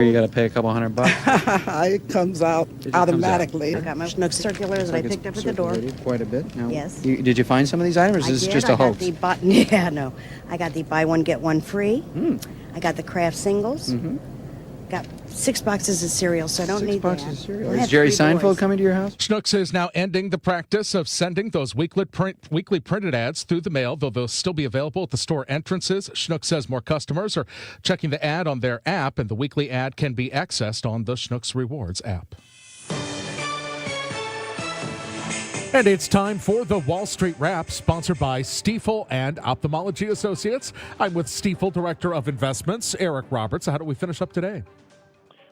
You got to pay a couple $100. It comes out automatically. I got my Schnucks circulars that I picked up at the door. Quite a bit. Now, Yes. Did you find some of these items, or is this just a hoax? I got the buy one, get one free. I got the craft singles. Got 6 boxes of cereal, so I don't need that. 6 boxes of cereal. I Is have Jerry 3 Seinfeld boys. coming to your house? Schnucks is now ending the practice of sending those weekly printed ads through the mail, though they'll still be available at the store entrances. Schnucks says more customers are checking the ad on their app, and the weekly ad can be accessed on the Schnucks Rewards app. And it's time for the Wall Street Wrap, sponsored by Stifel and Ophthalmology Associates. I'm with Stifel Director of Investments, Eric Roberts. How do we finish up today?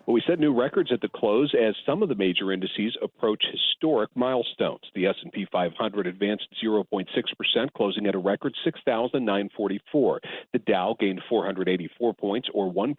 Well, we set new records at the close as some of the major indices approach historic milestones. The S&P 500 advanced 0.6%, closing at a record 6,944. The Dow gained 484 points, or 1%,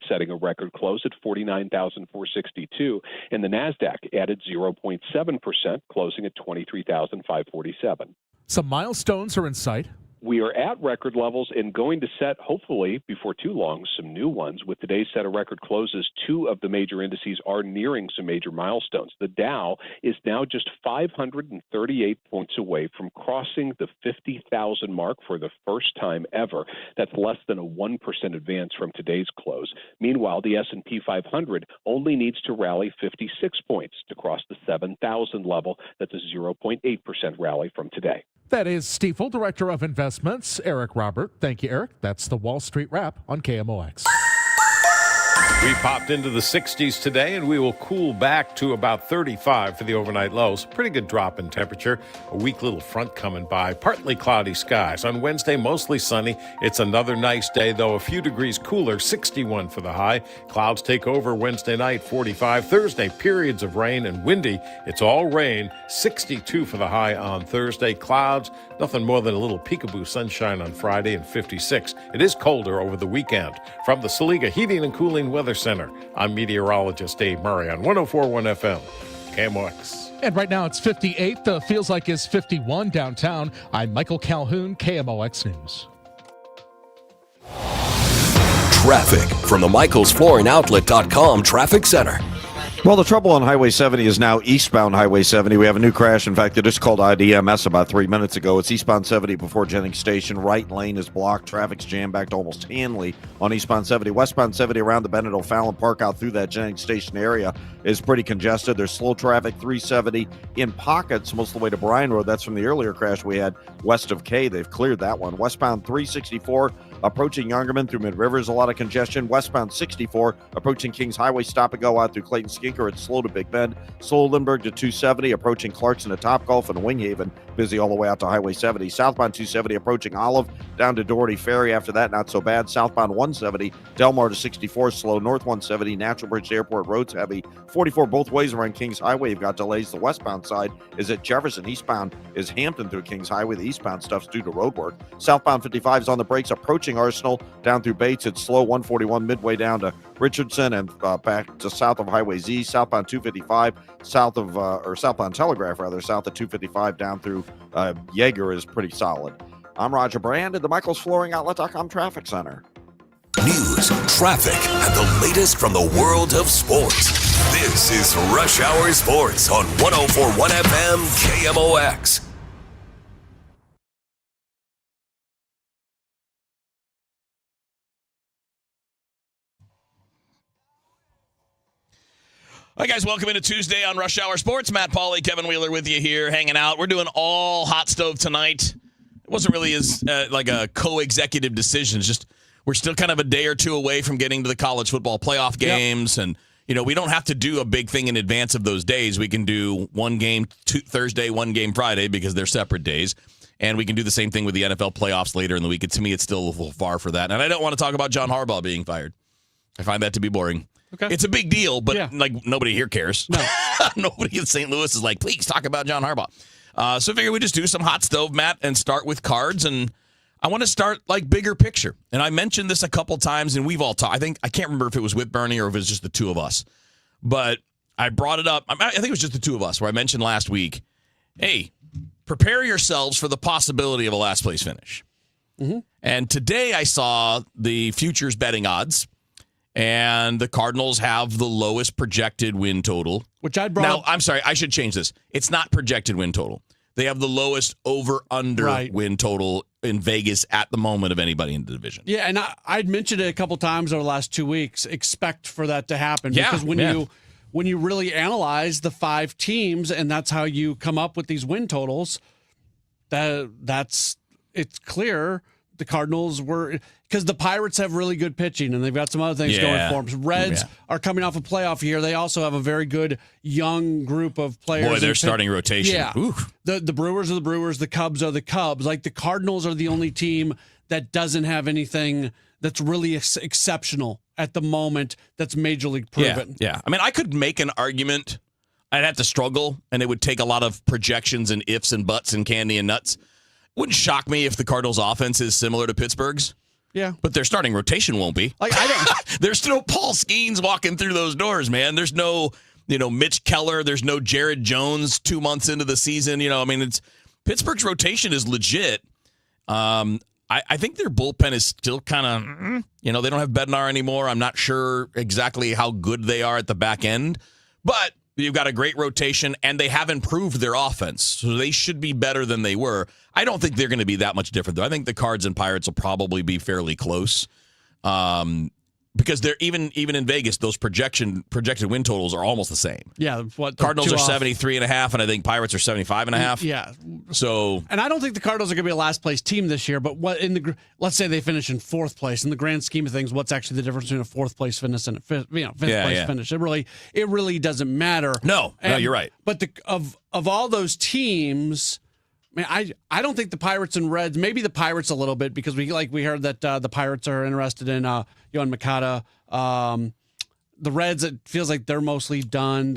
setting a record close at 49,462. And the Nasdaq added 0.7%, closing at 23,547. Some milestones are in sight. We are at record levels and going to set, hopefully, before too long, some new ones. With today's set of record closes, 2 of the major indices are nearing some major milestones. The Dow is now just 538 points away from crossing the 50,000 mark for the first time ever. That's less than a 1% advance from today's close. Meanwhile, the S&P 500 only needs to rally 56 points to cross the 7,000 level. That's a 0.8% rally from today. That is Stifel, Director of Investments, Eric Robert. Thank you, Eric. That's the Wall Street Wrap on KMOX. We popped into the 60s today, and we will cool back to about 35 for the overnight lows. Pretty good drop in temperature. A weak little front coming by. Partly cloudy skies. On Wednesday, mostly sunny. It's another nice day, though a few degrees cooler, 61 for the high. Clouds take over Wednesday night, 45. Thursday, periods of rain and windy. It's all rain, 62 for the high on Thursday. Clouds, nothing more than a little peekaboo sunshine on Friday, and 56. It is colder over the weekend. From the Saliga Heating and Cooling Weather Center, I'm meteorologist Dave Murray on 104.1 FM, KMOX. And right now it's 58. The feels like is 51 downtown. I'm Michael Calhoun, KMOX News. Traffic from the michaelsflooringoutlet.com traffic center. Well, the trouble on Highway 70 is now eastbound Highway 70. We have a new crash. In fact, it just called IDMS about 3 minutes ago. It's eastbound 70 before Jennings Station. Right lane is blocked. Traffic's jammed back to almost Hanley on eastbound 70. Westbound 70 around the Bennett O'Fallon Park out through that Jennings Station area is pretty congested. There's slow traffic, 370 in pockets most of the way to Bryan Road. That's from the earlier crash we had west of K. They've cleared that one. Westbound 364 approaching Youngerman through Mid-Rivers, a lot of congestion. Westbound 64 approaching Kings Highway, stop and go out through Clayton Skinker. It's slow to Big Bend. Slow Lindbergh to 270 approaching Clarkson to Topgolf, and Winghaven busy all the way out to Highway 70. Southbound 270 approaching Olive down to Doherty Ferry. After that, not so bad. Southbound 170 Delmar to 64 slow. North 170 Natural Bridge to Airport Road's heavy. 44 both ways around Kings Highway. You've got delays. The westbound side is at Jefferson. Eastbound is Hampton through Kings Highway. The eastbound stuff's due to road work. Southbound 55 is on the brakes approaching Arsenal down through Bates. It's slow 141 midway down to Richardson and back to south of Highway Z. Southbound 255 southbound Telegraph rather south of 255 down through Yeager is pretty solid. I'm Roger Brand at the michaelsflooringoutlet.com traffic center. News, traffic, and the latest from the world of sports. This is Rush Hour Sports on 104.1 FM KMOX. All right, guys, welcome into Tuesday on Rush Hour Sports. Matt Pauley, Kevin Wheeler with you here, hanging out. We're doing all hot stove tonight. It wasn't really as like a co-executive decision. It's just we're still kind of a day or two away from getting to the college football playoff games. Yep. And, you know, we don't have to do a big thing in advance of those days. We can do one game Thursday, one game Friday because they're separate days. And we can do the same thing with the NFL playoffs later in the week. And to me, it's still a little far for that. And I don't want to talk about John Harbaugh being fired. I find that to be boring. Okay. It's a big deal, but like nobody here cares. No. Nobody in St. Louis is like, please talk about John Harbaugh. So I figured we just do some hot stove, Matt, and start with cards. And I want to start like bigger picture. And I mentioned this a couple times, and we've all talked. I can't remember if it was with Bernie or if it was just the two of us. But I brought it up. I think it was just the two of us where I mentioned last week, hey, prepare yourselves for the possibility of a last place finish. Mm-hmm. And today I saw the futures betting odds. And the Cardinals have the lowest projected win total. Which I brought Now, I'm sorry, I should change this. It's not projected win total. They have the lowest over-under win total in Vegas at the moment of anybody in the division. Yeah, and I'd mentioned it a couple times over the last 2 weeks. Expect for that to happen. Yeah, because when you really analyze the 5 teams, and that's how you come up with these win totals, it's clear the Cardinals were, because the Pirates have really good pitching and they've got some other things going for them. Reds are coming off a playoff year. They also have a very good young group of players. Boy, they're starting rotation. Yeah. The Brewers are the Brewers. The Cubs are the Cubs. Like the Cardinals are the only team that doesn't have anything that's really exceptional at the moment that's major league proven. Yeah. I mean, I could make an argument. I'd have to struggle, and it would take a lot of projections and ifs and buts and candy and nuts. Wouldn't shock me if the Cardinals' offense is similar to Pittsburgh's. Yeah. But their starting rotation won't be. Like, There's no Paul Skeens walking through those doors, man. There's no, Mitch Keller. There's no Jared Jones 2 months into the season. It's Pittsburgh's rotation is legit. I think their bullpen is still kind of, they don't have Bednar anymore. I'm not sure exactly how good they are at the back end. But you've got a great rotation, and they have improved their offense. So they should be better than they were. I don't think they're going to be that much different, though. I think the Cards and Pirates will probably be fairly close. Because they're even in Vegas, those projected win totals are almost the same. Yeah, Cardinals are 73.5, and I think Pirates are 75.5. Yeah. So, and I don't think the Cardinals are going to be a last place team this year. But let's say they finish in 4th place. In the grand scheme of things, what's actually the difference between a 4th place finish and a 5th place finish? It really doesn't matter. No, you're right. But of all those teams, man, I don't think the Pirates and Reds, maybe the Pirates a little bit, because we heard that the Pirates are interested in Yohan Makata. The Reds, it feels like they're mostly done.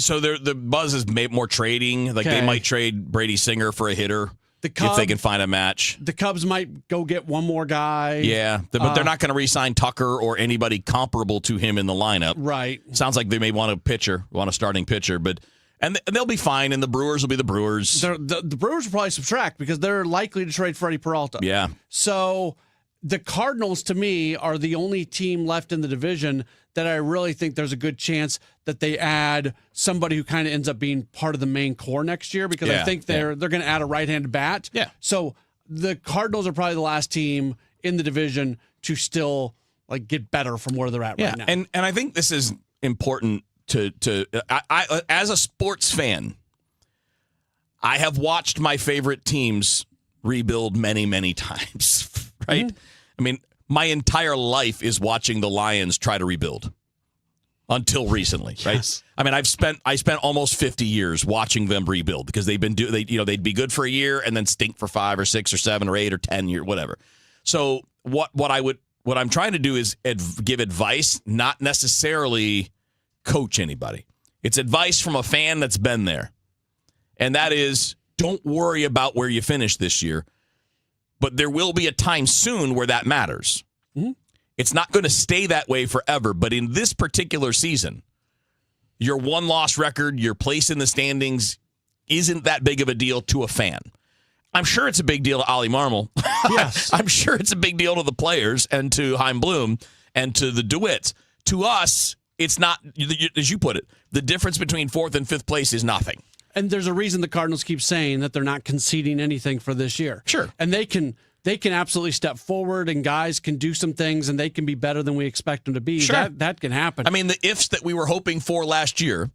So the buzz is more trading. Like they might trade Brady Singer for a hitter if they can find a match. The Cubs might go get one more guy. Yeah, but they're not going to re-sign Tucker or anybody comparable to him in the lineup. Right. Sounds like they may want a starting pitcher, but. And they'll be fine, and the Brewers will be the Brewers. The Brewers will probably subtract because they're likely to trade Freddie Peralta. Yeah. So the Cardinals, to me, are the only team left in the division that I really think there's a good chance that they add somebody who kind of ends up being part of the main core next year, because I think they're going to add a right-handed bat. Yeah. So the Cardinals are probably the last team in the division to still get better from where they're at right now. And I think this is important. I as a sports fan, I have watched my favorite teams rebuild many, many times, right? Mm-hmm. I mean, my entire life is watching the Lions try to rebuild until recently, right? Yes. I mean, I spent almost 50 years watching them rebuild because they'd be good for a year and then stink for 5 or 6 or 7 or 8 or 10 years, whatever. So what I'm trying to do is give advice, not necessarily coach anybody. It's advice from a fan that's been there. And that is, don't worry about where you finish this year. But there will be a time soon where that matters. Mm-hmm. It's not going to stay that way forever. But in this particular season, your 1-loss record, your place in the standings isn't that big of a deal to a fan. I'm sure it's a big deal to Ollie Marmol. Yes. I'm sure it's a big deal to the players and to Chaim Bloom and to the DeWitts. To us, it's not, as you put it, the difference between 4th and 5th place is nothing. And there's a reason the Cardinals keep saying that they're not conceding anything for this year. Sure. And they can absolutely step forward, and guys can do some things, and they can be better than we expect them to be. Sure. That can happen. I mean, the ifs that we were hoping for last year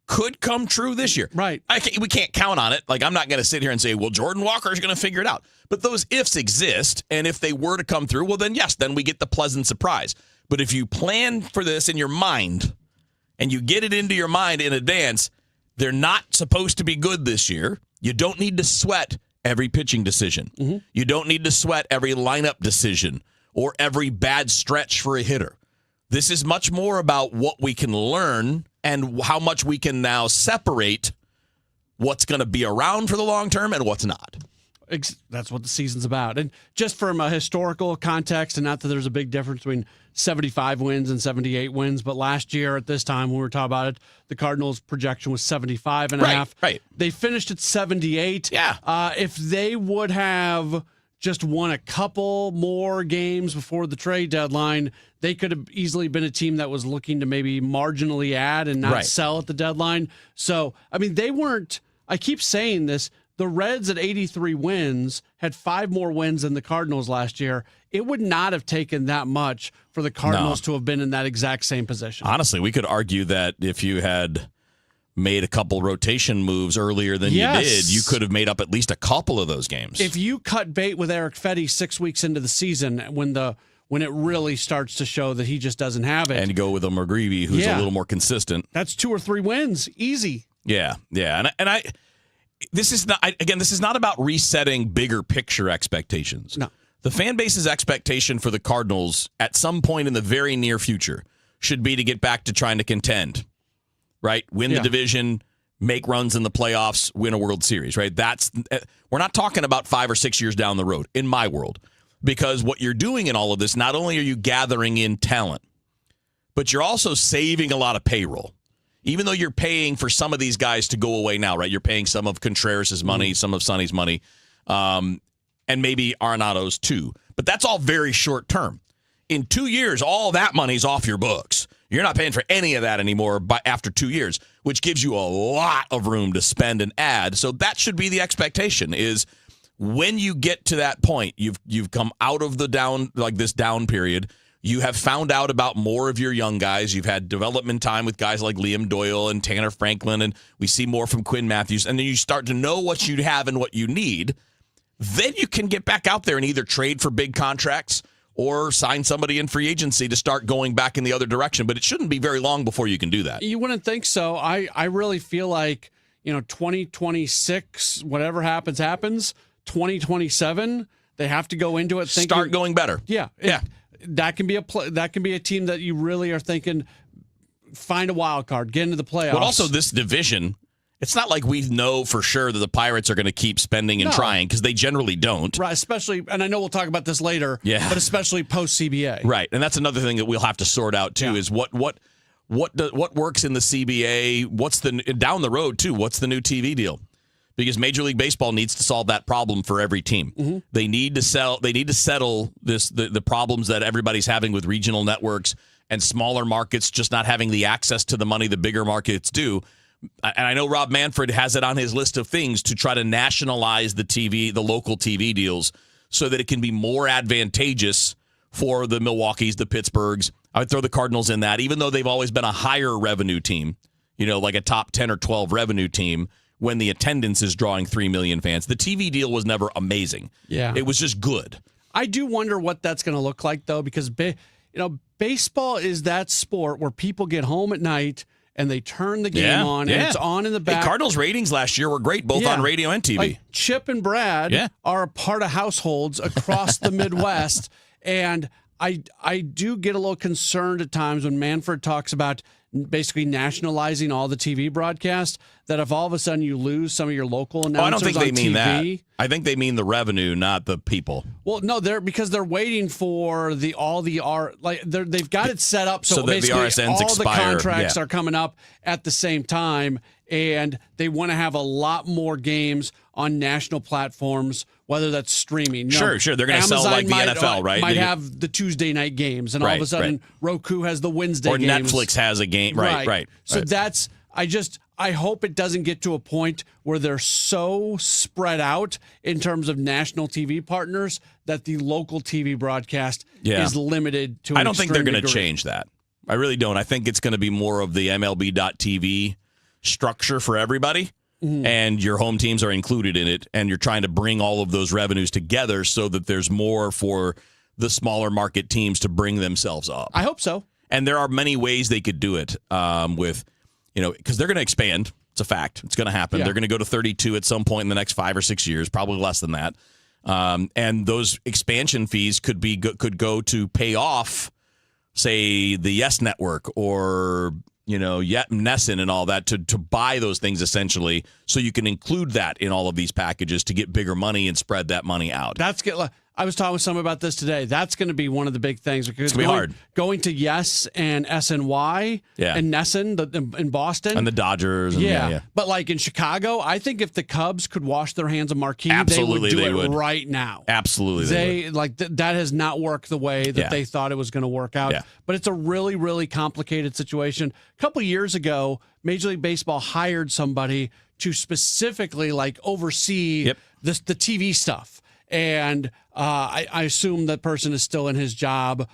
could come true this year. Right. We can't count on it. Like, I'm not going to sit here and say, well, Jordan Walker is going to figure it out. But those ifs exist, and if they were to come through, well, then yes, then we get the pleasant surprise. But if you plan for this in your mind and you get it into your mind in advance, they're not supposed to be good this year. You don't need to sweat every pitching decision. Mm-hmm. You don't need to sweat every lineup decision or every bad stretch for a hitter. This is much more about what we can learn and how much we can now separate what's going to be around for the long term and what's not. That's what the season's about. And just from a historical context, and not that there's a big difference between 75 wins and 78 wins, but last year at this time when we were talking about it, the Cardinals' projection was 75.5. Right. They finished at 78. Yeah. If they would have just won a couple more games before the trade deadline, they could have easily been a team that was looking to maybe marginally add and not sell at the deadline. So, I mean, they weren't, I keep saying this, the Reds at 83 wins had 5 more wins than the Cardinals last year. It would not have taken that much for the Cardinals to have been in that exact same position. Honestly, we could argue that if you had made a couple rotation moves earlier than you did, you could have made up at least a couple of those games. If you cut bait with Eric Fetty 6 weeks into the season when it really starts to show that he just doesn't have it. And go with a McGreevy who's a little more consistent. That's 2 or 3 wins. Easy. Yeah. This is not about resetting bigger picture expectations. No. The fan base's expectation for the Cardinals at some point in the very near future should be to get back to trying to contend, right? Win the division, make runs in the playoffs, win a World Series, right? We're not talking about 5 or 6 years down the road in my world, because what you're doing in all of this, not only are you gathering in talent, but you're also saving a lot of payroll. Even though you're paying for some of these guys to go away now, right? You're paying some of Contreras' money, some of Sonny's money, and maybe Arenado's too. But that's all very short term. In 2 years, all that money's off your books. You're not paying for any of that anymore after 2 years, which gives you a lot of room to spend and add. So that should be the expectation, is when you get to that point, you've come out of the down, like this down period. You have found out about more of your young guys. You've had development time with guys like Liam Doyle and Tanner Franklin, and we see more from Quinn Matthews. And then you start to know what you have and what you need. Then you can get back out there and either trade for big contracts or sign somebody in free agency to start going back in the other direction. But it shouldn't be very long before you can do that. You wouldn't think so. I really feel like, 2026, whatever happens. 2027, they have to go into it thinking. Start going better. Yeah. That can be a team that you really are thinking, find a wild card, get into the playoffs. But also this division, it's not like we know for sure that the Pirates are going to keep spending and trying, because they generally don't. Right, especially, and I know we'll talk about this later, but especially post-CBA. Right, and that's another thing that we'll have to sort out, too, is what works in the CBA, what's down the road, too, what's the new TV deal? Because Major League Baseball needs to solve that problem for every team. Mm-hmm. They need to settle the problems that everybody's having with regional networks and smaller markets just not having the access to the money the bigger markets do. And I know Rob Manfred has it on his list of things to try to nationalize the local TV deals, so that it can be more advantageous for the Milwaukees, the Pittsburghs. I would throw the Cardinals in that, even though they've always been a higher revenue team, like a top 10 or 12 revenue team. When the attendance is drawing 3 million fans. The TV deal was never amazing. Yeah. It was just good. I do wonder what that's going to look like, though, because baseball is that sport where people get home at night and they turn the game on, and it's on in the back. Hey, Cardinals ratings last year were great, both on radio and TV. Like Chip and Brad are a part of households across the Midwest, and I do get a little concerned at times when Manfred talks about basically nationalizing all the TV broadcasts, that if all of a sudden you lose some of your local announcers I don't think they mean TV, that. I think they mean the revenue, not the people. Well, no, because they're waiting for they've got it set up so that basically the RSNs all expire. The contracts are coming up at the same time, and they want to have a lot more games on national platforms, whether that's streaming. Sure. They're going to sell like the NFL, right? Might have the Tuesday night games, and all of a sudden Roku has the Wednesday games. Or Netflix has a game. Right. So that's, I hope it doesn't get to a point where they're so spread out in terms of national TV partners that the local TV broadcast is limited to an I don't think they're going to degree. change that. I really don't. I think it's going to be more of the MLB.TV structure for everybody. Mm-hmm. And your home teams are included in it, and you're trying to bring all of those revenues together so that there's more for the smaller market teams to bring themselves up. I hope so. And there are many ways they could do it with, because they're going to expand. It's a fact. It's going to happen. Yeah. They're going to go to 32 at some point in the next 5 or 6 years, probably less than that. And those expansion fees could go to pay off, say, the Yes Network or Yet Nesson and all that to buy those things essentially, so you can include that in all of these packages to get bigger money and spread that money out. I was talking with someone about this today. That's going to be one of the big things. Because it's going to be hard. Going to Yes and SNY and Nesson in Boston. And the Dodgers. And yeah. But like in Chicago, I think if the Cubs could wash their hands of Marquee, absolutely, they would do it right now. Absolutely. They like that has not worked the way that they thought it was going to work out. Yeah. But it's a really, really complicated situation. A couple years ago, Major League Baseball hired somebody to specifically like oversee the TV stuff. And I assume that person is still in his job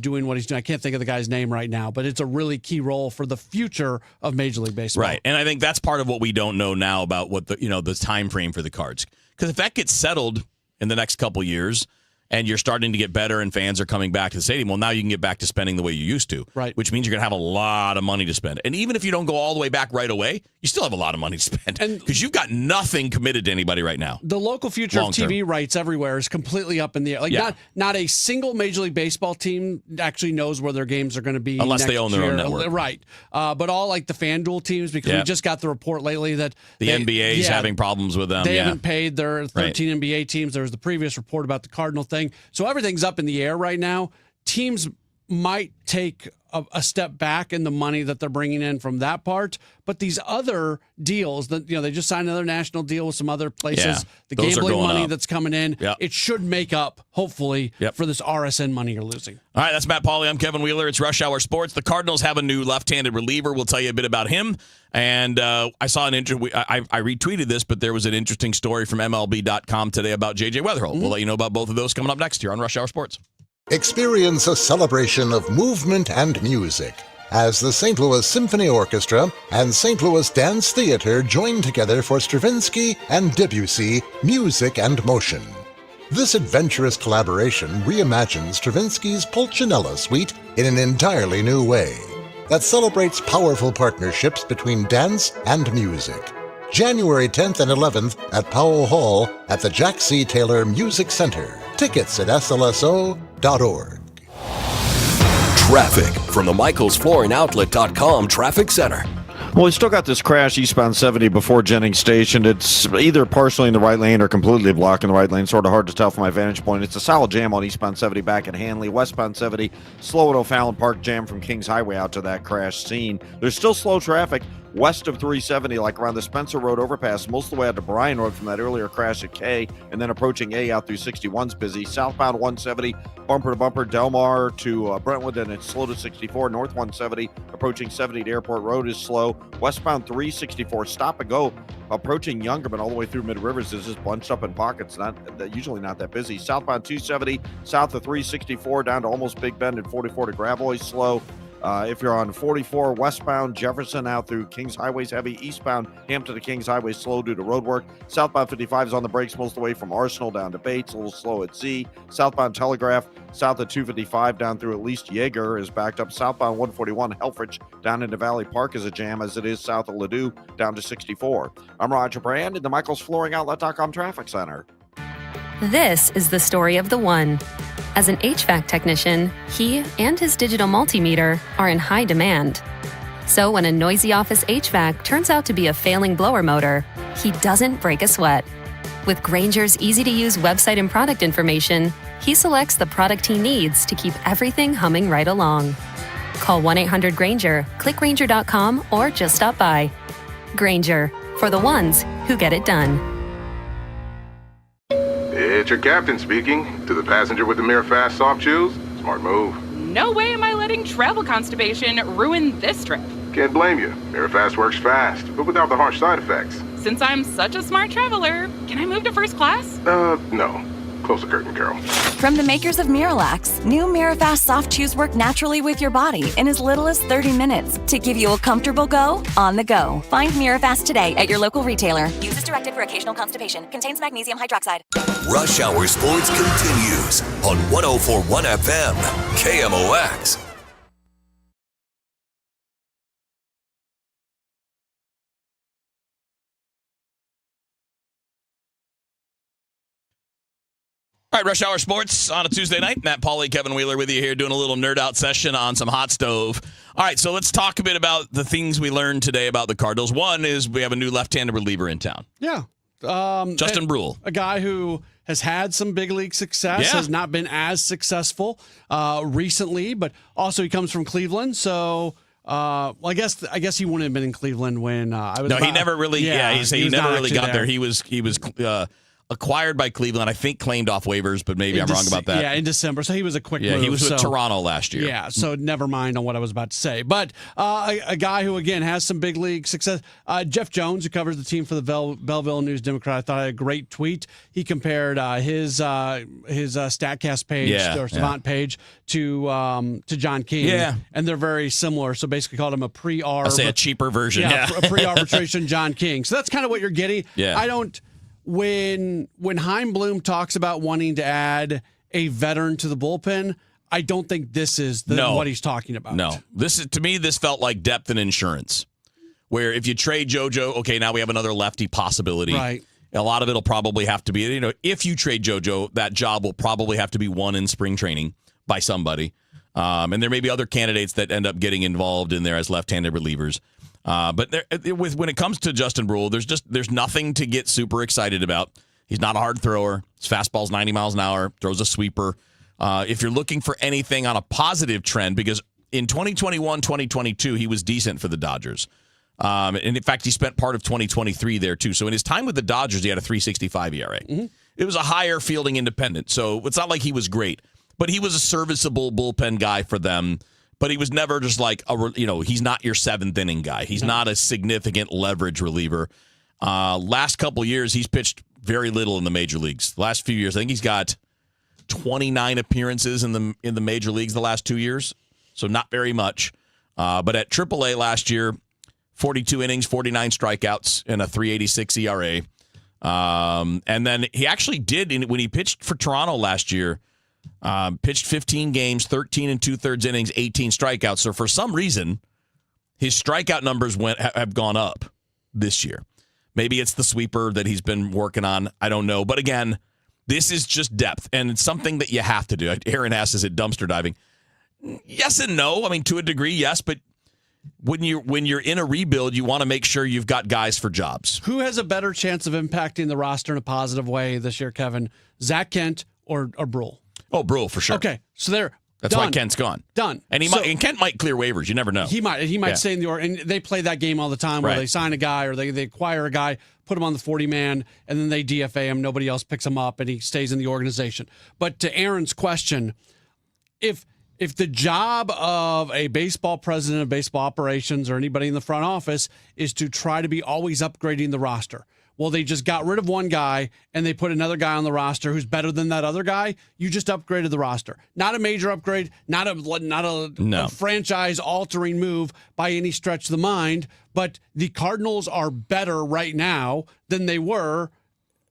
doing what he's doing. I can't think of the guy's name right now, but it's a really key role for the future of Major League Baseball. Right. And I think that's part of what we don't know now about what the time frame for the Cards. Because if that gets settled in the next couple years and you're starting to get better and fans are coming back to the stadium, well, now you can get back to spending the way you used to. Right. Which means you're going to have a lot of money to spend. And even if you don't go all the way back right away, you still have a lot of money to spend. Because you've got nothing committed to anybody right now. The local future of TV rights everywhere is completely up in the air. Like not a single Major League Baseball team actually knows where their games are going to be. Unless they own their own network. Right. But all like the FanDuel teams, because we just got the report lately that the NBA is having problems with them. They haven't paid their 13 NBA teams. There was the previous report about the Cardinal thing. So everything's up in the air right now. Teams might take a step back in the money that they're bringing in from that part, but these other deals that they just signed another national deal with some other places. The gambling money that's coming in, it should make up hopefully for this RSN money you're losing. All right, that's Matt Pauley. I'm Kevin Wheeler. It's Rush Hour Sports. The Cardinals have a new left-handed reliever. We'll tell you a bit about him. And I saw I retweeted this, but there was an interesting story from MLB.com today about J.J. Weatherholt. We'll let you know about both of those coming up next here on Rush Hour Sports. Experience a celebration of movement and music as the St. Louis Symphony Orchestra and St. Louis Dance Theater join together for Stravinsky and Debussy Music and Motion. This adventurous collaboration reimagines Stravinsky's Pulcinella Suite in an entirely new way that celebrates powerful partnerships between dance and music. January 10th and 11th at Powell Hall at the Jack C. Taylor Music Center. Tickets at slso.org. Traffic from the MichaelsFlooringOutlet.com Traffic Center. Well, we still got this crash eastbound 70 before Jennings Station. It's either partially in the right lane or completely blocking the right lane. Sort of hard to tell from my vantage point. It's a solid jam on eastbound 70 back at Hanley. Westbound 70, slow at O'Fallon Park, jam from Kings Highway out to that crash scene. There's still slow traffic west of 370, like around the Spencer Road overpass, most of the way out to Bryan Road from that earlier crash at K, and then approaching A out through 61's busy. Southbound 170, bumper to bumper, Delmar to Brentwood, and it's slow to 64. North 170, approaching 70 to Airport Road is slow. Westbound 364, stop and go, approaching Youngerman all the way through Mid Rivers is just bunched up in pockets, usually not that busy. Southbound 270, south of 364, down to almost Big Bend and 44 to Gravois, slow. If you're on 44 westbound Jefferson out through Kings Highways heavy, eastbound Hampton to Kings Highway slow due to road work. Southbound 55 is on the brakes most of the way from Arsenal down to Bates, a little slow at Z. Southbound Telegraph south of 255 down through at least Yeager is backed up. Southbound 141 Helfrich down into Valley Park is a jam as it is south of Ladue down to 64. I'm Roger Brand in the MichaelsFlooringOutlet.com Traffic Center. This is the story of the one. As an HVAC technician, he and his digital multimeter are in high demand. So when a noisy office HVAC turns out to be a failing blower motor, he doesn't break a sweat. With Grainger's easy-to-use website and product information, he selects the product he needs to keep everything humming right along. Call 1-800-GRAINGER, click Grainger.com, or just stop by. Grainger, for the ones who get it done. It's your captain speaking. To the passenger with the Mirror Fast soft chews, smart move. No way am I letting travel constipation ruin this trip. Can't blame you. Mirror Fast works fast, but without the harsh side effects. Since I'm such a smart traveler, can I move to first class? No. Close the curtain, Carol. From the makers of Miralax, new Mirafast soft chews work naturally with your body in as little as 30 minutes to give you a comfortable go on the go. Find Mirafast today at your local retailer. Use as directed for occasional constipation. Contains magnesium hydroxide. Rush Hour Sports continues on 104.1 FM, KMOX. All right, Rush Hour Sports on a Tuesday night. Matt Pauley, Kevin Wheeler with you here doing a little nerd out session on some hot stove. All right, so let's talk a bit about the things we learned today about the Cardinals. One is we have a new left-handed reliever in town. Yeah. Justin Brule. A guy who has had some big league success, has not been as successful recently, but also he comes from Cleveland, so I guess he wouldn't have been in Cleveland when I was. No, he never really. He never really got there. He was acquired by Cleveland. I think claimed off waivers, but maybe I'm wrong about that. Yeah, in December. So he was a quick move. Yeah, he was with Toronto last year. Yeah, so never mind on what I was about to say. But a guy who, again, has some big league success. Jeff Jones, who covers the team for the Belleville News-Democrat, I thought had a great tweet. He compared his StatCast page or Savant page to John King. Yeah. And they're very similar. So basically called him a pre-arb. I'll say a cheaper version. Yeah, a pre-arbitration John King. So that's kind of what you're getting. Yeah. I don't... When Chaim Bloom talks about wanting to add a veteran to the bullpen, I don't think this is what he's talking about. No, to me, this felt like depth and insurance, where if you trade JoJo, okay, now we have another lefty possibility. Right. A lot of it'll probably have to be, if you trade JoJo, that job will probably have to be won in spring training by somebody. And there may be other candidates that end up getting involved in there as left-handed relievers. But when it comes to Justin Brule, there's nothing to get super excited about. He's not a hard thrower. His fastball's 90 miles an hour, throws a sweeper. If you're looking for anything on a positive trend, because in 2021, 2022, he was decent for the Dodgers. And in fact, he spent part of 2023 there too. So in his time with the Dodgers, he had a 3.65 ERA. Mm-hmm. It was a higher fielding independent. So it's not like he was great, but he was a serviceable bullpen guy for them. But he was never just like, he's not your seventh inning guy. He's not a significant leverage reliever. Last couple years, he's pitched very little in the major leagues. The last few years, I think he's got 29 appearances in the major leagues the last 2 years. So not very much. But at AAA last year, 42 innings, 49 strikeouts, and a 3.86 ERA. And then he actually did, when he pitched for Toronto last year, pitched 15 games, 13 and 2/3 innings, 18 strikeouts. So for some reason, his strikeout numbers have gone up this year. Maybe it's the sweeper that he's been working on. I don't know. But again, this is just depth, and it's something that you have to do. Aaron asks, is it dumpster diving? Yes and no. I mean, to a degree, yes. But when you're in a rebuild, you want to make sure you've got guys for jobs. Who has a better chance of impacting the roster in a positive way this year, Kevin? Zach Kent or Brule? Oh, Brule for sure. Okay, so that's done. why Kent's gone. Done. And Kent might clear waivers. You never know. He might stay in the order. And they play that game all the time where they sign a guy or they acquire a guy, put him on the 40-man, and then they DFA him. Nobody else picks him up, and he stays in the organization. But to Aaron's question, if the job of a baseball president of baseball operations or anybody in the front office is to try to be always upgrading the roster, well, they just got rid of one guy and they put another guy on the roster who's better than that other guy. You just upgraded the roster. Not a major upgrade, not a franchise-altering move by any stretch of the mind, but the Cardinals are better right now than they were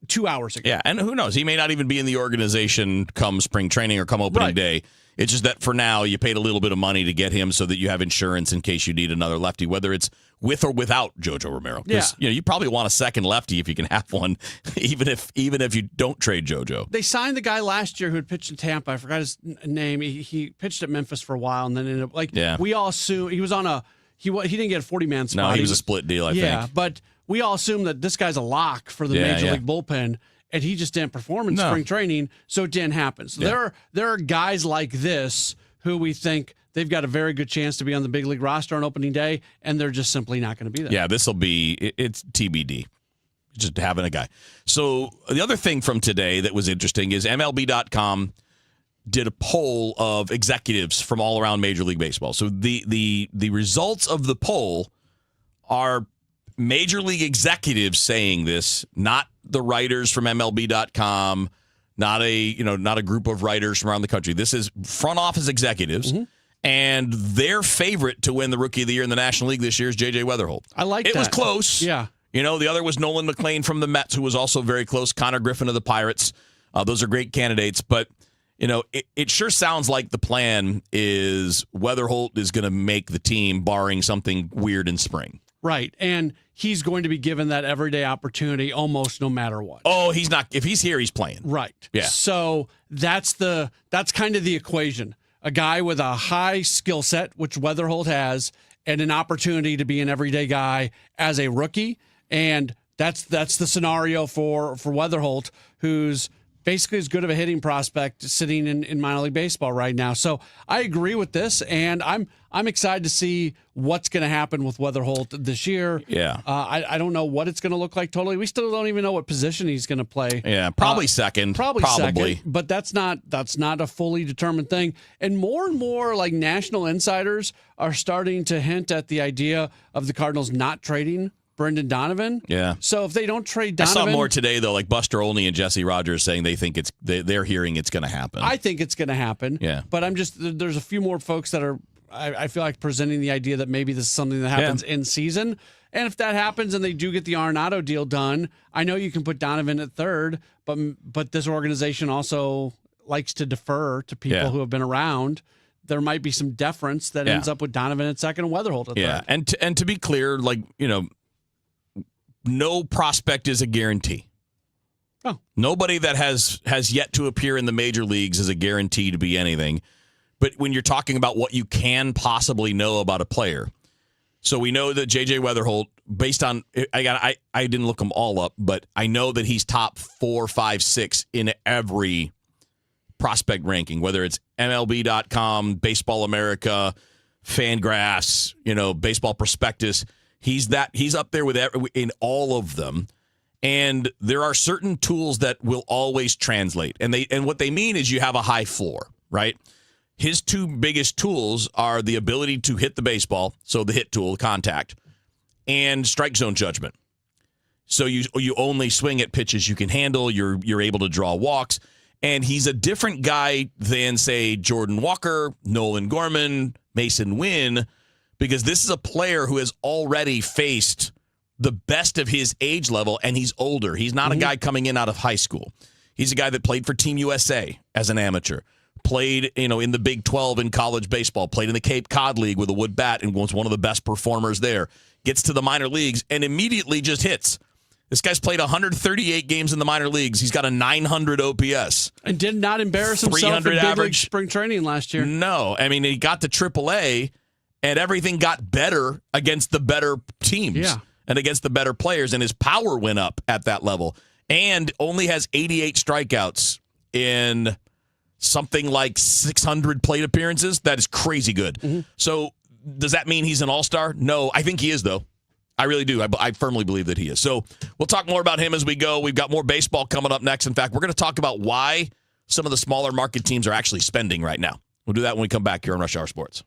2 hours ago. Yeah, and who knows? He may not even be in the organization come spring training or come opening day. It's just that for now, you paid a little bit of money to get him so that you have insurance in case you need another lefty, whether it's with or without JoJo Romero. Because you probably want a second lefty if you can have one, even if you don't trade JoJo. They signed the guy last year who had pitched in Tampa. I forgot his name. He pitched at Memphis for a while and then ended up we all assume he was on he didn't get a 40-man spot. No, he was a split deal, I think. Yeah, but we all assume that this guy's a lock for the Major League bullpen. And he just didn't perform in spring training, so it didn't happen. So there are guys like this who we think they've got a very good chance to be on the big league roster on opening day, and they're just simply not going to be there. Yeah, it's TBD. Just having a guy. So the other thing from today that was interesting is MLB.com did a poll of executives from all around Major League Baseball. So the results of the poll are Major League executives saying this, not the writers from MLB.com, not a group of writers from around the country. This is front office executives, and their favorite to win the Rookie of the Year in the National League this year is J.J. Weatherholt. I like it. It was close. Yeah. The other was Nolan McLean from the Mets, who was also very close. Connor Griffin of the Pirates. Those are great candidates, but it sure sounds like the plan is Weatherholt is going to make the team, barring something weird in spring. Right, and he's going to be given that everyday opportunity almost no matter what. Oh, he's not. If he's here, he's playing. Right. Yeah. So that's kind of the equation. A guy with a high skill set, which Weatherholt has, and an opportunity to be an everyday guy as a rookie. And that's the scenario for Weatherholt, who's basically as good of a hitting prospect sitting in minor league baseball right now. So I agree with this, and I'm excited to see what's going to happen with Weatherholt this year. Yeah. I don't know what it's going to look like totally. We still don't even know what position he's going to play. Yeah, probably second. Probably second, but that's not a fully determined thing. And more like national insiders are starting to hint at the idea of the Cardinals not trading Brendan Donovan. Yeah. So if they don't trade Donovan, I saw more today though, like Buster Olney and Jesse Rogers saying they think they're hearing it's going to happen. I think it's going to happen. Yeah. But there's a few more folks that are I feel like presenting the idea that maybe this is something that happens in season. And if that happens and they do get the Arenado deal done, I know you can put Donovan at third, but this organization also likes to defer to people who have been around. There might be some deference that ends up with Donovan at second and Weatherholt at third. And to be clear, like, no prospect is a guarantee. Oh. Nobody that has yet to appear in the major leagues is a guarantee to be anything. But when you're talking about what you can possibly know about a player, so we know that J.J. Weatherholt, based on I didn't look them all up, but I know that he's top 4, 5, 6 in every prospect ranking, whether it's MLB.com, Baseball America, Fangraphs, Baseball Prospectus. He's up there in all of them, and there are certain tools that will always translate, and what they mean is you have a high floor, right? His two biggest tools are the ability to hit the baseball, so the hit tool, contact, and strike zone judgment. So you only swing at pitches you can handle. You're able to draw walks, and he's a different guy than, say, Jordan Walker, Nolan Gorman, Mason Wynn. Because this is a player who has already faced the best of his age level, and he's older. He's not a guy coming in out of high school. He's a guy that played for Team USA as an amateur, played in the Big 12 in college baseball, played in the Cape Cod League with a wood bat and was one of the best performers there. Gets to the minor leagues and immediately just hits. This guy's played 138 games in the minor leagues. He's got a 900 OPS. And did not embarrass himself in big league spring training last year. No. I mean, he got to AAA, and everything got better against the better teams and against the better players, and his power went up at that level. And only has 88 strikeouts in something like 600 plate appearances. That is crazy good. So does that mean he's an all-star? No, I think he is, though. I really do. I firmly believe that he is. So we'll talk more about him as we go. We've got more baseball coming up next. In fact, we're going to talk about why some of the smaller market teams are actually spending right now. We'll do that when we come back here on Rush Hour Sports.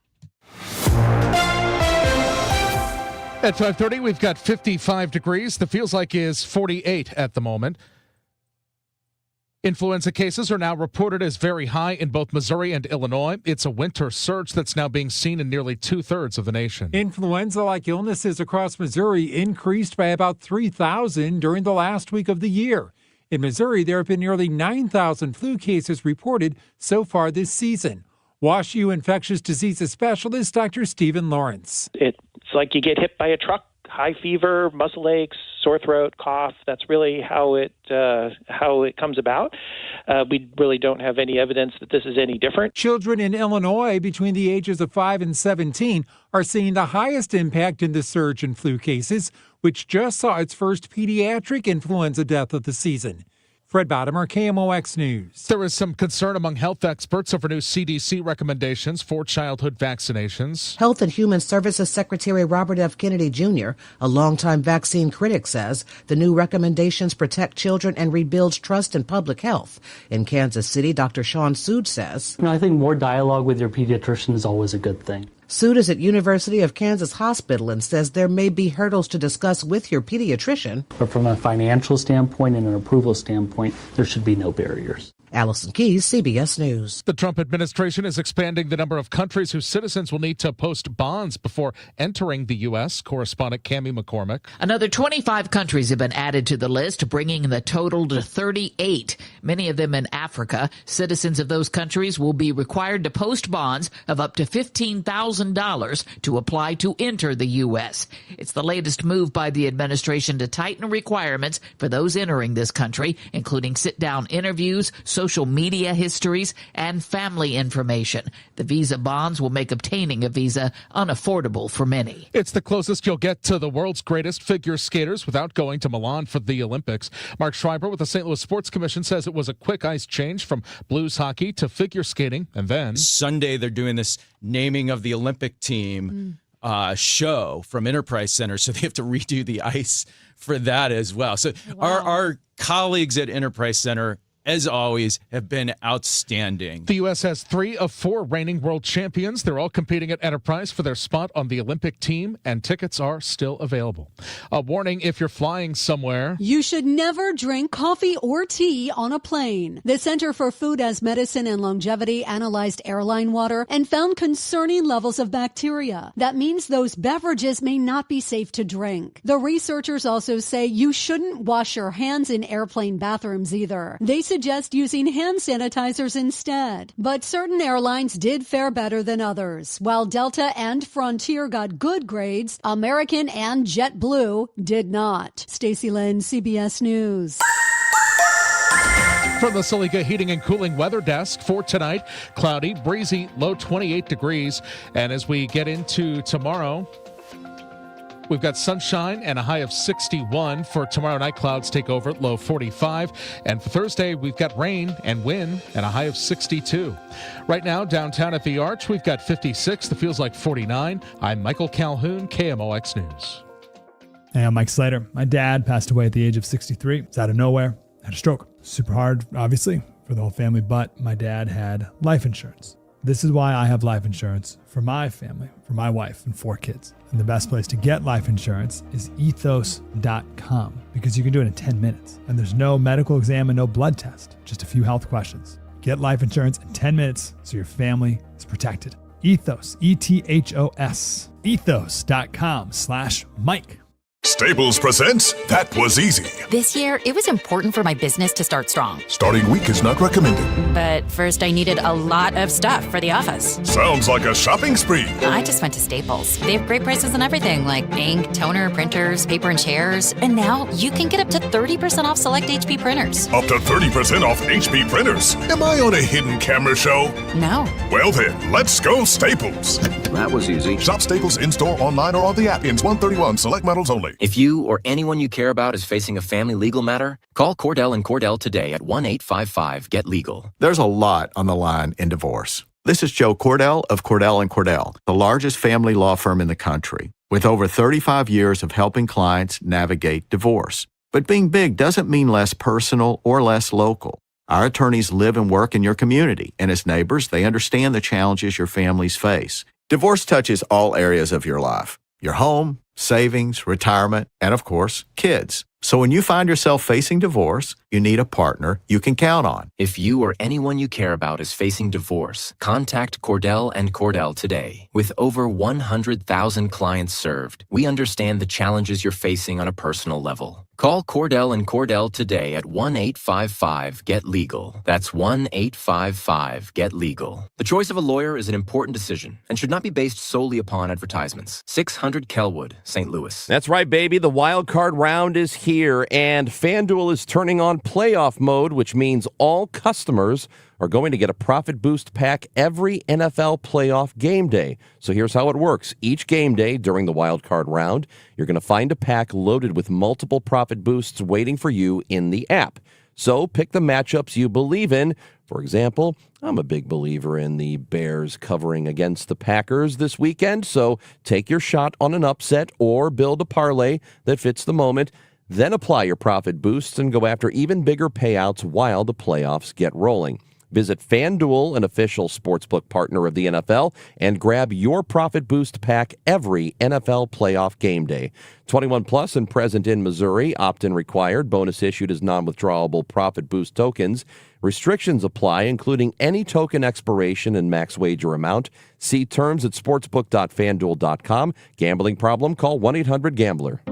At 5:30, we've got 55 degrees. The feels like is 48 at the moment. Influenza cases are now reported as very high in both Missouri and Illinois. It's a winter surge that's now being seen in nearly 2/3 of the nation. Influenza-like illnesses across Missouri increased by about 3,000 during the last week of the year. In Missouri, there have been nearly 9,000 flu cases reported so far this season. WashU infectious diseases specialist Dr. Stephen Lawrence. It's like you get hit by a truck, high fever, muscle aches, sore throat, cough. That's really how it comes about. We really don't have any evidence that this is any different. Children in Illinois between the ages of 5 and 17 are seeing the highest impact in the surge in flu cases, which just saw its first pediatric influenza death of the season. Fred Bottomer, KMOX News. There is some concern among health experts over new CDC recommendations for childhood vaccinations. Health and Human Services Secretary Robert F. Kennedy Jr., a longtime vaccine critic, says the new recommendations protect children and rebuild trust in public health. In Kansas City, Dr. Sean Sood says, I think more dialogue with your pediatrician is always a good thing. Sood is at University of Kansas Hospital and says there may be hurdles to discuss with your pediatrician. But from a financial standpoint and an approval standpoint, there should be no barriers. Allison Keyes, CBS News. The Trump administration is expanding the number of countries whose citizens will need to post bonds before entering the U.S. Correspondent Cammie McCormick. Another 25 countries have been added to the list, bringing the total to 38, many of them in Africa. Citizens of those countries will be required to post bonds of up to $15,000 to apply to enter the U.S. It's the latest move by the administration to tighten requirements for those entering this country, including sit-down interviews, social social media histories, and family information. The Visa bonds will make obtaining a visa unaffordable for many. It's the closest you'll get to the world's greatest figure skaters without going to Milan for the Olympics. Mark Schreiber with the St. Louis Sports Commission says it was a quick ice change from blues hockey to figure skating, and then Sunday they're doing this naming of the Olympic team show from Enterprise Center, so they have to redo the ice for that as well. So our colleagues at Enterprise Center, as always, have been outstanding. The U.S. has 3 of 4 reigning world champions. They're all competing at Enterprise for their spot on the Olympic team, and tickets are still available. A warning if you're flying somewhere. You should never drink coffee or tea on a plane. The Center for Food as Medicine and Longevity analyzed airline water and found concerning levels of bacteria. That means those beverages may not be safe to drink. The researchers also say you shouldn't wash your hands in airplane bathrooms either. They suggest using hand sanitizers instead. But certain airlines did fare better than others. While Delta and Frontier got good grades, American and JetBlue did not. Stacey Lynn, CBS News. From the Silica Heating and Cooling Weather Desk for tonight, cloudy, breezy, low 28 degrees. And as we get into tomorrow, we've got sunshine and a high of 61. For tomorrow night, clouds take over, low 45. And for Thursday, we've got rain and wind and a high of 62. Right now, downtown at the Arch, we've got 56. The feels like 49. I'm Michael Calhoun, KMOX News. Hey, I'm Mike Slater. My dad passed away at the age of 63. It's out of nowhere. Had a stroke. Super hard, obviously, for the whole family, but my dad had life insurance. This is why I have life insurance for my family, for my wife and 4 kids. And the best place to get life insurance is ethos.com, because you can do it in 10 minutes. And there's no medical exam and no blood test, just a few health questions. Get life insurance in 10 minutes so your family is protected. Ethos, E-T-H-O-S, ethos.com/Mike. Staples presents That Was Easy. This year, it was important for my business to start strong. Starting weak is not recommended. But first, I needed a lot of stuff for the office. Sounds like a shopping spree. I just went to Staples. They have great prices on everything, like ink, toner, printers, paper, and chairs. And now you can get up to 30% off select HP printers. Up to 30% off HP printers. Am I on a hidden camera show? No. Well then, let's go Staples. That was easy. Shop Staples in-store, online, or on the app. Ends 1/31. Select models only. If you or anyone you care about is facing a family legal matter, call Cordell & Cordell today at 1-855-GET-LEGAL. There's a lot on the line in divorce. This is Joe Cordell of Cordell & Cordell, the largest family law firm in the country, with over 35 years of helping clients navigate divorce. But being big doesn't mean less personal or less local. Our attorneys live and work in your community, and as neighbors, they understand the challenges your families face. Divorce touches all areas of your life: your home, savings, retirement, and of course, kids. So when you find yourself facing divorce, you need a partner you can count on. If you or anyone you care about is facing divorce, contact Cordell & Cordell today. With over 100,000 clients served, we understand the challenges you're facing on a personal level. Call Cordell & Cordell today at 1-855-GET-LEGAL. That's 1-855-GET-LEGAL. The choice of a lawyer is an important decision and should not be based solely upon advertisements. 600 Kelwood, St. Louis. That's right, baby. The wild card round is here, and FanDuel is turning on playoff mode, which means all customers are going to get a profit boost pack every NFL playoff game day. So here's how it works. Each game day during the wild card round, you're going to find a pack loaded with multiple profit boosts waiting for you in the app. So pick the matchups you believe in. For example, I'm a big believer in the Bears covering against the Packers this weekend, so take your shot on an upset or build a parlay that fits the moment. Then apply your profit boosts and go after even bigger payouts while the playoffs get rolling. Visit FanDuel, an official sportsbook partner of the NFL, and grab your profit boost pack every NFL playoff game day. 21 plus and present in Missouri. Opt-in required. Bonus issued as non-withdrawable profit boost tokens. Restrictions apply, including any token expiration and max wager amount. See terms at sportsbook.fanduel.com. Gambling problem? Call 1-800-GAMBLER.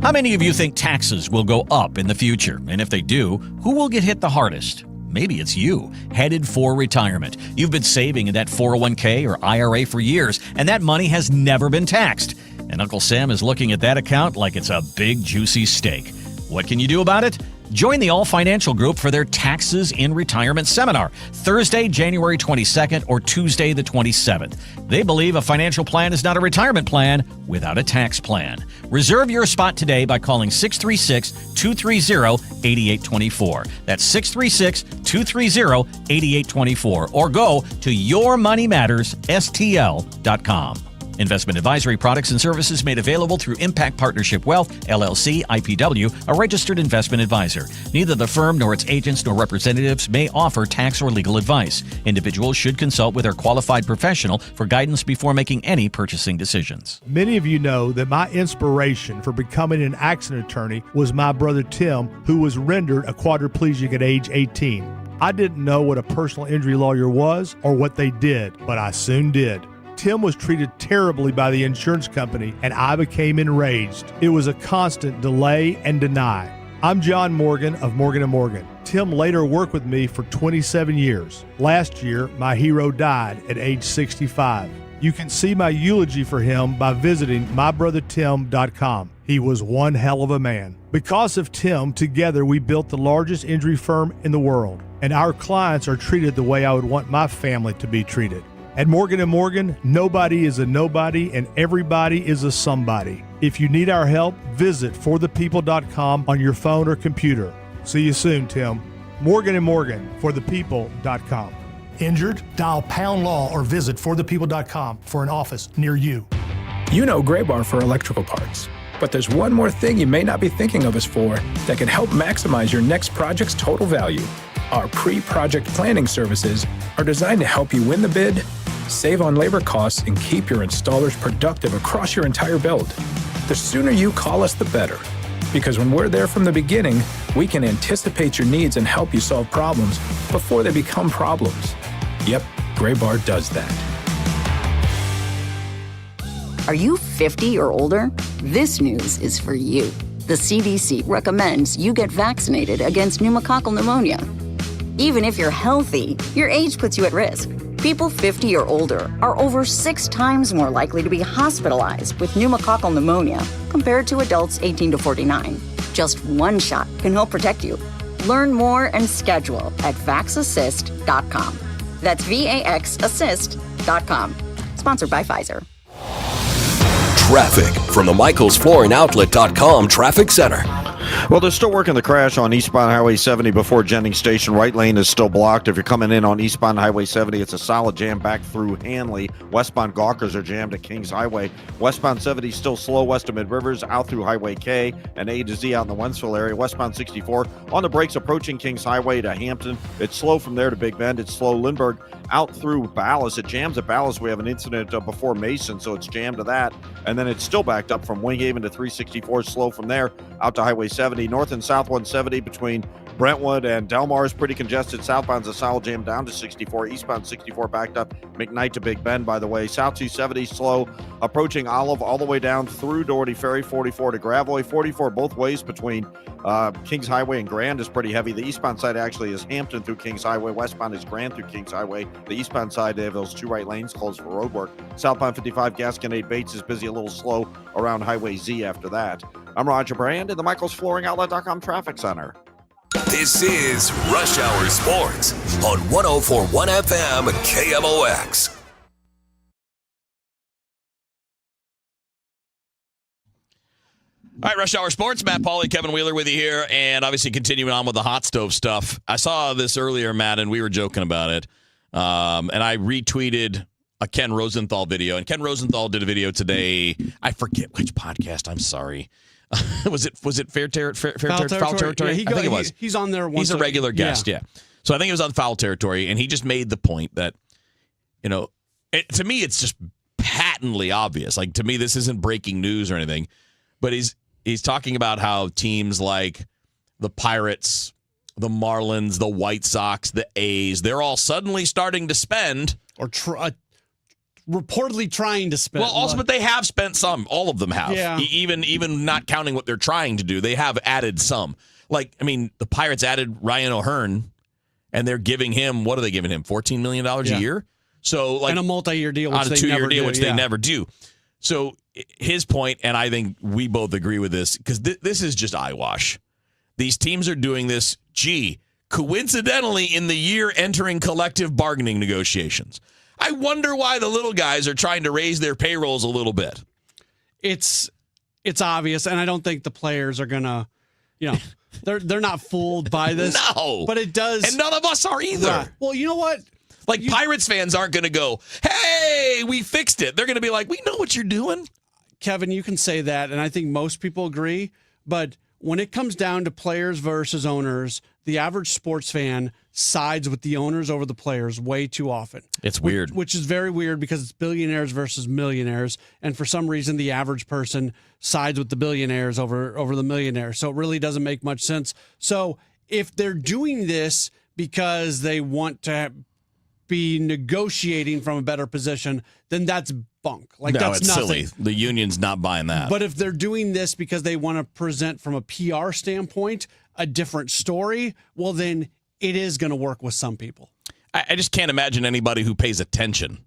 How many of you think taxes will go up in the future? And if they do, who will get hit the hardest? Maybe it's you, headed for retirement. You've been saving in that 401k or IRA for years, and that money has never been taxed. And Uncle Sam is looking at that account like it's a big, juicy steak. What can you do about it? Join the All Financial Group for their Taxes in Retirement Seminar, Thursday, January 22nd or Tuesday the 27th. They believe a financial plan is not a retirement plan without a tax plan. Reserve your spot today by calling 636-230-8824. That's 636-230-8824. Or go to yourmoneymattersstl.com. Investment advisory products and services made available through Impact Partnership Wealth, LLC, IPW, a registered investment advisor. Neither the firm nor its agents nor representatives may offer tax or legal advice. Individuals should consult with their qualified professional for guidance before making any purchasing decisions. Many of you know that my inspiration for becoming an accident attorney was my brother Tim, who was rendered a quadriplegic at age 18. I didn't know what a personal injury lawyer was or what they did, but I soon did. Tim was treated terribly by the insurance company, and I became enraged. It was a constant delay and deny. I'm John Morgan of Morgan & Morgan. Tim later worked with me for 27 years. Last year, my hero died at age 65. You can see my eulogy for him by visiting mybrothertim.com. He was one hell of a man. Because of Tim, together we built the largest injury firm in the world, and our clients are treated the way I would want my family to be treated. At Morgan & Morgan, nobody is a nobody and everybody is a somebody. If you need our help, visit forthepeople.com on your phone or computer. See you soon, Tim. Morgan & Morgan, forthepeople.com. Injured? Dial pound law or visit forthepeople.com for an office near you. You know Gray Bar for electrical parts, but there's one more thing you may not be thinking of us for that can help maximize your next project's total value. Our pre-project planning services are designed to help you win the bid, save on labor costs, and keep your installers productive across your entire build. The sooner you call us, the better. Because when we're there from the beginning, we can anticipate your needs and help you solve problems before they become problems. Yep, Gray Bar does that. Are you 50 or older? This news is for you. The CDC recommends you get vaccinated against pneumococcal pneumonia. Even if you're healthy, your age puts you at risk. People 50 or older are over 6 times more likely to be hospitalized with pneumococcal pneumonia compared to adults 18 to 49. Just one shot can help protect you. Learn more and schedule at vaxassist.com. That's VAXassist.com. Sponsored by Pfizer. Traffic from the MichaelsFlooringOutlet.com Traffic Center. Well, they're still working the crash on eastbound Highway 70 before Jennings Station. Right lane is still blocked. If you're coming in on eastbound Highway 70, it's a solid jam back through Hanley. Westbound Gawkers are jammed at Kings Highway. Westbound 70 still slow west of Mid-Rivers, out through Highway K and A to Z out in the Wentzville area. Westbound 64 on the brakes approaching Kings Highway to Hampton. It's slow from there to Big Bend. It's slow Lindbergh out through Ballas. It jams at Ballas. We have an incident before Mason, so it's jammed to that. And then it's still backed up from Winghaven to 364, slow from there out to Highway 70. North and South 170 between Brentwood and Delmar is pretty congested. Southbound's a solid jam down to 64. Eastbound 64 backed up. McKnight to Big Bend, by the way. South 270 slow approaching Olive all the way down through Doherty Ferry. 44 to Gravois. 44 both ways between Kings Highway and Grand is pretty heavy. The eastbound side actually is Hampton through Kings Highway. Westbound is Grand through Kings Highway. The eastbound side, they have those 2 right lanes closed for road work. Southbound 55 Gasconade Bates is busy, a little slow around Highway Z after that. I'm Roger Brand in the MichaelsFlooringOutlet.com Traffic Center. This is Rush Hour Sports on 104.1 FM KMOX. All right, Rush Hour Sports. Matt Pauley, Kevin Wheeler with you here, and obviously continuing on with the hot stove stuff. I saw this earlier, Matt, and we were joking about it. And I retweeted a Ken Rosenthal video, and Ken Rosenthal did a video today. I forget which podcast. I'm sorry. was it Fair Territory? Foul Territory? Yeah, I think it was. He's on there once. He's a regular guest, yeah. So I think it was on Foul Territory, and he just made the point that, to me, it's just patently obvious. Like, to me, this isn't breaking news or anything, but he's talking about how teams like the Pirates, the Marlins, the White Sox, the A's, they're all suddenly starting to spend. Or reportedly trying to spend. Well, also, but they have spent some. All of them have. Yeah. Even not counting what they're trying to do, they have added some. Like, I mean, the Pirates added Ryan O'Hearn, and they're giving him, what are they giving him, $14 million a year? So, like, and a multi-year deal, which on a 2-year deal, which they never do. So his point, and I think we both agree with this, because this is just eyewash. these teams are doing this, coincidentally in the year entering collective bargaining negotiations. I wonder why the little guys are trying to raise their payrolls a little bit. It's obvious, and I don't think the players are gonna, they're not fooled by this. No, but it does, and none of us are either. Right. Well, you know what? Like Pirates fans aren't going to go, "Hey, we fixed it." They're going to be like, "We know what you're doing." Kevin, you can say that, and I think most people agree. But when it comes down to players versus owners, the average sports fan sides with the owners over the players way too often. It's weird. Which is very weird because it's billionaires versus millionaires. And for some reason, the average person sides with the billionaires over the millionaires. So it really doesn't make much sense. So if they're doing this because they want to be negotiating from a better position, then that's bunk. Like, no, that's it's nothing. silly. The union's not buying that. But if they're doing this because they want to present from a PR standpoint a different story, well, then it is going to work with some people. I just can't imagine anybody who pays attention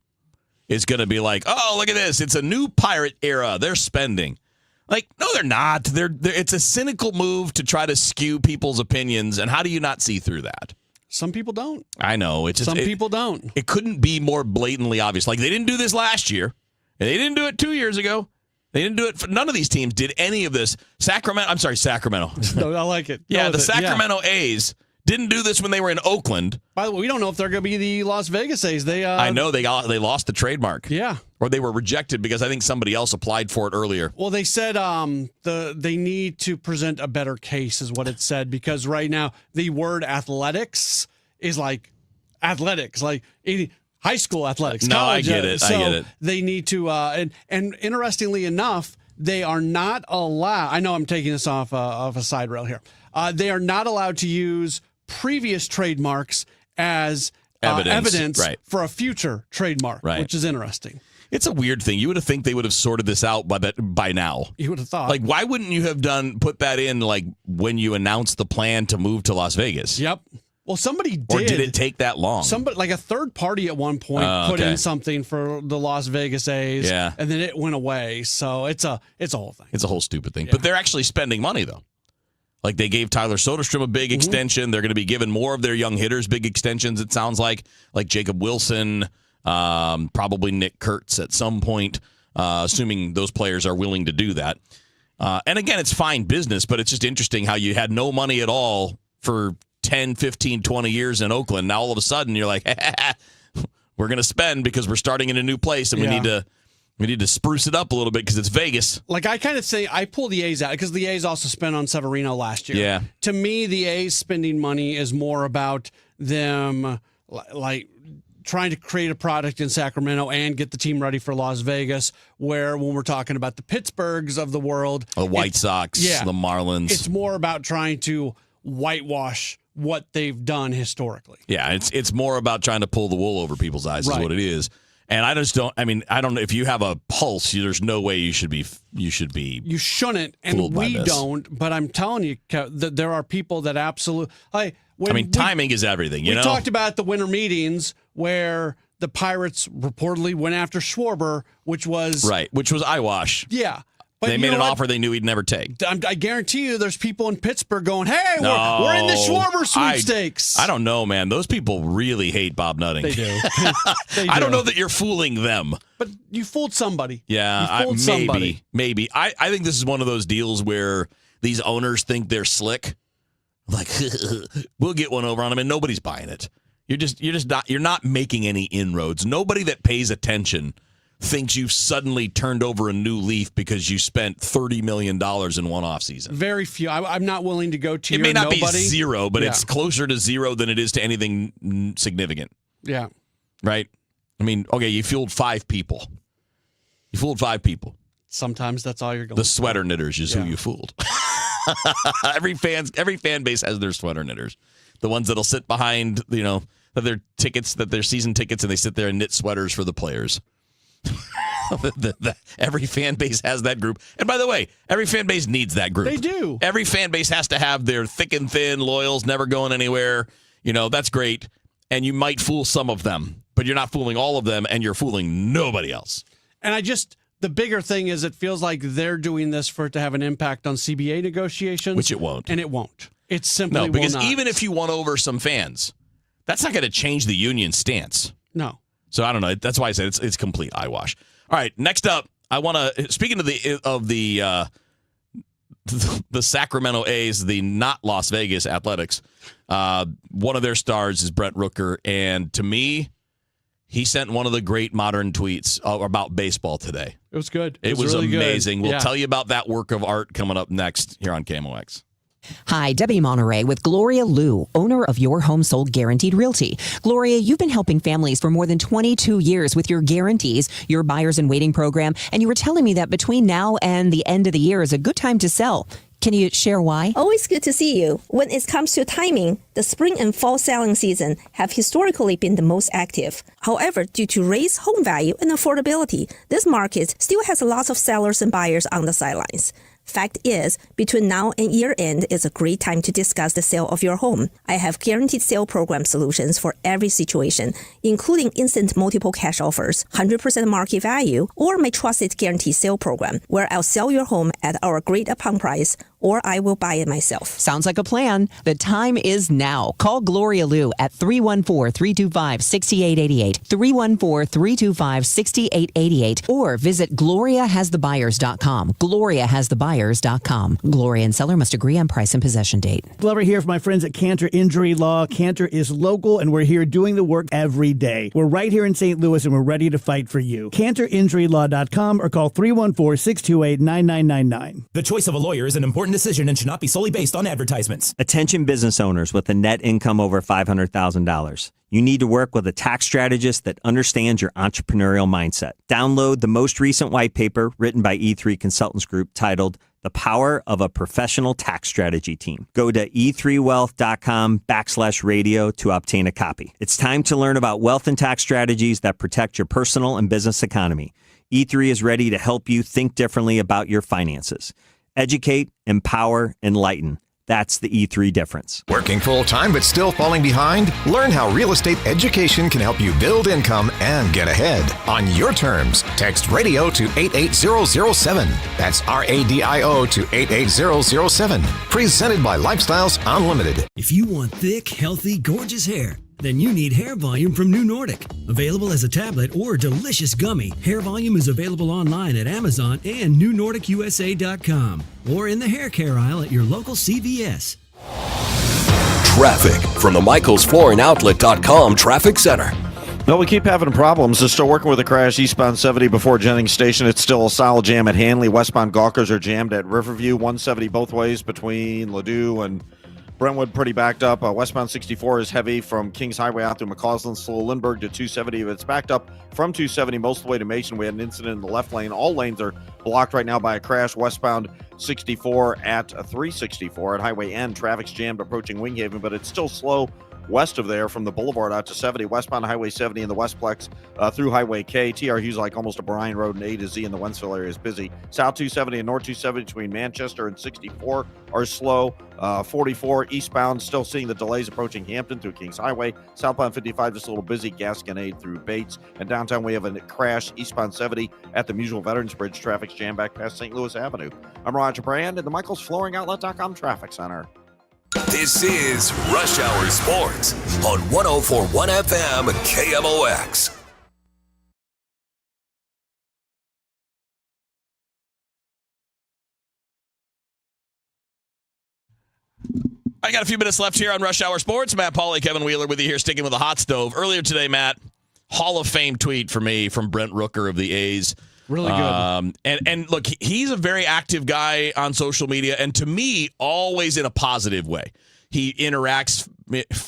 is going to be like, "Oh, look at this. It's a new pirate era. They're spending." Like, no, they're not. It's a cynical move to try to skew people's opinions. And how do you not see through that? Some people don't. I know. Some people don't. It couldn't be more blatantly obvious. Like, they didn't do this last year. And they didn't do it 2 years ago. They didn't do it. None of these teams did any of this. Sacramento. No, I like it. Yeah, the Sacramento A's didn't do this when they were in Oakland. By the way, we don't know if they're going to be the Las Vegas A's. I know they lost the trademark. Yeah. Or they were rejected because I think somebody else applied for it earlier. Well, they said they need to present a better case is what it said, because right now the word athletics is like athletics, like high school athletics. No, college, I get it. So I get it. They need to, and interestingly enough, they are not allowed. I know I'm taking this off a side rail here. They are not allowed to use previous trademarks as evidence right. for a future trademark, right. which is interesting. It's a weird thing. You would have think they would have sorted this out by now. You would have thought. Like, why wouldn't you have put that in like when you announced the plan to move to Las Vegas? Yep. Well, somebody did. Or did it take that long? Somebody, like a third party at one point, put in something for the Las Vegas A's, Yeah. and then it went away. So it's a whole thing. It's a whole stupid thing. But they're actually spending money, though. Like, they gave Tyler Soderstrom a big extension. They're going to be giving more of their young hitters big extensions, it sounds like Jacob Wilson, probably Nick Kurtz at some point, assuming those players are willing to do that. And again, it's fine business, but it's just interesting how you had no money at all for 10, 15, 20 years in Oakland. Now all of a sudden you're like, we're going to spend because we're starting in a new place, and we need to spruce it up a little bit because it's Vegas. Like, I kind of say I pull the A's out because the A's also spent on Severino last year. Yeah. To me, the A's spending money is more about them like trying to create a product in Sacramento and get the team ready for Las Vegas, where when we're talking about the Pittsburghs of the world, The White Sox, the Marlins. It's more about trying to whitewash what they've done historically. Yeah, it's more about trying to pull the wool over people's eyes is what it is. And I don't know if you have a pulse, there's no way you should be. You shouldn't, and we don't. But I'm telling you that there are people that absolutely. Timing is everything. We talked about the winter meetings where the Pirates reportedly went after Schwarber, which was eyewash. Yeah. But they made an offer they knew he'd never take. I guarantee you there's people in Pittsburgh going, hey, we're in the Schwarber sweepstakes. I don't know, man. Those people really hate Bob Nutting. They do. I don't know that you're fooling them. But you fooled somebody. Yeah, you fooled somebody. Maybe. I think this is one of those deals where these owners think they're slick. Like, we'll get one over on them, and nobody's buying it. You're not making any inroads. Nobody that pays attention thinks you've suddenly turned over a new leaf because you spent $30 million in one offseason. Very few. I'm not willing to go to It may not be zero, but it's closer to zero than it is to anything significant. Yeah. Right? I mean, okay, you fooled 5 people. Sometimes that's all you're going The sweater knitters is who you fooled. Every fan base has their sweater knitters. The ones that'll sit behind, their season tickets, and they sit there and knit sweaters for the players. Every fan base has that group. And by the way, every fan base needs that group. They do. Every fan base has to have their thick and thin loyals, never going anywhere. That's great. And you might fool some of them, but you're not fooling all of them, and you're fooling nobody else. And the bigger thing is it feels like they're doing this for it to have an impact on CBA negotiations. Which it won't. And it won't. It simply No, because will not. even if you won over some fans, that's not going to change the union stance. No. So I don't know. That's why I said it's complete eyewash. All right, next up, I want to speaking of the Sacramento A's, the not Las Vegas Athletics. One of their stars is Brent Rooker, and to me, he sent one of the great modern tweets about baseball today. It was good. It was really amazing. Good. We'll tell you about that work of art coming up next here on KMOX. Hi, Debbie Monterey with Gloria Liu, owner of Your Home Sold Guaranteed Realty. Gloria, you've been helping families for more than 22 years with your guarantees, your buyers and waiting program, and you were telling me that between now and the end of the year is a good time to sell. Can you share why? Always good to see you. When it comes to timing, the spring and fall selling season have historically been the most active. However, due to raised home value and affordability, this market still has lots of sellers and buyers on the sidelines. Fact is, between now and year end is a great time to discuss the sale of your home. I have guaranteed sale program solutions for every situation, including instant multiple cash offers, 100% market value, or my trusted guaranteed sale program, where I'll sell your home at our agreed upon price, or I will buy it myself. Sounds like a plan. The time is now. Call Gloria Liu at 314-325-6888, 314-325-6888, or visit GloriaHasTheBuyers.com. GloriaHasTheBuyers.com. Gloria and seller must agree on price and possession date. Glover here from my friends at Cantor Injury Law. Cantor is local, and we're here doing the work every day. We're right here in St. Louis, and we're ready to fight for you. CantorInjuryLaw.com or call 314-628-9999. The choice of a lawyer is an important decision and should not be solely based on advertisements. Attention business owners with a net income over $500,000. You need to work with a tax strategist that understands your entrepreneurial mindset. Download the most recent white paper written by E3 Consultants Group titled The Power of a Professional Tax Strategy Team. Go to e3wealth.com/radio to obtain a copy. It's time to learn about wealth and tax strategies that protect your personal and business economy. E3 is ready to help you think differently about your finances. Educate, empower, enlighten. That's the E3 difference. Working full-time but still falling behind? Learn how real estate education can help you build income and get ahead. On your terms, text radio to 88007. That's RADIO to 88007. Presented by Lifestyles Unlimited. If you want thick, healthy, gorgeous hair, then you need Hair Volume from New Nordic. Available as a tablet or delicious gummy, Hair Volume is available online at Amazon and NewNordicUSA.com or in the hair care aisle at your local CVS. Traffic from the MichaelsFlooringOutlet.com Traffic Center. No, we keep having problems. They're still working with a crash eastbound 70 before Jennings Station. It's still a solid jam at Hanley. Westbound Gawkers are jammed at Riverview. 170 both ways between Ladue and Brentwood, pretty backed up. Westbound 64 is heavy from Kings Highway out through McCausland, slow Lindbergh to 270. It's backed up from 270 most of the way to Mason. We had an incident in the left lane. All lanes are blocked right now by a crash. Westbound 64 at 364 at Highway N. Traffic's jammed approaching Winghaven, but it's still slow west of there from the boulevard out to 70. Westbound Highway 70 in the Westplex through Highway K. TR Hughes like almost a Bryan Road, and A to Z in the Wentzville area is busy. South 270 and North 270 between Manchester and 64 are slow. 44 eastbound, still seeing the delays approaching Hampton through Kings Highway. Southbound 55 just a little busy. Gasconade through Bates. And downtown we have a crash eastbound 70 at the Musial Veterans Bridge. Traffic's jammed back past St. Louis Avenue. I'm Roger Brand in the MichaelsFlooringOutlet.com Traffic Center. This is Rush Hour Sports on 104.1 FM KMOX. I got a few minutes left here on Rush Hour Sports. Matt Pauley, Kevin Wheeler with you here, sticking with the hot stove. Earlier today, Matt, Hall of Fame tweet for me from Brent Rooker of the A's. Really good. And look, he's a very active guy on social media, and to me, always in a positive way. He interacts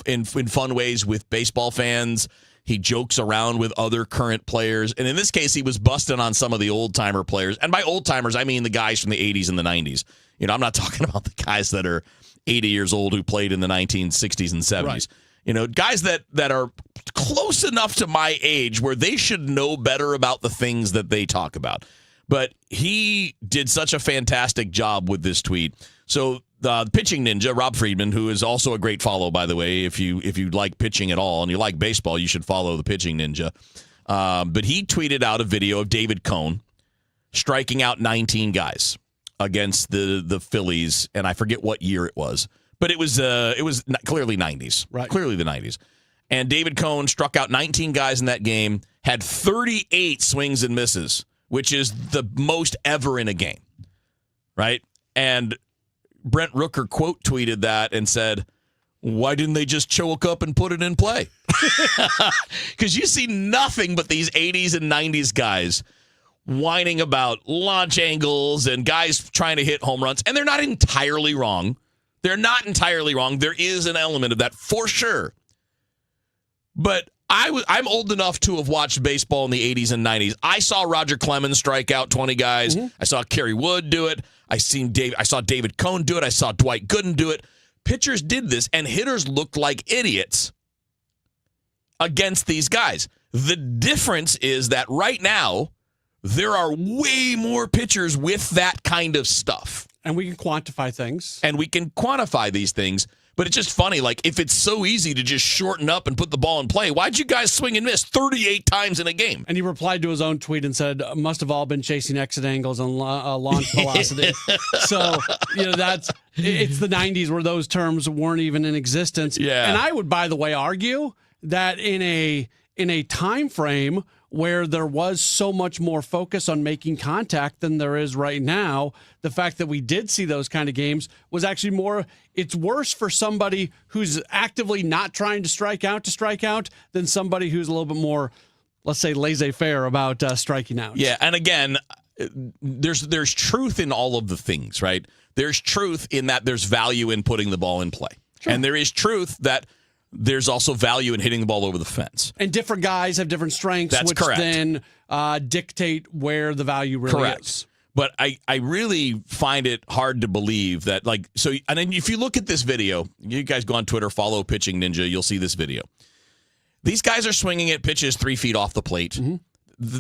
in fun ways with baseball fans. He jokes around with other current players. And in this case, he was busting on some of the old-timer players. And by old-timers, I mean the guys from the 80s and the 90s. You know, I'm not talking about the guys that are 80 years old who played in the 1960s and 70s. Right. You know, guys that are close enough to my age where they should know better about the things that they talk about. But he did such a fantastic job with this tweet. So the pitching ninja, Rob Friedman, who is also a great follow, by the way, if you like pitching at all and you like baseball, you should follow the pitching ninja. But he tweeted out a video of David Cone striking out 19 guys against the Phillies, and I forget what year it was. But it was clearly 90s. Right. Clearly the 90s. And David Cohn struck out 19 guys in that game, had 38 swings and misses, which is the most ever in a game. Right? And Brent Rooker quote tweeted that and said, why didn't they just choke up and put it in play? Because you see nothing but these 80s and 90s guys whining about launch angles and guys trying to hit home runs. And they're not entirely wrong. They're not entirely wrong. There is an element of that for sure. But I'm old enough to have watched baseball in the 80s and 90s. I saw Roger Clemens strike out 20 guys. Mm-hmm. I saw Kerry Wood do it. I saw David Cohn do it. I saw Dwight Gooden do it. Pitchers did this, and hitters looked like idiots against these guys. The difference is that right now, there are way more pitchers with that kind of stuff. And we can quantify things. And we can quantify these things. But it's just funny, like, if it's so easy to just shorten up and put the ball in play, why'd you guys swing and miss 38 times in a game? And he replied to his own tweet and said, must have all been chasing exit angles and launch velocity. So, it's the 90s where those terms weren't even in existence. Yeah. And I would, by the way, argue that in a time frame where there was so much more focus on making contact than there is right now, the fact that we did see those kind of games was actually it's worse for somebody who's actively not trying to strike out than somebody who's a little bit more, let's say, laissez-faire about striking out. Yeah, and again, there's truth in all of the things, right? There's truth in that there's value in putting the ball in play. Sure. And there is truth that there's also value in hitting the ball over the fence. And different guys have different strengths, That's which correct. then dictate where the value really is. But I really find it hard to believe that, and then if you look at this video, you guys go on Twitter, follow Pitching Ninja, you'll see this video. These guys are swinging at pitches 3 feet off the plate,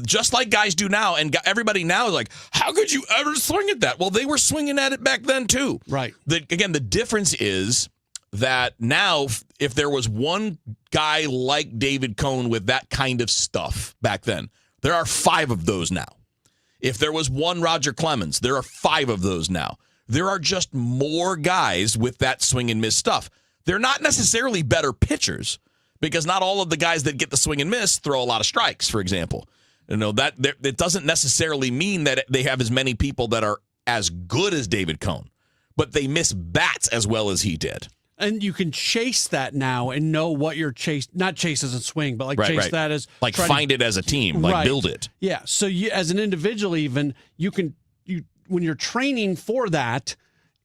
just like guys do now. And everybody now is like, how could you ever swing at that? Well, they were swinging at it back then, too. Right. Again, the difference is that now, if there was one guy like David Cohn with that kind of stuff back then, there are 5 of those now. If there was one Roger Clemens, there are 5 of those now. There are just more guys with that swing and miss stuff. They're not necessarily better pitchers, because not all of the guys that get the swing and miss throw a lot of strikes, for example. That it doesn't necessarily mean that they have as many people that are as good as David Cohn, but they miss bats as well as he did. And you can chase that now and know what you're not chase as a swing, but chase that as find it as a team, build it. Yeah. So you, as an individual, even when you're training for that,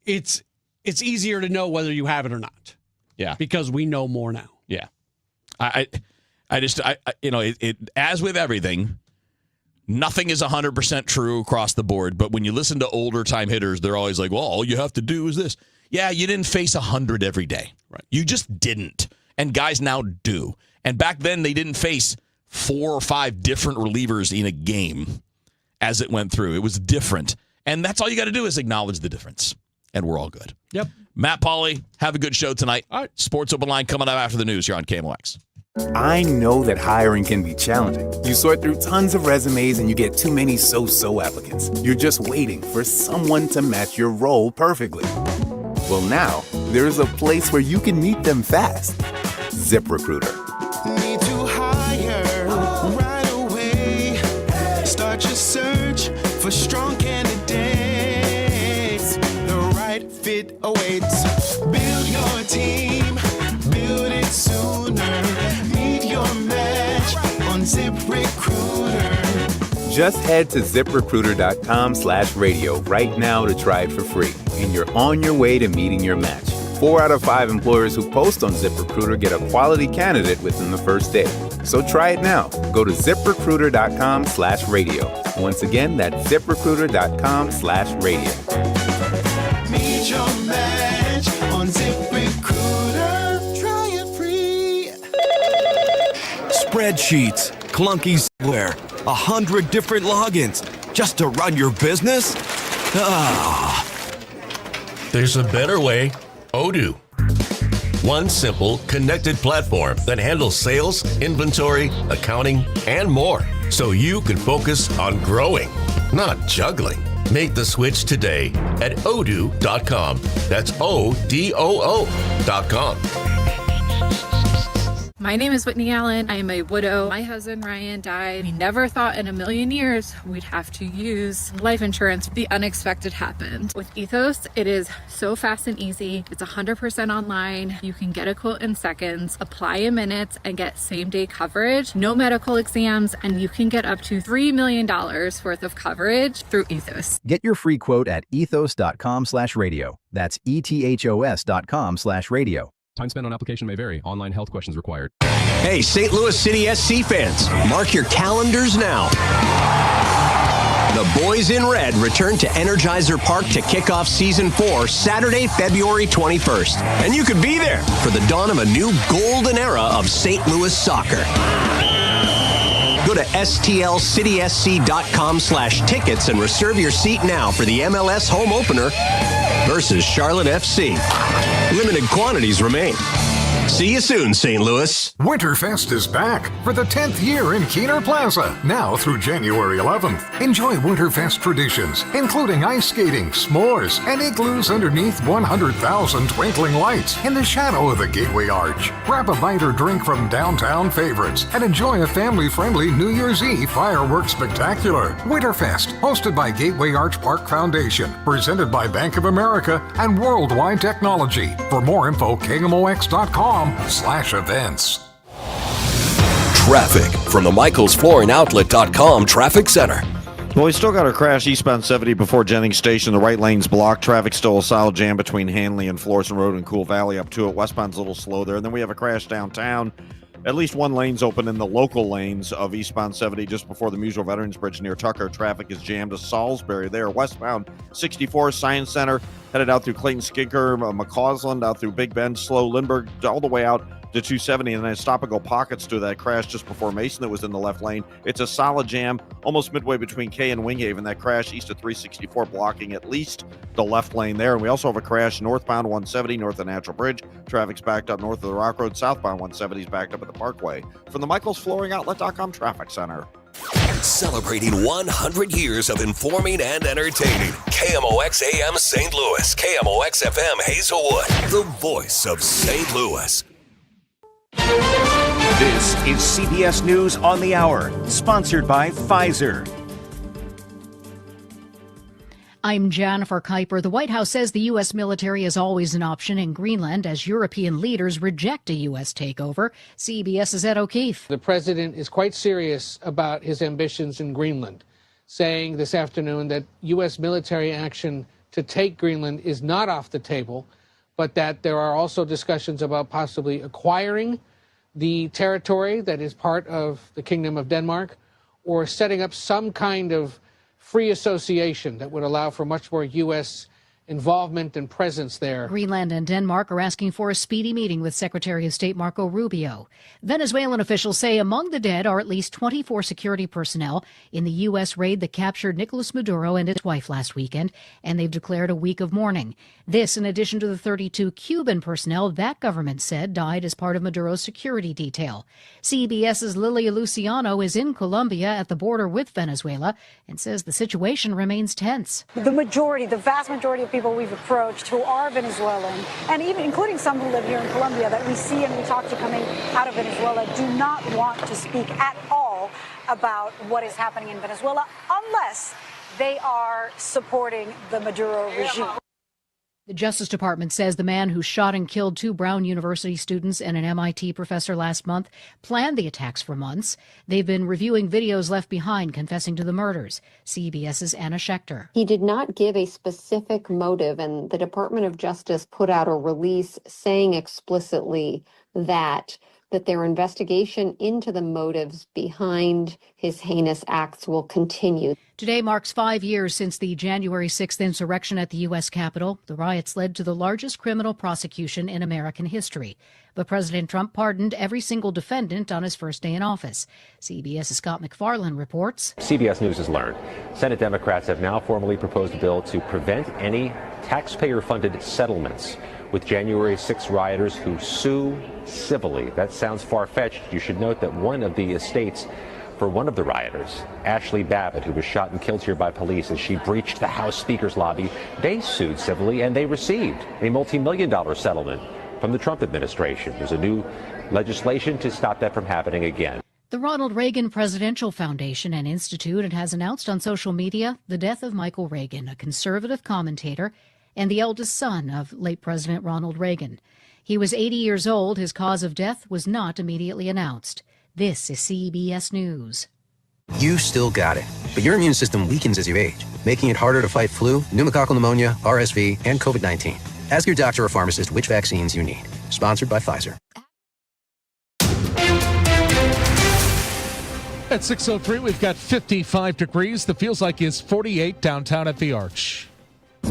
it's easier to know whether you have it or not. Yeah. Because we know more now. Yeah. I as with everything, nothing is 100% true across the board. But when you listen to older time hitters, they're always like, well, all you have to do is this. Yeah, you didn't face 100 every day. Right. You just didn't. And guys now do. And back then, they didn't face 4 or 5 different relievers in a game as it went through. It was different. And that's all you got to do is acknowledge the difference. And we're all good. Yep. Matt Pauley, have a good show tonight. All right. Sports Open Line coming up after the news here on KMOX. I know that hiring can be challenging. You sort through tons of resumes and you get too many so-so applicants. You're just waiting for someone to match your role perfectly. Well, now, there's a place where you can meet them fast. ZipRecruiter. Need to hire right away. Start your search for strong candidates. The right fit awaits. Build your team. Build it sooner. Meet your match on ZipRecruiter. Just head to ZipRecruiter.com/radio right now to try it for free. And you're on your way to meeting your match. 4 out of 5 employers who post on ZipRecruiter get a quality candidate within the first day. So try it now. Go to ZipRecruiter.com/radio. Once again, that's ZipRecruiter.com/radio. Meet your match on ZipRecruiter. Try it free. Spreadsheets, clunky software, 100 different logins just to run your business? Ah. There's a better way. Odoo. One simple, connected platform that handles sales, inventory, accounting, and more. So you can focus on growing, not juggling. Make the switch today at odoo.com. That's ODOO.com. My name is Whitney Allen. I am a widow. My husband Ryan died. We never thought in a million years we'd have to use life insurance. The unexpected happened. With Ethos, it is so fast and easy. It's 100% online. You can get a quote in seconds, apply in minutes, and get same-day coverage. No medical exams, and you can get up to $3 million worth of coverage through Ethos. Get your free quote at ethos.com/radio. That's ethos.com/radio. Time spent on application may vary. Online health questions required. Hey, St. Louis City SC fans, mark your calendars now. The Boys in Red return to Energizer Park to kick off Season 4 Saturday, February 21st. And you could be there for the dawn of a new golden era of St. Louis soccer. Go to stlcitysc.com/tickets and reserve your seat now for the MLS home opener versus Charlotte FC. Limited quantities remain. See you soon, St. Louis. Winterfest is back for the 10th year in Keener Plaza, now through January 11th. Enjoy Winterfest traditions, including ice skating, s'mores, and igloos underneath 100,000 twinkling lights in the shadow of the Gateway Arch. Grab a bite or drink from downtown favorites and enjoy a family-friendly New Year's Eve fireworks spectacular. Winterfest, hosted by Gateway Arch Park Foundation, presented by Bank of America and Worldwide Technology. For more info, KMOX.com/events. Traffic from the MichaelsFlooringOutlet.com Traffic Center. Well, we still got our crash eastbound 70 before Jennings Station. The right lane's blocked. Traffic still a solid jam between Hanley and Florissant Road and Cool Valley up to it. Westbound's a little slow there. And then we have a crash downtown. At least one lane's open in the local lanes of eastbound 70 just before the Musel Veterans Bridge near Tucker. Traffic is jammed to Salisbury there. Westbound 64 Science Center headed out through Clayton Skinker, McCausland, out through Big Bend, Slow, Lindbergh, all the way out to 270, and then stop-and-go pockets to that crash just before Mason that was in the left lane. It's a solid jam almost midway between K and Winghaven. That crash east of 364 blocking at least the left lane there. And we also have a crash northbound 170 north of Natural Bridge. Traffic's backed up north of the Rock Road. Southbound 170 is backed up at the Parkway. From the MichaelsFlooringOutlet.com Traffic Center. Celebrating 100 years of informing and entertaining. KMOX AM St. Louis. KMOX FM Hazelwood. The voice of St. Louis. This is CBS News on the Hour, sponsored by Pfizer. I'm Jennifer Kuiper. The White House says the U.S. military is always an option in Greenland as European leaders reject a U.S. takeover. CBS's Ed O'Keefe. The president is quite serious about his ambitions in Greenland, saying this afternoon that U.S. military action to take Greenland is not off the table, but that there are also discussions about possibly acquiring the territory that is part of the Kingdom of Denmark or setting up some kind of free association that would allow for much more U.S. involvement and presence there. Greenland and Denmark are asking for a speedy meeting with Secretary of State Marco Rubio. Venezuelan officials say among the dead are at least 24 security personnel in the U.S. raid that captured Nicolas Maduro and his wife last weekend, and they've declared a week of mourning. This in addition to the 32 Cuban personnel that government said died as part of Maduro's security detail. CBS's Lilia Luciano is in Colombia at the border with Venezuela and says the situation remains tense. The vast majority of people we've approached who are Venezuelan, and even including some who live here in Colombia that we see and we talk to coming out of Venezuela, do not want to speak at all about what is happening in Venezuela unless they are supporting the Maduro regime. The Justice Department says the man who shot and killed 2 Brown University students and an MIT professor last month planned the attacks for months. They've been reviewing videos left behind confessing to the murders. CBS's Anna Schechter. He did not give a specific motive, and the Department of Justice put out a release saying explicitly that their investigation into the motives behind his heinous acts will continue. Today marks 5 years since the January 6th insurrection at the U.S. Capitol. The riots led to the largest criminal prosecution in American history. But President Trump pardoned every single defendant on his first day in office. CBS's Scott McFarland reports. CBS News has learned Senate Democrats have now formally proposed a bill to prevent any taxpayer-funded settlements with January 6 rioters who sue civilly. That sounds far-fetched. You should note that one of the estates for one of the rioters, Ashley Babbitt, who was shot and killed here by police as she breached the House Speaker's lobby. They sued civilly, and they received a multi-million-dollar settlement from the Trump administration. There's a new legislation to stop that from happening again. The Ronald Reagan Presidential Foundation and Institute has announced on social media the death of Michael Reagan, a conservative commentator and the eldest son of late President Ronald Reagan. He was 80 years old. His cause of death was not immediately announced. This is CBS News. You still got it, but your immune system weakens as you age, making it harder to fight flu, pneumococcal pneumonia, RSV, and COVID-19. Ask your doctor or pharmacist which vaccines you need. Sponsored by Pfizer. At 6:03, we've got 55 degrees. The feels like is 48 downtown at the Arch.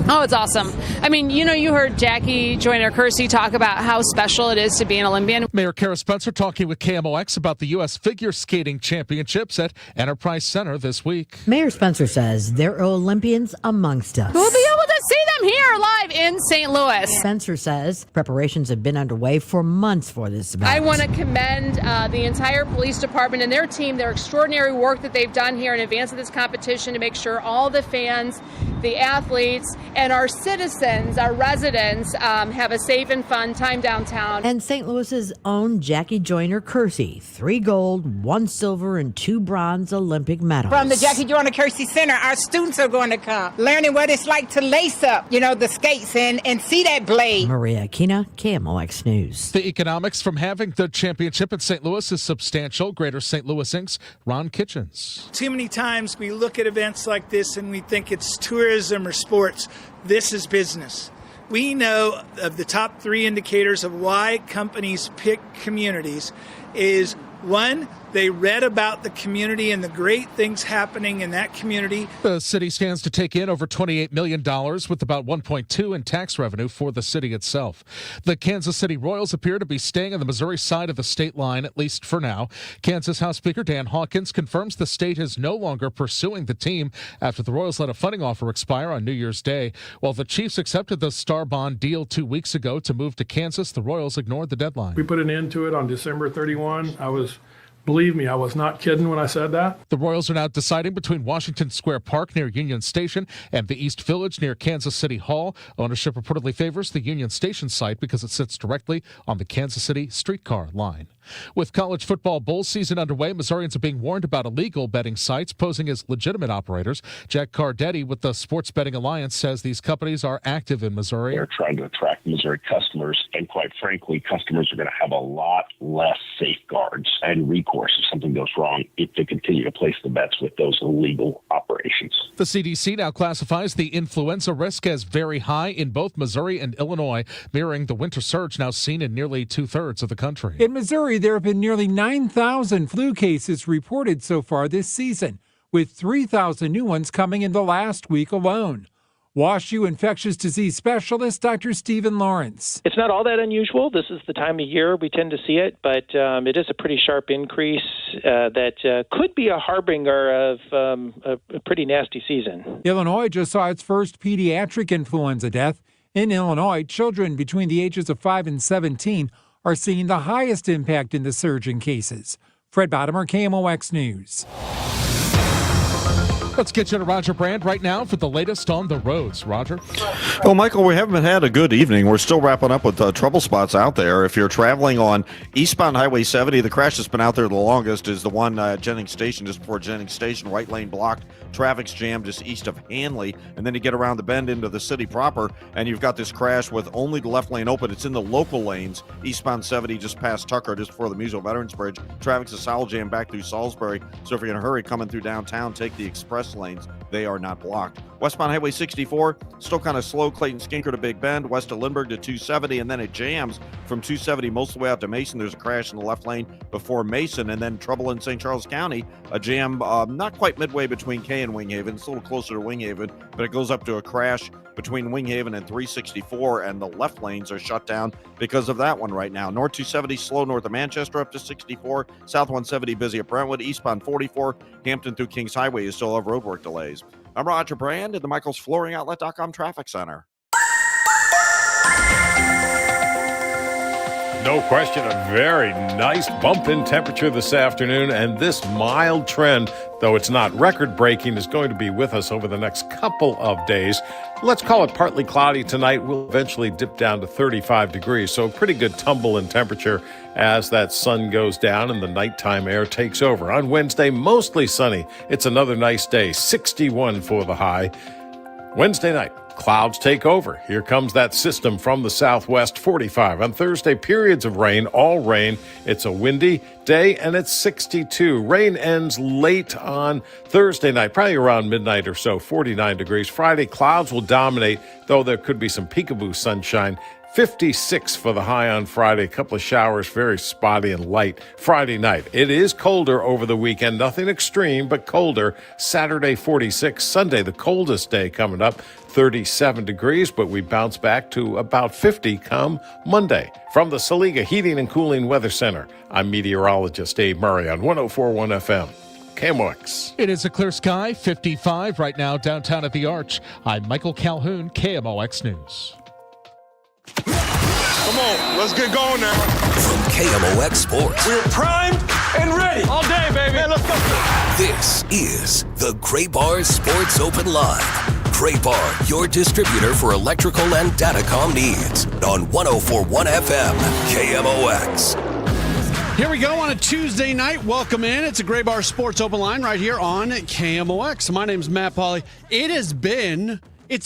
Oh, it's awesome. I mean, you heard Jackie Joyner-Kersee talk about how special it is to be an Olympian. Mayor Kara Spencer talking with KMOX about the U.S. Figure Skating Championships at Enterprise Center this week. Mayor Spencer says there are Olympians amongst us. We'll be able to see them here live in St. Louis. Spencer says preparations have been underway for months for this event. I want to commend the entire police department and their team, their extraordinary work that they've done here in advance of this competition to make sure all the fans, the athletes, and our citizens, our residents, have a safe and fun time downtown. And St. Louis's own Jackie Joyner-Kersee, 3 gold, 1 silver, and 2 bronze Olympic medals. From the Jackie Joyner-Kersee Center, our students are going to come, learning what it's like to lace up, the skates and see that blade. Maria Aquina, KMOX News. The economics from having the championship at St. Louis is substantial. Greater St. Louis Inc.'s Ron Kitchens. Too many times we look at events like this and we think it's tourism or sports. This is business. We know of the top 3 indicators of why companies pick communities is 1, they read about the community and the great things happening in that community. The city stands to take in over $28 million with about $1.2 in tax revenue for the city itself. The Kansas City Royals appear to be staying on the Missouri side of the state line, at least for now. Kansas House Speaker Dan Hawkins confirms the state is no longer pursuing the team after the Royals let a funding offer expire on New Year's Day. While the Chiefs accepted the Star Bond deal 2 weeks ago to move to Kansas, the Royals ignored the deadline. We put an end to it on December 31. Believe me, I was not kidding when I said that. The Royals are now deciding between Washington Square Park near Union Station and the East Village near Kansas City Hall. Ownership reportedly favors the Union Station site because it sits directly on the Kansas City streetcar line. With college football bowl season underway, Missourians are being warned about illegal betting sites posing as legitimate operators. Jack Cardetti with the Sports Betting Alliance says these companies are active in Missouri. They're trying to attract Missouri customers, and quite frankly, customers are going to have a lot less safeguards and recourse if something goes wrong if they continue to place the bets with those illegal operations. The CDC now classifies the influenza risk as very high in both Missouri and Illinois, mirroring the winter surge now seen in nearly 2/3 of the country. In Missouri, there have been nearly 9,000 flu cases reported so far this season, with 3,000 new ones coming in the last week alone. WashU infectious disease specialist Dr. Stephen Lawrence. It's not all that unusual. This is the time of year we tend to see it, but it is a pretty sharp increase that could be a harbinger of a pretty nasty season. Illinois just saw its first pediatric influenza death. In Illinois, children between the ages of 5 and 17 are seeing the highest impact in the surge in cases. Fred Bottomer, KMOX News. Let's get you to Roger Brand right now for the latest on the roads. Roger? Well, Michael, we haven't had a good evening. We're still wrapping up with trouble spots out there. If you're traveling on eastbound Highway 70, the crash that's been out there the longest is the one at Jennings Station, just before Jennings Station. Right lane blocked. Traffic's jammed just east of Hanley. And then you get around the bend into the city proper, and you've got this crash with only the left lane open. It's in the local lanes. Eastbound 70 just past Tucker, just before the Muso Veterans Bridge. Traffic's a solid jam back through Salisbury. So if you're in a hurry coming through downtown, take the express lanes. They are not blocked. Westbound Highway 64, still kind of slow. Clayton Skinker to Big Bend, west of Lindbergh to 270, and then it jams from 270 most of the way out to Mason. There's a crash in the left lane before Mason, and then trouble in St. Charles County. A jam not quite midway between K and Winghaven. It's a little closer to Winghaven, but it goes up to a crash between Winghaven and 364, and the left lanes are shut down because of that one right now. North 270 slow north of Manchester up to 64. South 170 busy at Brentwood. Eastbound 44, Hampton through Kings Highway, you still have roadwork delays. I'm Roger Brand at the Michael's Flooring Outlet.com Traffic Center. No question, a very nice bump in temperature this afternoon, and this mild trend, though it's not record-breaking, is going to be with us over the next couple of days. Let's call it partly cloudy tonight. We'll eventually dip down to 35 degrees, so a pretty good tumble in temperature as that sun goes down and the nighttime air takes over. On Wednesday, mostly sunny. It's another nice day, 61 for the high. Wednesday night, clouds take over. Here comes that system from the southwest, 45. On Thursday, periods of rain, all rain. It's a windy day, and it's 62. Rain ends late on Thursday night, probably around midnight or so, 49 degrees. Friday, clouds will dominate, though there could be some peekaboo sunshine. 56 for the high on Friday. A couple of showers, very spotty and light. Friday night, it is colder over the weekend. Nothing extreme, but colder. Saturday, 46. Sunday, the coldest day coming up, 37 degrees, but we bounce back to about 50 come Monday. From the Saliga Heating and Cooling Weather Center, I'm meteorologist Dave Murray on 104.1 FM. KMOX. It is a clear sky, 55 right now downtown at the Arch. I'm Michael Calhoun, KMOX News. Come on, let's get going now. From KMOX Sports. We're primed and ready. All day, baby. Man, let's go. This is the Gray Bar Sports Open Live. Gray Bar, your distributor for electrical and datacom needs. On 104.1 FM, KMOX. Here we go on a Tuesday night. Welcome in. It's a Gray Bar Sports Open Line right here on KMOX. My name's Matt Pauley. It's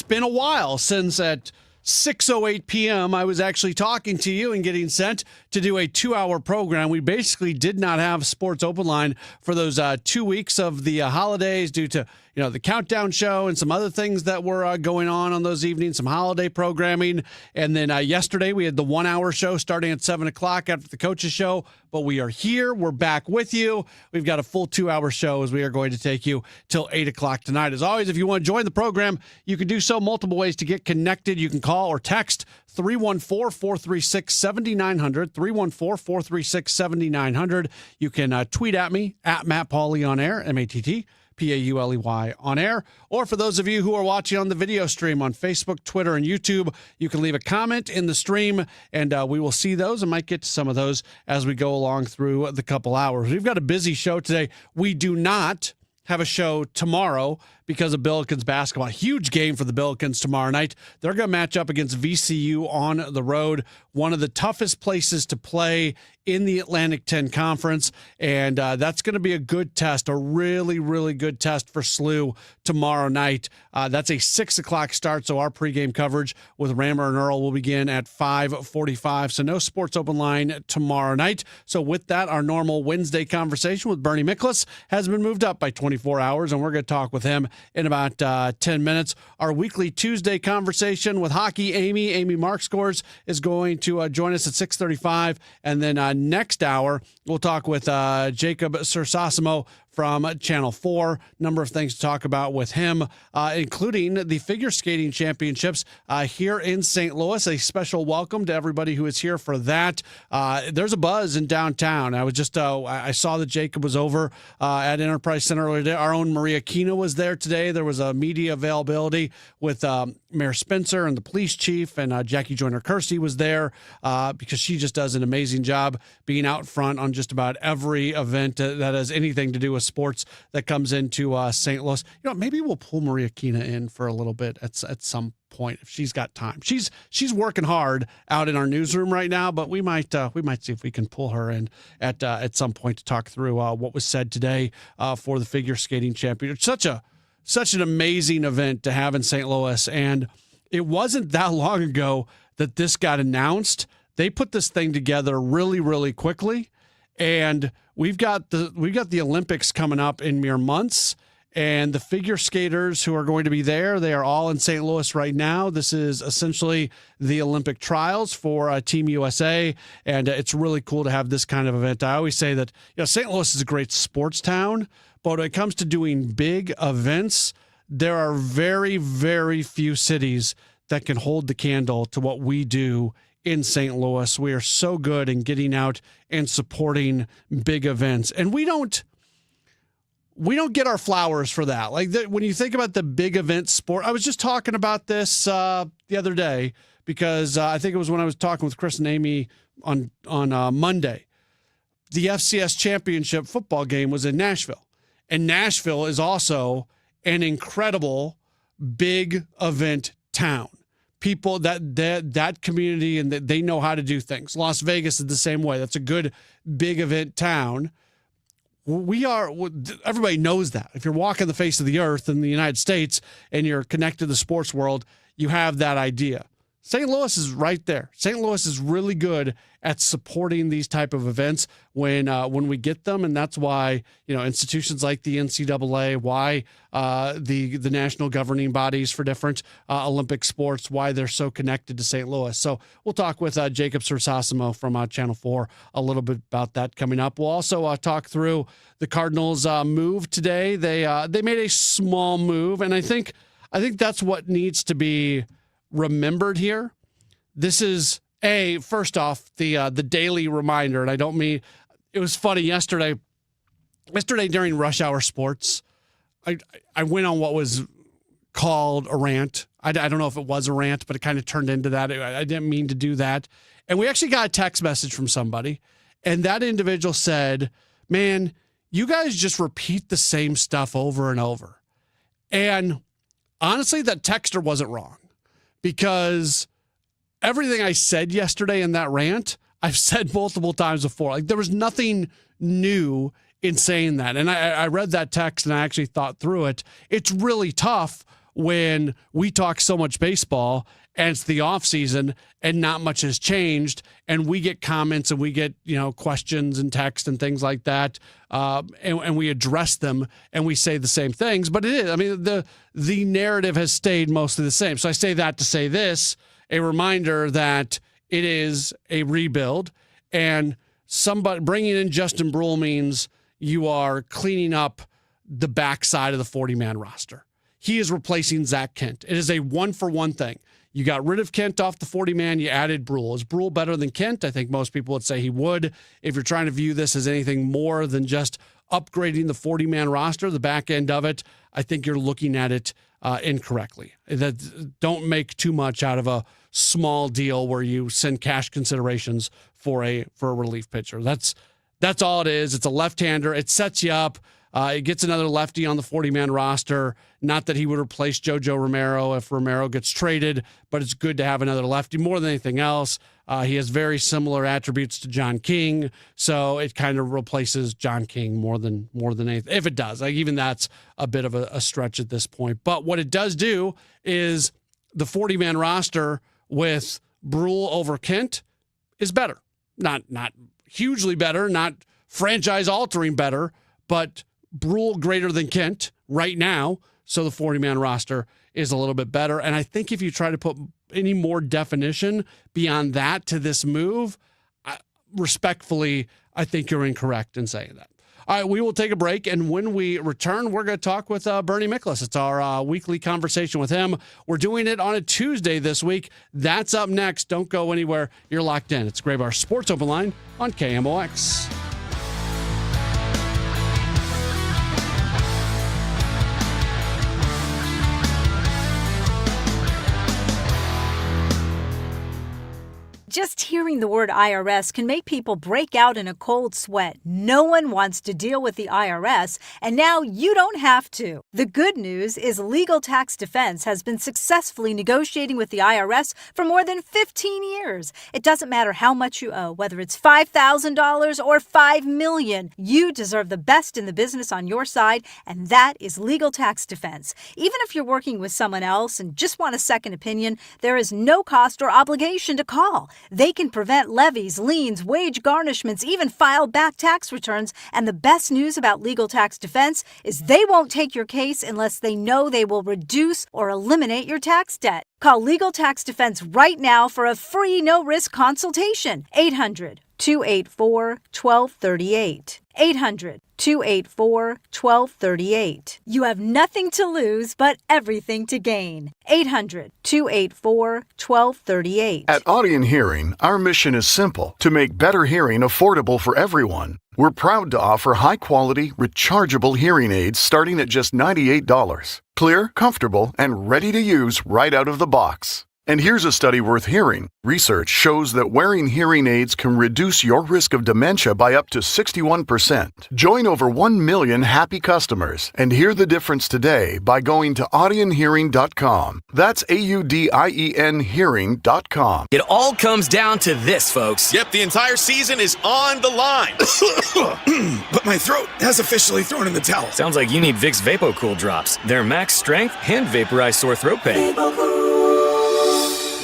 been a while since at 6:08 p.m. I was actually talking to you and getting sent to do a 2-hour program. We basically did not have Sports Open Line for those 2 weeks of the holidays due to the countdown show and some other things that were going on those evenings, some holiday programming. And then yesterday we had the 1-hour show starting at 7 o'clock after the coaches show. But we are here. We're back with you. We've got a full 2-hour show as we are going to take you till 8 o'clock tonight. As always, if you want to join the program, you can do so multiple ways to get connected. You can call or text 314-436-7900, 314-436-7900. You can tweet at me, at Matt Pauley on air, MATT. Pauley on air. Or for those of you who are watching on the video stream on Facebook, Twitter, and YouTube, you can leave a comment in the stream, and we will see those and might get to some of those as we go along through the couple hours. We've got a busy show today. We do not have a show tomorrow because of Billikens basketball. Huge game for the Billikens tomorrow night. They're going to match up against VCU on the road, one of the toughest places to play in the Atlantic 10 Conference, and that's going to be a good test, a really, really good test for SLU tomorrow night. That's a 6 o'clock start, so our pregame coverage with Rammer and Earl will begin at 5:45, so no Sports Open Line tomorrow night. So with that, our normal Wednesday conversation with Bernie Miklas has been moved up by 24 hours, and we're going to talk with him in about 10 minutes. Our weekly Tuesday conversation with Hockey Amy Markscores is going to join us at 6:35, and then next hour we'll talk with Jacob Sersasimo from Channel 4. Number of things to talk about with him, including the figure skating championships here in St. Louis. A special welcome to everybody who is here for that. There's a buzz in downtown. I was just I saw that Jacob was over at Enterprise Center earlier today. Our own Maria Kina was there today. There was a media availability with Mayor Spencer and the police chief, and Jackie Joyner-Kersey was there because she just does an amazing job being out front on just about every event that has anything to do with sports that comes into St. Louis. Maybe we'll pull Maria Kina in for a little bit at some point if she's got time. She's working hard out in our newsroom right now, but we might see if we can pull her in at some point to talk through what was said today for the figure skating championship. Such an amazing event to have in St. Louis, and it wasn't that long ago that this got announced. They put this thing together really, really quickly, and we've got the Olympics coming up in mere months, and the figure skaters who are going to be there, they are all in St. Louis right now. This is essentially the Olympic trials for Team USA, and it's really cool to have this kind of event. I always say that St. Louis is a great sports town, but when it comes to doing big events, there are very, very few cities that can hold the candle to what we do in St. Louis. We are so good in getting out and supporting big events, and we don't get our flowers for that. Like when you think about the big event sport, I was just talking about this the other day because I think it was when I was talking with Chris and Amy on Monday. The FCS championship football game was in Nashville, and Nashville is also an incredible big event town. People that community, and they know how to do things. Las Vegas is the same way. That's a good big event town. Everybody knows that. If you're walking the face of the earth in the United States and you're connected to the sports world, you have that idea. St. Louis is right there. St. Louis is really good at supporting these type of events when we get them, and that's why institutions like the NCAA, why the national governing bodies for different Olympic sports, why they're so connected to St. Louis. So we'll talk with Jacob Sersasimo from Channel 4 a little bit about that coming up. We'll also talk through the Cardinals' move today. They made a small move, and I think that's what needs to be remembered here. This is first off the daily reminder, and I don't mean it was funny yesterday during Rush Hour Sports. I went on what was called a rant. I don't know if it was a rant, but it kind of turned into that. I didn't mean to do that. And we actually got a text message from somebody, and that individual said, "Man, you guys just repeat the same stuff over and over." And honestly, that texter wasn't wrong. Because everything I said yesterday in that rant, I've said multiple times before. Like, there was nothing new in saying that. And I read that text and I actually thought through it. It's really tough when we talk so much baseball and it's the off season and not much has changed, and we get comments and we get questions and text and things like that, and we address them and we say the same things. But it is, I mean, the narrative has stayed mostly the same. So I say that to say this, a reminder that it is a rebuild, and somebody bringing in Justin Brule means you are cleaning up the backside of the 40-man roster. He is replacing Zach Kent. It is a one-for-one thing. You got rid of Kent off the 40-man. You added Brule. Is Brule better than Kent? I think most people would say he would. If you're trying to view this as anything more than just upgrading the 40-man roster, the back end of it, I think you're looking at it incorrectly. Don't make too much out of a small deal where you send cash considerations for a relief pitcher. That's all it is. It's a left-hander. It sets you up. It gets another lefty on the 40-man roster. Not that he would replace JoJo Romero if Romero gets traded, but it's good to have another lefty more than anything else. He has very similar attributes to John King, so it kind of replaces John King more than anything. If it does, even that's a bit of a stretch at this point. But what it does do is the 40-man roster with Brule over Kent is better. Not hugely better, not franchise-altering better, but Brule greater than Kent right now, so the 40-man roster is a little bit better. And I think if you try to put any more definition beyond that to this move, respectfully, I think you're incorrect in saying that. All right, we will take a break, and when we return, we're going to talk with Bernie Miklasz. It's our weekly conversation with him. We're doing it on a Tuesday this week. That's up next. Don't go anywhere. You're locked in. It's Gray Bar Sports Open Line on KMOX. Just hearing the word IRS can make people break out in a cold sweat. No one wants to deal with the IRS, and now you don't have to. The good news is Legal Tax Defense has been successfully negotiating with the IRS for more than 15 years. It doesn't matter how much you owe, whether it's $5,000 or $5 million. You deserve the best in the business on your side, and that is Legal Tax Defense. Even if you're working with someone else and just want a second opinion, there is no cost or obligation to call. They can prevent levies, liens, wage garnishments, even file back tax returns. And the best news about Legal Tax Defense is they won't take your case unless they know they will reduce or eliminate your tax debt. Call Legal Tax Defense right now for a free no-risk consultation. 800-284-1238. 800-284-1238. You have nothing to lose but everything to gain. 800-284-1238. At Audion Hearing, our mission is simple: to make better hearing affordable for everyone. We're proud to offer high-quality, rechargeable hearing aids starting at just $98. Clear, comfortable, and ready to use right out of the box. And here's a study worth hearing. Research shows that wearing hearing aids can reduce your risk of dementia by up to 61%. Join over 1 million happy customers and hear the difference today by going to audionhearing.com. That's AUDIEN hearing.com. It all comes down to this, folks. Yep, the entire season is on the line. But my throat has officially thrown in the towel. Sounds like you need Vicks VapoCool drops. They're max strength and vaporize sore throat pain.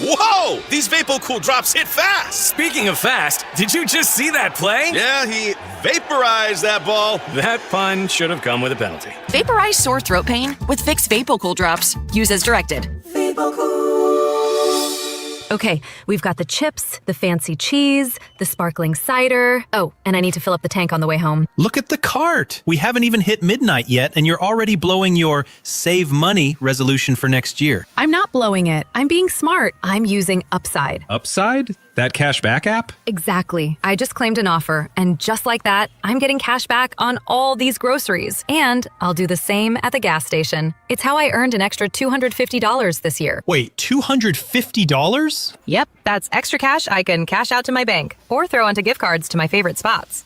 Whoa! These VapoCool drops hit fast! Speaking of fast, did you just see that play? Yeah, he vaporized that ball. That pun should have come with a penalty. Vaporize sore throat pain with Vicks VapoCool drops. Use as directed. Okay, we've got the chips, the fancy cheese, the sparkling cider. Oh, and I need to fill up the tank on the way home. Look at the cart. We haven't even hit midnight yet, and you're already blowing your save money resolution for next year. I'm not blowing it. I'm being smart. I'm using Upside. Upside? That cashback app? Exactly. I just claimed an offer, and just like that, I'm getting cash back on all these groceries. And I'll do the same at the gas station. It's how I earned an extra $250 this year. Wait, $250? Yep, that's extra cash I can cash out to my bank or throw onto gift cards to my favorite spots.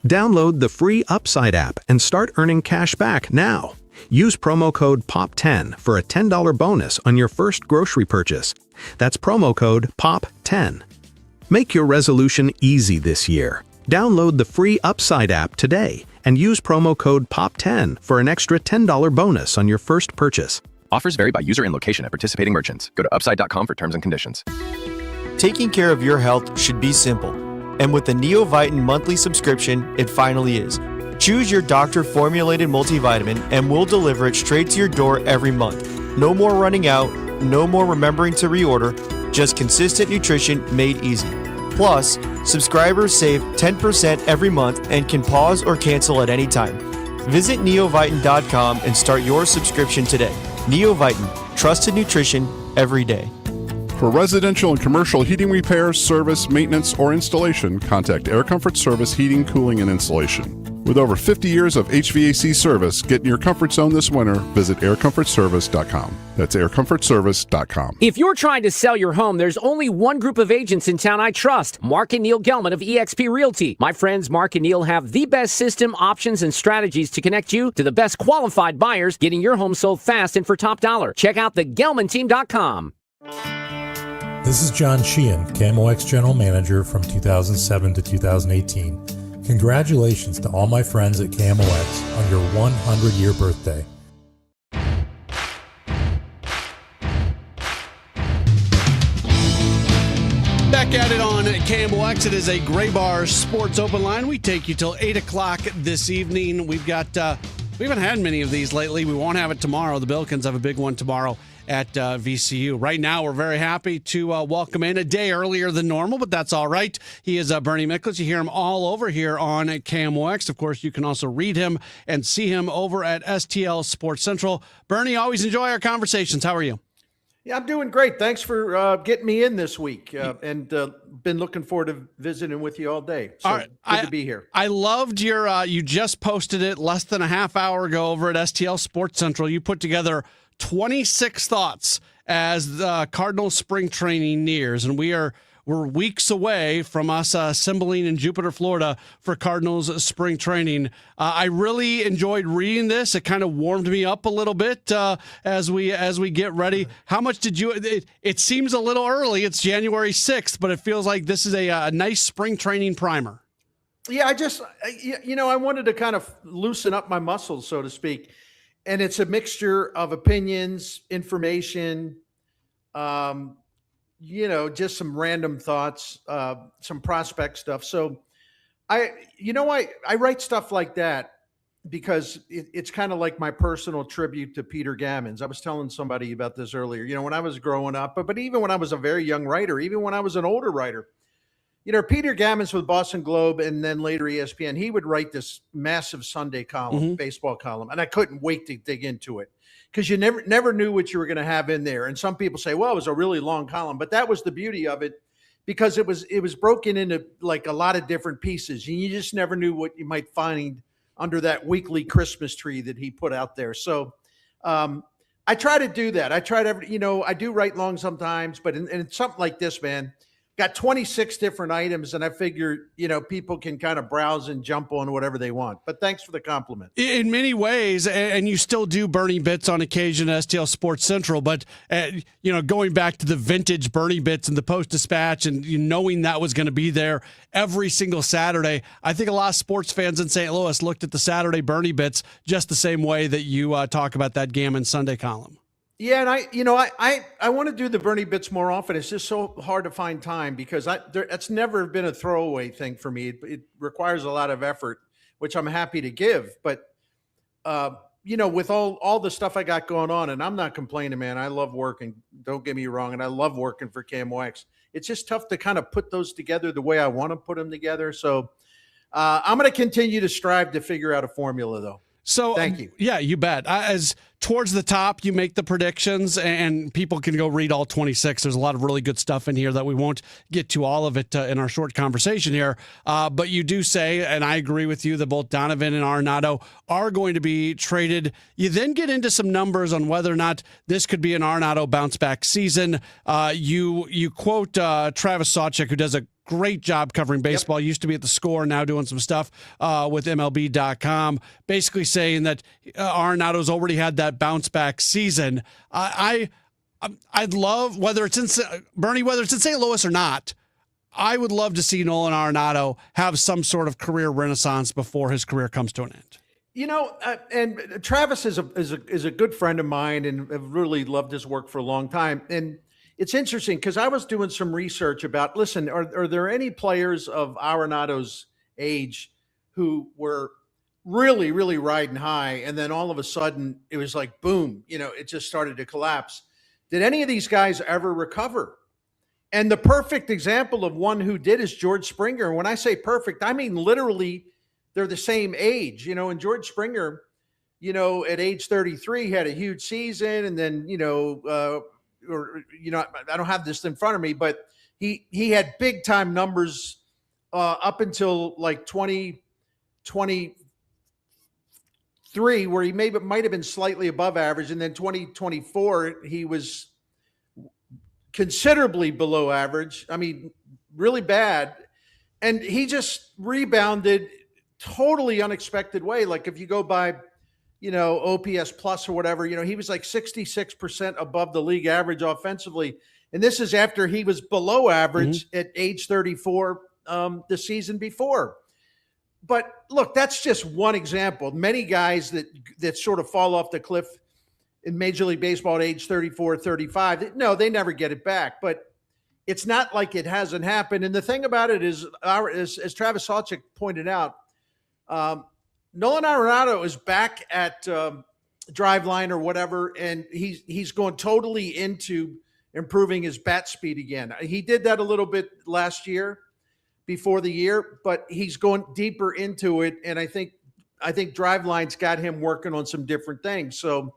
Download the free Upside app and start earning cash back now. Use promo code POP10 for a $10 bonus on your first grocery purchase. That's promo code POP10. Make your resolution easy this year. Download the free Upside app today and use promo code POP10 for an extra $10 bonus on your first purchase. Offers vary by user and location at participating merchants. Go to upside.com for terms and conditions. Taking care of your health should be simple. And with the Neovitin monthly subscription, it finally is. Choose your doctor-formulated multivitamin and we'll deliver it straight to your door every month. No more running out, no more remembering to reorder, just consistent nutrition made easy. Plus, subscribers save 10% every month and can pause or cancel at any time. Visit neovitin.com and start your subscription today. Neovitin, trusted nutrition every day. For residential and commercial heating repairs, service, maintenance, or installation, contact Air Comfort Service Heating, Cooling, and Installation. With over 50 years of HVAC service, get in your comfort zone this winter. Visit aircomfortservice.com. That's aircomfortservice.com. If you're trying to sell your home, there's only one group of agents in town I trust. Mark and Neil Gelman of eXp Realty. My friends Mark and Neil have the best system, options, and strategies to connect you to the best qualified buyers, getting your home sold fast and for top dollar. Check out thegelmanteam.com. This is John Sheehan, KMOX General Manager from 2007 to 2018. Congratulations to all my friends at KMOX on your 100-year birthday. Back at it on KMOX. It is a Gray Bar Sports Open Line. We take you till 8 o'clock this evening. We haven't had many of these lately. We won't have it tomorrow. The Billikens have a big one tomorrow at VCU. Right now, we're very happy to welcome in a day earlier than normal, but that's all right. He is Bernie Miklasz. You hear him all over here on KMOX. Of course, you can also read him and see him over at STL Sports Central. Bernie, always enjoy our conversations. How are you? Yeah, I'm doing great. Thanks for getting me in this week, and been looking forward to visiting with you all day. So all right, good to be here. I loved your, you just posted it less than a half hour ago over at STL Sports Central. You put together 26 thoughts as the Cardinals spring training nears, and we're weeks away from us assembling in Jupiter, Florida for Cardinals spring training. I really enjoyed reading this. It kind of warmed me up a little bit as we get ready. How much did you? It seems a little early. It's January 6th, but it feels like this is a nice spring training primer. Yeah, I wanted to kind of loosen up my muscles, so to speak. And it's a mixture of opinions, information, just some random thoughts, some prospect stuff. So I write stuff like that because it's kind of like my personal tribute to Peter Gammons. I was telling somebody about this earlier, when I was growing up, but even when I was a very young writer, even when I was an older writer, Peter Gammons with Boston Globe and then later ESPN, he would write this massive Sunday column, baseball column, and I couldn't wait to dig into it because you never knew what you were going to have in there. And some people say, well, it was a really long column, but that was the beauty of it because it was broken into like a lot of different pieces, and you just never knew what you might find under that weekly Christmas tree that he put out there. So I try to do that. I try to, I do write long sometimes, but in something like this, man, got 26 different items, and I figure, people can kind of browse and jump on whatever they want. But thanks for the compliment. In many ways, and you still do Bernie Bits on occasion at STL Sports Central, but, going back to the vintage Bernie Bits and the Post-Dispatch and knowing that was going to be there every single Saturday, I think a lot of sports fans in St. Louis looked at the Saturday Bernie Bits just the same way that you talk about that Gammon Sunday column. Yeah, and I want to do the Bernie Bits more often. It's just so hard to find time because it's never been a throwaway thing for me. It requires a lot of effort, which I'm happy to give. But with all the stuff I got going on, and I'm not complaining, man. I love working. Don't get me wrong, and I love working for KMOX. It's just tough to kind of put those together the way I want to put them together. So I'm going to continue to strive to figure out a formula, though. So thank you. Yeah, you bet. As towards the top, you make the predictions, and people can go read all 26. There's a lot of really good stuff in here that we won't get to all of it in our short conversation here. But you do say, and I agree with you, that both Donovan and Arenado are going to be traded. You then get into some numbers on whether or not this could be an Arenado bounce back season. You quote Travis Sawchik, who does a great job covering baseball. Used to be at the Score, now doing some stuff with MLB.com, basically saying that Arenado's already had that bounce back season. I'd love, whether it's in St. Louis or not, I would love to see Nolan Arenado have some sort of career renaissance before his career comes to an end. And Travis is a good friend of mine, and I've really loved his work for a long time. And it's interesting because I was doing some research about, listen, are there any players of Arenado's age who were really, really riding high, and then all of a sudden it was like, boom, it just started to collapse? Did any of these guys ever recover? And the perfect example of one who did is George Springer. And when I say perfect, I mean literally they're the same age, and George Springer, at age 33 had a huge season, and then, I don't have this in front of me, but he had big time numbers up until like 2023, where he might have been slightly above average, and then 2024 he was considerably below average. I mean, really bad, and he just rebounded totally unexpected way. Like if you go by OPS plus or whatever, he was like 66% above the league average offensively. And this is after he was below average at age 34 the season before. But look, that's just one example. Many guys that sort of fall off the cliff in Major League Baseball at age 34, 35, no, they never get it back. But it's not like it hasn't happened. And the thing about it is, as Travis Sawchik pointed out, Nolan Arenado is back at Driveline or whatever, and he's going totally into improving his bat speed again. He did that a little bit last year before the year, but he's going deeper into it, and I think Driveline's got him working on some different things. So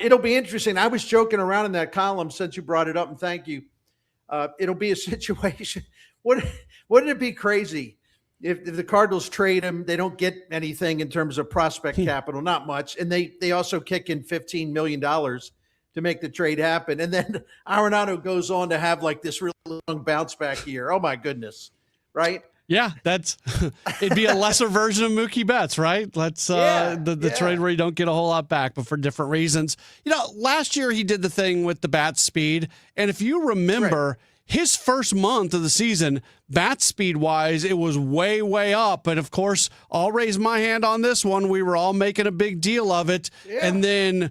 it'll be interesting. I was joking around in that column since you brought it up, and thank you. It'll be a situation. Wouldn't it be crazy if the Cardinals trade him? They don't get anything in terms of prospect capital, not much. And they also kick in $15 million to make the trade happen. And then Arenado goes on to have like this really long bounce back year. Oh my goodness. Right. Yeah, it'd be a lesser version of Mookie Betts, right? The trade where you don't get a whole lot back, but for different reasons. Last year he did the thing with the bat speed. And if you remember, his first month of the season, bat speed wise, it was way, way up. And of course, I'll raise my hand on this one. We were all making a big deal of it. Yeah. And then,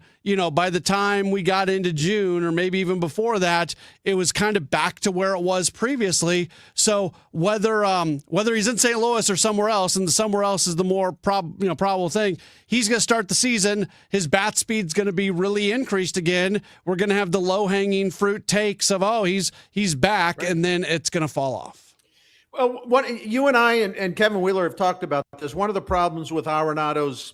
by the time we got into June, or maybe even before that, it was kind of back to where it was previously. So whether he's in St. Louis or somewhere else, and somewhere else is the more probable thing, he's going to start the season. His bat speed's going to be really increased again. We're going to have the low hanging fruit takes of, he's back, right, and then it's going to fall off. Well, what you and I and Kevin Wheeler have talked about this. One of the problems with Arenado's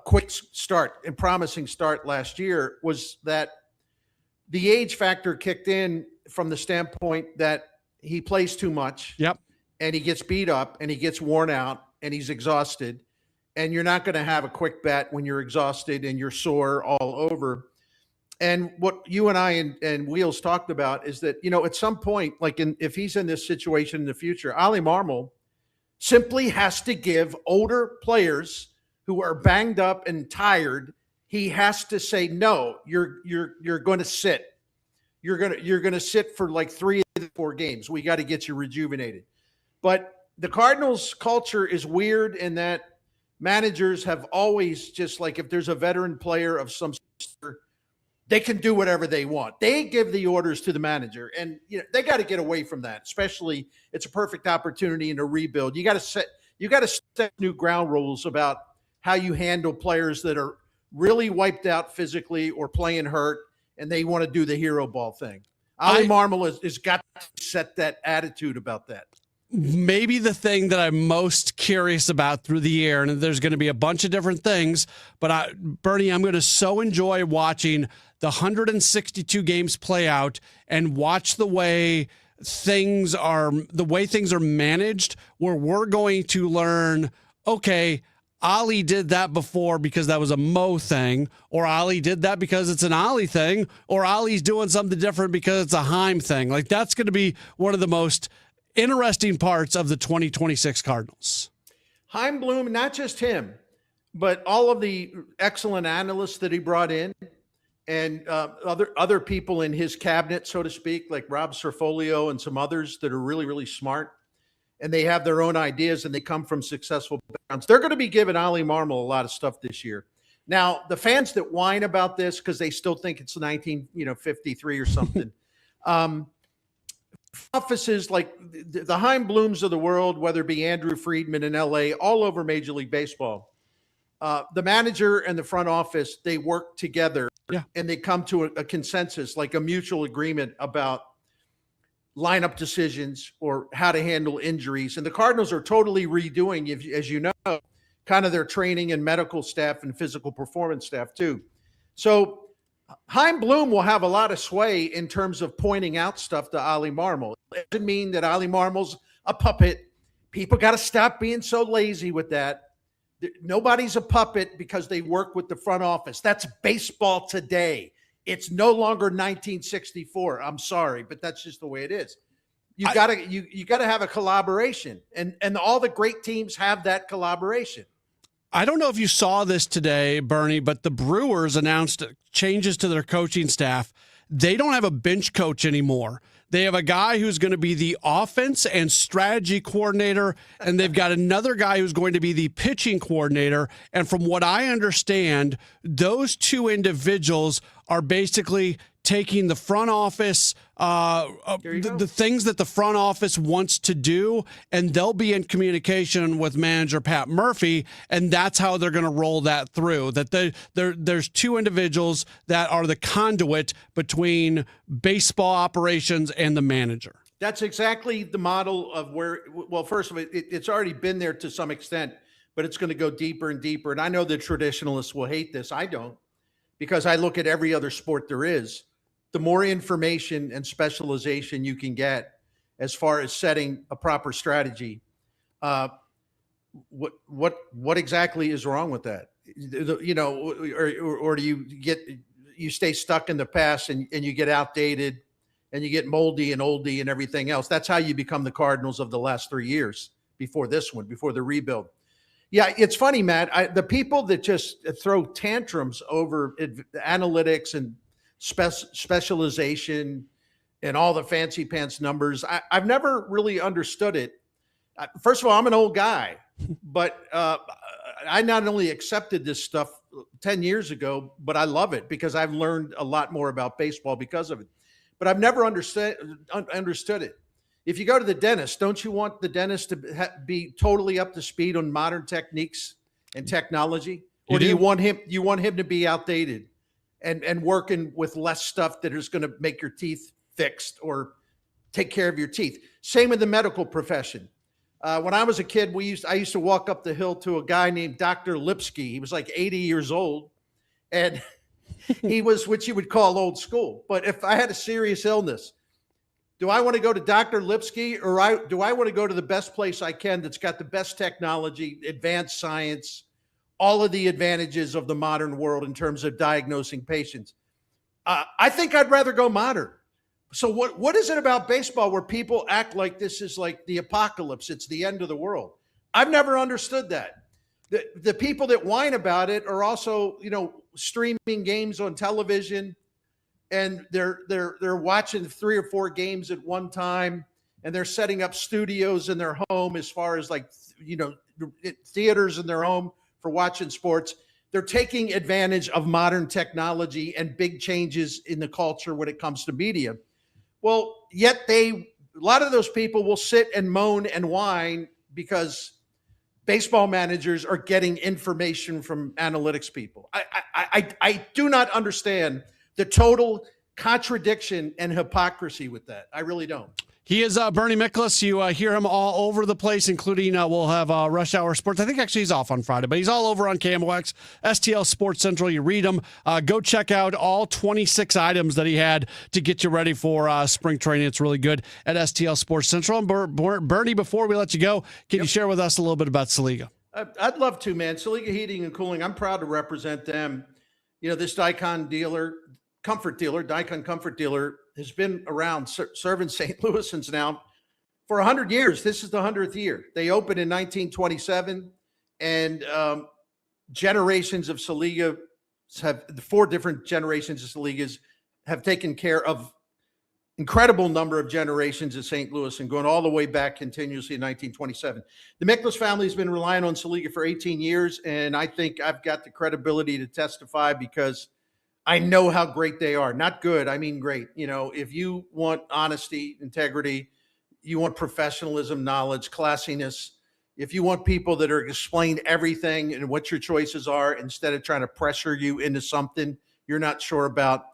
quick start and promising start last year was that the age factor kicked in from the standpoint that he plays too much. Yep. And he gets beat up and he gets worn out and he's exhausted. and you're not going to have a quick bet when you're exhausted and you're sore all over. And what you and I and Wheels talked about is that, at some point, if he's in this situation in the future, Ollie Marmol simply has to give older players who are banged up and tired, he has to say, no, you're going to sit. You're going to sit for like 3 of the 4 games. We got to get you rejuvenated. But the Cardinals culture is weird in that managers have always just like, if there's a veteran player of some sort, they can do whatever they want. They give the orders to the manager, and they got to get away from that. Especially, it's a perfect opportunity in a rebuild. You got to set new ground rules about how you handle players that are really wiped out physically or playing hurt, and they want to do the hero ball thing. Ollie Marmol has got to set that attitude about that. Maybe the thing that I'm most curious about through the year, and there's going to be a bunch of different things, but Bernie, I'm going to so enjoy watching the 162 games play out and watch the way things are managed, where we're going to learn, okay, Ollie did that before because that was a Mo thing, or Ollie did that because it's an Ollie thing, or Ollie's doing something different because it's a Heim thing. Like, that's going to be one of the most interesting parts of the 2026 Cardinals. Heim Bloom, not just him, but all of the excellent analysts that he brought in, and other people in his cabinet, so to speak, like Rob Cerfolio and some others that are really, really smart, and they have their own ideas and they come from successful backgrounds. They're going to be giving Ollie Marmol a lot of stuff this year. Now, the fans that whine about this because they still think it's 1953 or something. Offices like the Heim Blooms of the world, whether it be Andrew Friedman in LA, all over Major League Baseball, the manager and the front office, they work together and they come to a consensus, like a mutual agreement about lineup decisions or how to handle injuries. And the Cardinals are totally redoing, as you know, kind of their training and medical staff and physical performance staff too. So Heim Bloom will have a lot of sway in terms of pointing out stuff to Ollie Marmol. It doesn't mean that Ollie Marmol's a puppet. People got to stop being so lazy with that. Nobody's a puppet because they work with the front office. That's baseball today. It's no longer 1964. I'm sorry, but that's just the way it is. You got to have a collaboration, and all the great teams have that collaboration. I don't know if you saw this today, Bernie, but the Brewers announced changes to their coaching staff. They don't have a bench coach anymore. They have a guy who's going to be the offense and strategy coordinator, and they've got another guy who's going to be the pitching coordinator. And from what I understand, those two individuals are basically taking the front office, the things that the front office wants to do, and they'll be in communication with manager Pat Murphy, and that's how they're going to roll that through. That there's two individuals that are the conduit between baseball operations and the manager. That's exactly the model of where, well, first of all, it's already been there to some extent, but it's going to go deeper and deeper. And I know the traditionalists will hate this. I don't, because I look at every other sport there is. The more information and specialization you can get as far as setting a proper strategy, what exactly is wrong with that? Or do you stay stuck in the past and you get outdated and you get moldy and oldie and everything else? That's how you become the Cardinals of the last 3 years before this one, before the rebuild. Yeah, it's funny, Matt. The people that just throw tantrums over analytics and specialization and all the fancy pants numbers, I've never really understood it. First of all, I'm an old guy, but I not only accepted this stuff 10 years ago, but I love it because I've learned a lot more about baseball because of it. But I've never understood it. If you go to the dentist, don't you want the dentist to be totally up to speed on modern techniques and technology? Or do you want him to be outdated and working with less stuff that is going to make your teeth fixed or take care of your teeth? Same in the medical profession. When I was a kid, I used to walk up the hill to a guy named Dr. Lipsky. He was like 80 years old, and he was what you would call old school. But if I had a serious illness, do I want to go to Dr. Lipsky, or do I want to go to the best place I can that's got the best technology, advanced science, all of the advantages of the modern world in terms of diagnosing patients. I think I'd rather go modern. So what is it about baseball where people act like this is like the apocalypse? It's the end of the world. I've never understood that. The people that whine about it are also, streaming games on television, and they're watching 3 or 4 games at one time, and they're setting up studios in their home as far as theaters in their home for watching sports. They're taking advantage of modern technology and big changes in the culture when it comes to media. Well, yet a lot of those people will sit and moan and whine because baseball managers are getting information from analytics people. I do not understand the total contradiction and hypocrisy with that. I really don't. He is Bernie Miklasz. You hear him all over the place, including we'll have Rush Hour Sports. I think actually he's off on Friday, but he's all over on KMOX, STL Sports Central. You read him. Go check out all 26 items that he had to get you ready for spring training. It's really good at STL Sports Central. And Bernie, before we let you go, can you share with us a little bit about Saliga? I'd love to, man. Saliga Heating and Cooling, I'm proud to represent them. This Dicon comfort dealer, has been around serving St. Louis since now for 100 years. This is the 100th year. They opened in 1927, and generations of Saliga have 4 different generations of Saligas have taken care of incredible number of generations of St. Louis, and going all the way back continuously in 1927. The Miklasz family has been relying on Saliga for 18 years, and I think I've got the credibility to testify because I know how great they are. Not good, I mean great. If you want honesty, integrity, you want professionalism, knowledge, classiness, if you want people that are explain everything and what your choices are instead of trying to pressure you into something you're not sure about,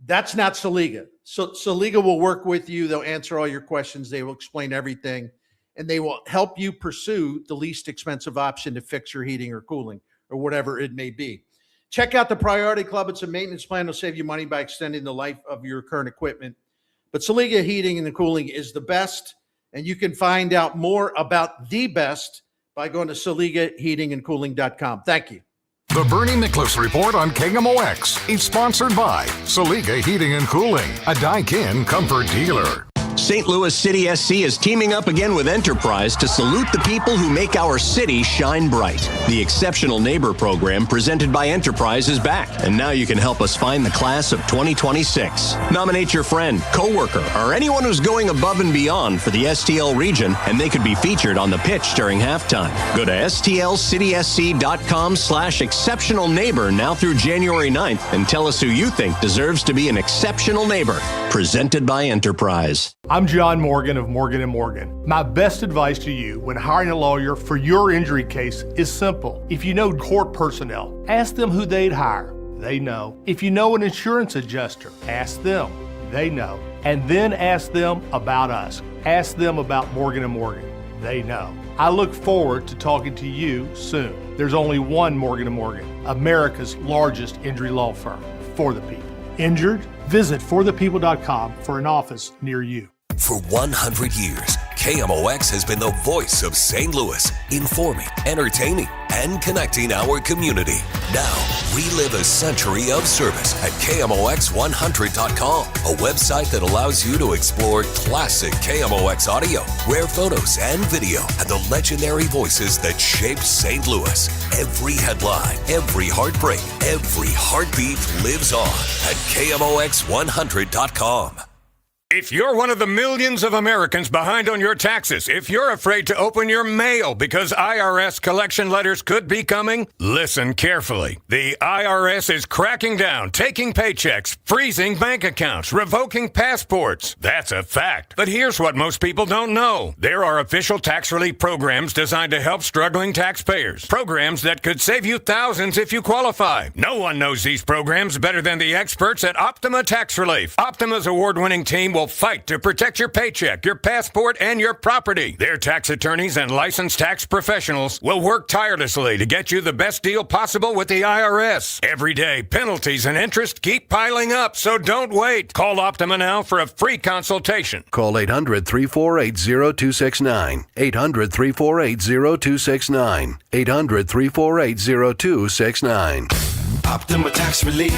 that's not Saliga. So Saliga will work with you. They'll answer all your questions. They will explain everything, and they will help you pursue the least expensive option to fix your heating or cooling or whatever it may be. Check out the Priority Club. It's a maintenance plan that'll save you money by extending the life of your current equipment. But Saliga Heating and Cooling is the best, and you can find out more about the best by going to SaligaHeatingandCooling.com. Thank you. The Bernie Miklasz Report on KMOX is sponsored by Saliga Heating and Cooling, a Daikin comfort dealer. St. Louis City SC is teaming up again with Enterprise to salute the people who make our city shine bright. The Exceptional Neighbor program presented by Enterprise is back, and now you can help us find the class of 2026. Nominate your friend, coworker, or anyone who's going above and beyond for the STL region, and they could be featured on the pitch during halftime. Go to stlcitysc.com/exceptional neighbor now through January 9th and tell us who you think deserves to be an exceptional neighbor. Presented by Enterprise. I'm John Morgan of Morgan & Morgan. My best advice to you when hiring a lawyer for your injury case is simple. If you know court personnel, ask them who they'd hire. They know. If you know an insurance adjuster, ask them. They know. And then ask them about us. Ask them about Morgan & Morgan. They know. I look forward to talking to you soon. There's only one Morgan & Morgan, America's largest injury law firm, for the people. Injured? Visit forthepeople.com for an office near you. For 100 years, KMOX has been the voice of St. Louis, informing, entertaining, and connecting our community. Now, relive a century of service at KMOX100.com, a website that allows you to explore classic KMOX audio, rare photos and video, and the legendary voices that shaped St. Louis. Every headline, every heartbreak, every heartbeat lives on at KMOX100.com. If you're one of the millions of Americans behind on your taxes, if you're afraid to open your mail because IRS collection letters could be coming, listen carefully. The IRS is cracking down, taking paychecks, freezing bank accounts, revoking passports. That's a fact. But here's what most people don't know. There are official tax relief programs designed to help struggling taxpayers. Programs that could save you thousands if you qualify. No one knows these programs better than the experts at Optima Tax Relief. Optima's award-winning team will will fight to protect your paycheck, your passport, and your property. Their tax attorneys and licensed tax professionals will work tirelessly to get you the best deal possible with the IRS. Every day, penalties and interest keep piling up, so don't wait. Call Optima now for a free consultation. Call 800-348-0269. 800-348-0269. 800-348-0269. Optima Tax Relief.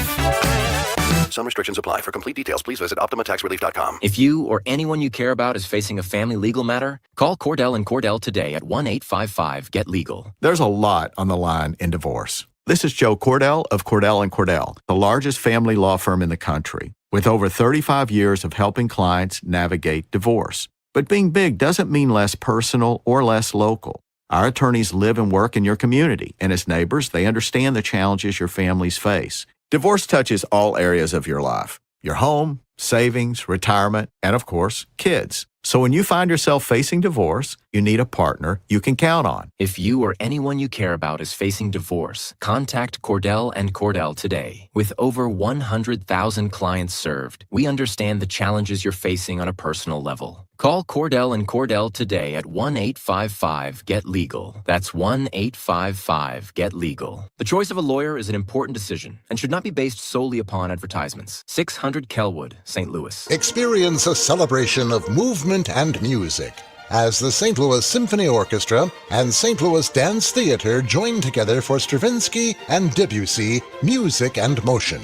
Some restrictions apply. For complete details, please visit OptimaTaxRelief.com. If you or anyone you care about is facing a family legal matter, call Cordell & Cordell today at 1-855-GET-LEGAL. There's a lot on the line in divorce. This is Joe Cordell of Cordell & Cordell, the largest family law firm in the country, with over 35 years of helping clients navigate divorce. But being big doesn't mean less personal or less local. Our attorneys live and work in your community, and as neighbors, they understand the challenges your families face. Divorce touches all areas of your life: your home, savings, retirement, and of course, kids. So when you find yourself facing divorce, you need a partner you can count on. If you or anyone you care about is facing divorce, contact Cordell & Cordell today. With over 100,000 clients served, we understand the challenges you're facing on a personal level. Call Cordell & Cordell today at 1-855-GET-LEGAL. That's 1-855-GET-LEGAL. The choice of a lawyer is an important decision and should not be based solely upon advertisements. 600 Kelwood, St. Louis. Experience a celebration of movement and music as the St. Louis Symphony Orchestra and St. Louis Dance Theater join together for Stravinsky and Debussy Music and Motion.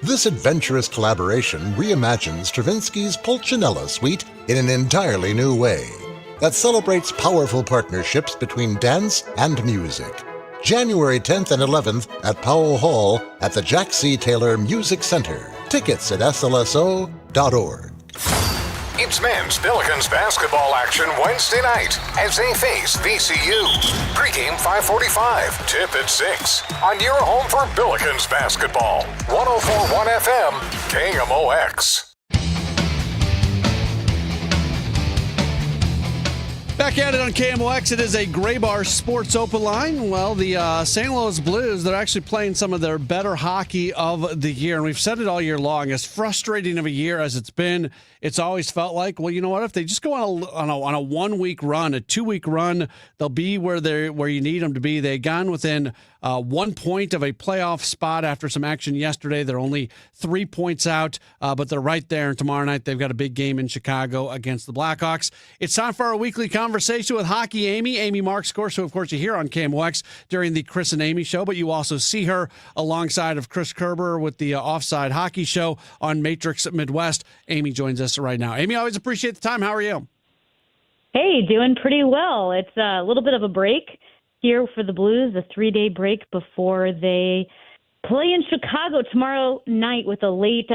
This adventurous collaboration reimagines Stravinsky's Pulcinella Suite in an entirely new way that celebrates powerful partnerships between dance and music. January 10th and 11th at Powell Hall at the Jack C. Taylor Music Center. Tickets at slso.org. It's men's Billikens basketball action Wednesday night as they face VCU. Pregame 5:45, tip at 6 on your home for Billikens basketball. 104.1 FM, KMOX. Back at it on KMOX, it is a Gray Bar Sports Open Line. Well, the St. Louis Blues, they're actually playing some of their better hockey of the year. And we've said it all year long. As frustrating of a year as it's been, it's always felt like, well, you know what? If they just go on a 1 week run, a 2 week run, they'll be where you need them to be. They gone within 1 point of a playoff spot after some action yesterday. They're only 3 points out, but they're right there. And tomorrow night, they've got a big game in Chicago against the Blackhawks. It's time for our weekly conversation with Hockey Amy Marks, who, of course, you hear on KMOX during the Chris and Amy show, but you also see her alongside of Chris Kerber with the Offside Hockey Show on Matrix Midwest. Amy joins us right now. Amy, I always appreciate the time. How are you? Hey, doing pretty well. It's a little bit of a break here for the Blues, a 3-day break before they play in Chicago tomorrow night with a late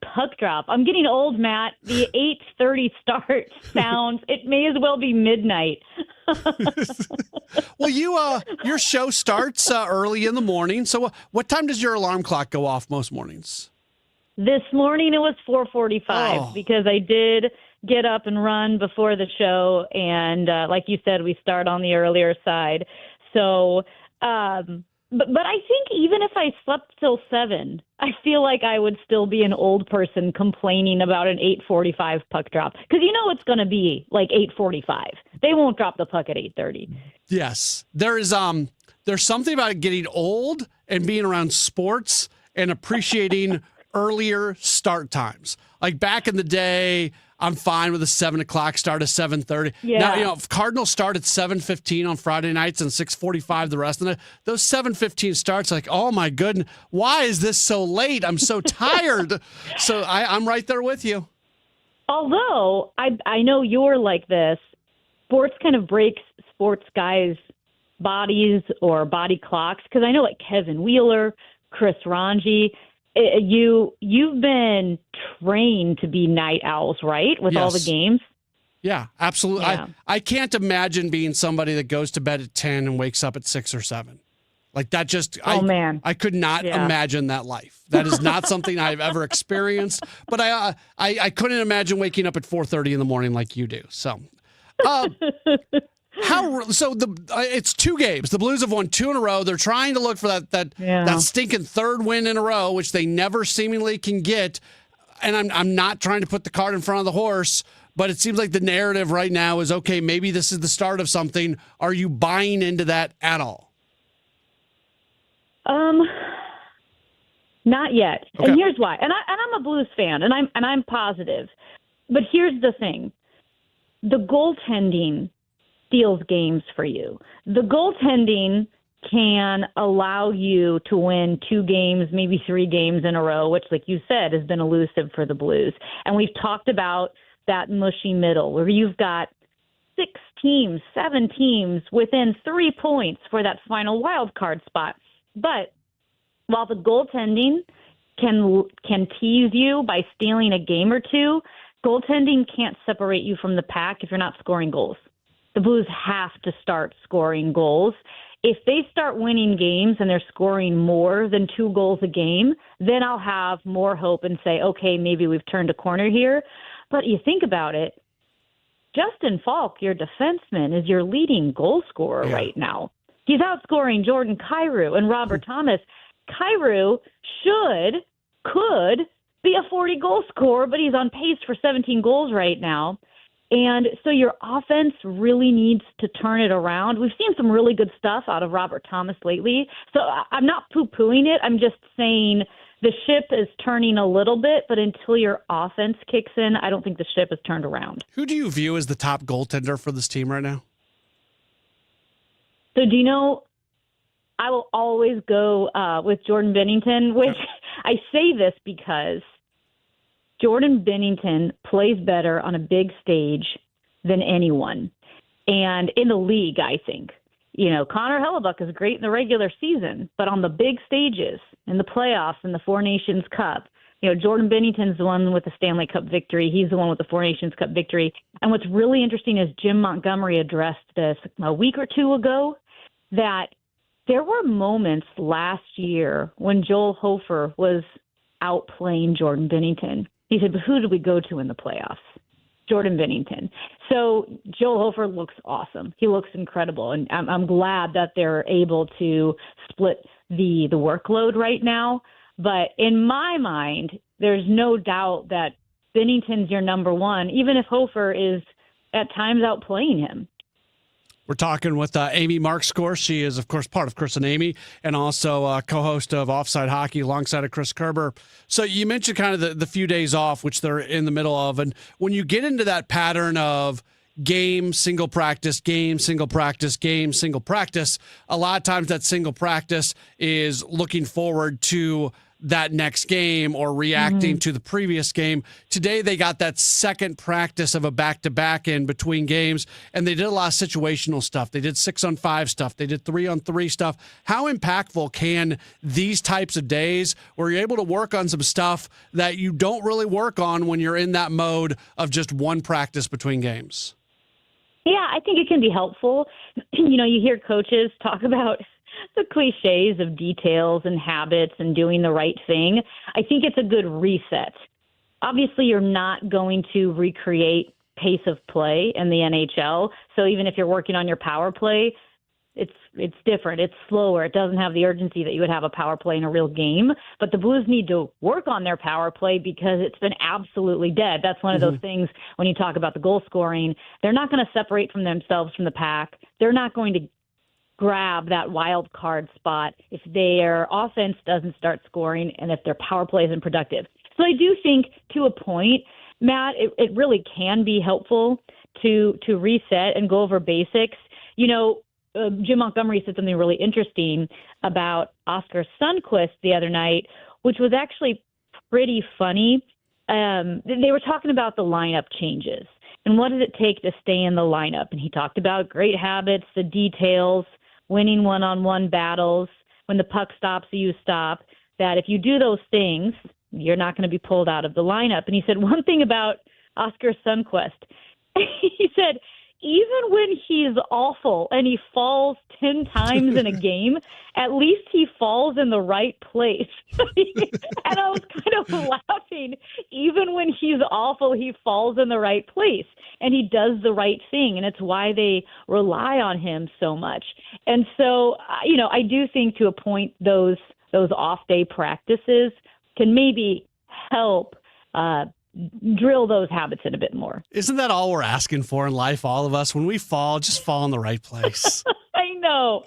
puck drop. I'm getting old, Matt. The 8:30 start sounds, it may as well be midnight. Well, your show starts early in the morning. So what time does your alarm clock go off most mornings? This morning it was 4:45 because I did get up and run before the show. And like you said, we start on the earlier side. So, but I think even if I slept till 7, I feel like I would still be an old person complaining about an 8:45 puck drop. Because you know it's going to be like 8:45. They won't drop the puck at 8:30. Yes. There's something about getting old and being around sports and appreciating earlier start times. Like back in the day, I'm fine with a 7 o'clock start, a 7:30. Yeah. Now, if Cardinals start at 7:15 on Friday nights and 6:45 the rest of the night, those 7:15 starts, like, oh my goodness, why is this so late? I'm so tired. So I'm right there with you. Although I know you're like this, sports kind of breaks sports guys' bodies or body clocks. Because I know like Kevin Wheeler, Chris Ranji, you've been trained to be night owls, right? With all the games. Yeah, absolutely. Yeah. I can't imagine being somebody that goes to bed at 10 and wakes up at 6 or 7. Like that just, man. I could not imagine that life. That is not something I've ever experienced. But I couldn't imagine waking up at 4:30 in the morning like you do. So, it's 2 games. The Blues have won 2 in a row. They're trying to look for that stinking 3rd win in a row, which they never seemingly can get. and I'm not trying to put the cart in front of the horse, but it seems like the narrative right now is, okay, maybe this is the start of something. Are you buying into that at all? Not yet. Okay. And here's why. And I'm a Blues fan, and I'm positive. But here's the thing. The goaltending steals games for you. The goaltending can allow you to win 2 games, maybe 3 games in a row, which, like you said, has been elusive for the Blues. And we've talked about that mushy middle where you've got 6 teams, 7 teams within 3 points for that final wild card spot. But while the goaltending can tease you by stealing a game or 2, goaltending can't separate you from the pack if you're not scoring goals. The Blues have to start scoring goals. If they start winning games and they're scoring more than 2 goals a game, then I'll have more hope and say, okay, maybe we've turned a corner here. But you think about it, Justin Falk, your defenseman, is your leading goal scorer right now. He's outscoring Jordan Kyrou and Robert Thomas. Kyrou could be a 40-goal scorer, but he's on pace for 17 goals right now. And so your offense really needs to turn it around. We've seen some really good stuff out of Robert Thomas lately. So I'm not poo-pooing it. I'm just saying the ship is turning a little bit, but until your offense kicks in, I don't think the ship is turned around. Who do you view as the top goaltender for this team right now? So do you know, I will always go with Jordan Binnington, which I say this because Jordan Binnington plays better on a big stage than anyone. And in the league, I think. You know, Connor Hellebuck is great in the regular season, but on the big stages, in the playoffs, in the Four Nations Cup, you know, Jordan Binnington's the one with the Stanley Cup victory. He's the one with the Four Nations Cup victory. And what's really interesting is Jim Montgomery addressed this a week or 2 ago, that there were moments last year when Joel Hofer was outplaying Jordan Binnington. He said, but who did we go to in the playoffs? Jordan Binnington. So Joel Hofer looks awesome. He looks incredible. And I'm glad that they're able to split the workload right now. But in my mind, there's no doubt that Binnington's your number one, even if Hofer is at times outplaying him. We're talking with Amy Markscore. She is, of course, part of Chris and Amy, and also co-host of Offside Hockey alongside of Chris Kerber. So you mentioned kind of the few days off, which they're in the middle of. And when you get into that pattern of game, single practice, game, single practice, game, single practice, a lot of times that single practice is looking forward to that next game or reacting to the previous game. Today, they got that second practice of a back-to-back in between games, and they did a lot of situational stuff. They did 6-on-5 stuff. They did 3-on-3 stuff. How impactful can these types of days where you're able to work on some stuff that you don't really work on when you're in that mode of just one practice between games? Yeah, I think it can be helpful. You know, you hear coaches talk about the cliches of details and habits and doing the right thing. I think it's a good reset. Obviously, you're not going to recreate pace of play in the NHL. So even if you're working on your power play, it's different. It's slower. It doesn't have the urgency that you would have a power play in a real game. But the Blues need to work on their power play because it's been absolutely dead. That's one of those things when you talk about the goal scoring. They're not going to separate from themselves from the pack. They're not going to grab that wild card spot if their offense doesn't start scoring and if their power play isn't productive. So I do think to a point, Matt, it really can be helpful to reset and go over basics. You know, Jim Montgomery said something really interesting about Oscar Sundqvist the other night, which was actually pretty funny. They were talking about the lineup changes and what does it take to stay in the lineup. And he talked about great habits, the details, winning one-on-one battles. When the puck stops, you stop. That if you do those things, you're not going to be pulled out of the lineup. And he said one thing about Oscar Sundqvist. He said, even when he's awful and he falls 10 times in a game, at least he falls in the right place. And I was kind of laughing. Even when he's awful, he falls in the right place and he does the right thing. And it's why they rely on him so much. And so, you know, I do think to a point those off-day practices can maybe help drill those habits in a bit more. Isn't that all we're asking for in life, all of us? When we fall, just fall in the right place. I know,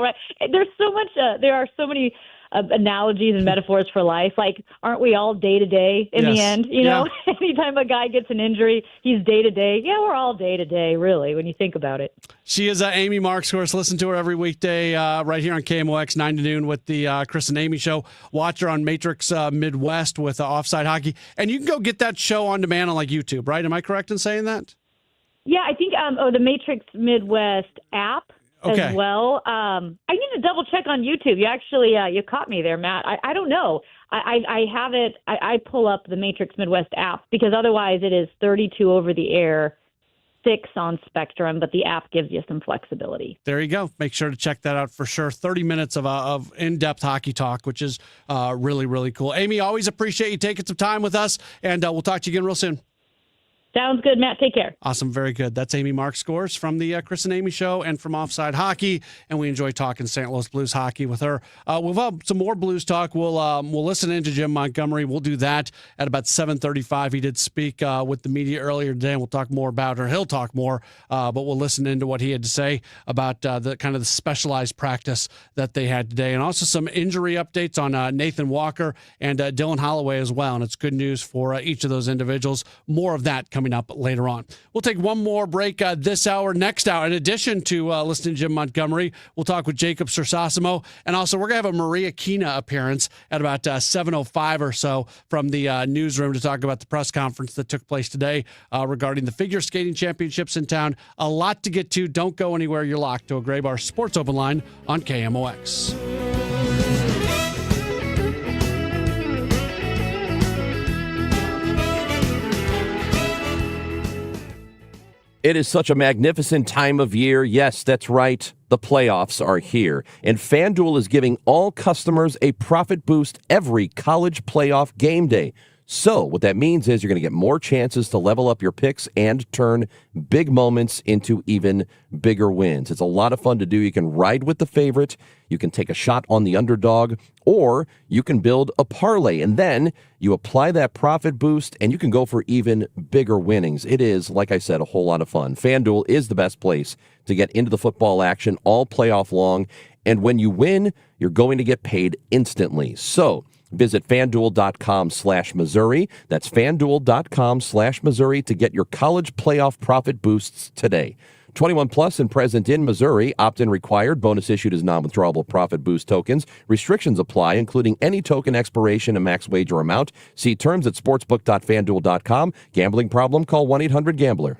right? There are so many analogies and metaphors for life. Like, aren't we all day to day in the end? You know, anytime a guy gets an injury, he's day to day. Yeah, we're all day to day, really, when you think about it. She is Amy Marks, of course. Listen to her every weekday right here on KMOX 9 to noon with the Chris and Amy show. Watch her on Matrix Midwest with Offside Hockey. And you can go get that show on demand on like YouTube, right? Am I correct in saying that? Yeah, I think the Matrix Midwest app. As well. I need to double check on YouTube. You actually, you caught me there, Matt. I don't know. I have it. I pull up the Matrix Midwest app because otherwise it is 32 over the air, 6 on Spectrum, but the app gives you some flexibility. There you go. Make sure to check that out for sure. 30 minutes of in-depth hockey talk, which is really, really cool. Amy, always appreciate you taking some time with us, and we'll talk to you again real soon. Sounds good, Matt. Take care. Awesome. Very good. That's Amy Marks Scores from the Chris and Amy show and from Offside Hockey. And we enjoy talking St. Louis Blues hockey with her. We'll have some more Blues talk. We'll listen into Jim Montgomery. We'll do that at about 7:35. He did speak with the media earlier today, and we'll talk more about her. He'll talk more, but we'll listen into what he had to say about the kind of the specialized practice that they had today. And also some injury updates on Nathan Walker and Dylan Holloway as well. And it's good news for each of those individuals. More of that coming up later on. We'll take one more break this hour. Next hour, in addition to listening to Jim Montgomery, we'll talk with Jacob Sersasimo. And also, we're going to have a Maria Kina appearance at about 7:05 or so from the newsroom to talk about the press conference that took place today regarding the figure skating championships in town. A lot to get to. Don't go anywhere. You're locked to a Gray Bar Sports Open Line on KMOX. It is such a magnificent time of year. Yes, that's right. The playoffs are here, and FanDuel is giving all customers a profit boost every college playoff game day. So what that means is you're going to get more chances to level up your picks and turn big moments into even bigger wins. It's a lot of fun to do. You can ride with the favorite, you can take a shot on the underdog, or you can build a parlay, and then you apply that profit boost, and you can go for even bigger winnings. It is, like I said, a whole lot of fun. FanDuel is the best place to get into the football action all playoff long, and when you win, you're going to get paid instantly. So visit FanDuel.com/Missouri. That's FanDuel.com/Missouri to get your college playoff profit boosts today. 21 plus and present in Missouri. Opt-in required. Bonus issued as non-withdrawable profit boost tokens. Restrictions apply, including any token expiration and max wager amount. See terms at sportsbook.fanduel.com. Gambling problem? Call 1-800-GAMBLER.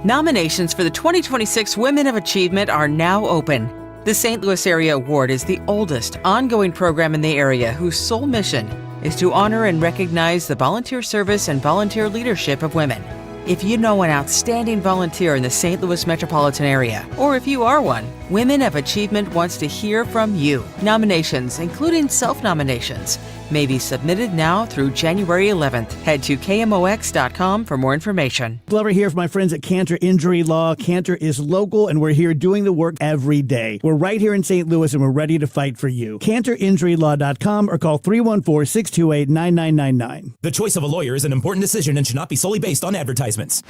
Nominations for the 2026 Women of Achievement are now open. The St. Louis Area Award is the oldest ongoing program in the area whose sole mission is to honor and recognize the volunteer service and volunteer leadership of women. If you know an outstanding volunteer in the St. Louis metropolitan area, or if you are one, Women of Achievement wants to hear from you. Nominations, including self-nominations, may be submitted now through January 11th. Head to KMOX.com for more information. Glover here for my friends at Cantor Injury Law. Cantor is local, and we're here doing the work every day. We're right here in St. Louis, and we're ready to fight for you. CantorInjuryLaw.com or call 314-628-9999. The choice of a lawyer is an important decision and should not be solely based on advertisements.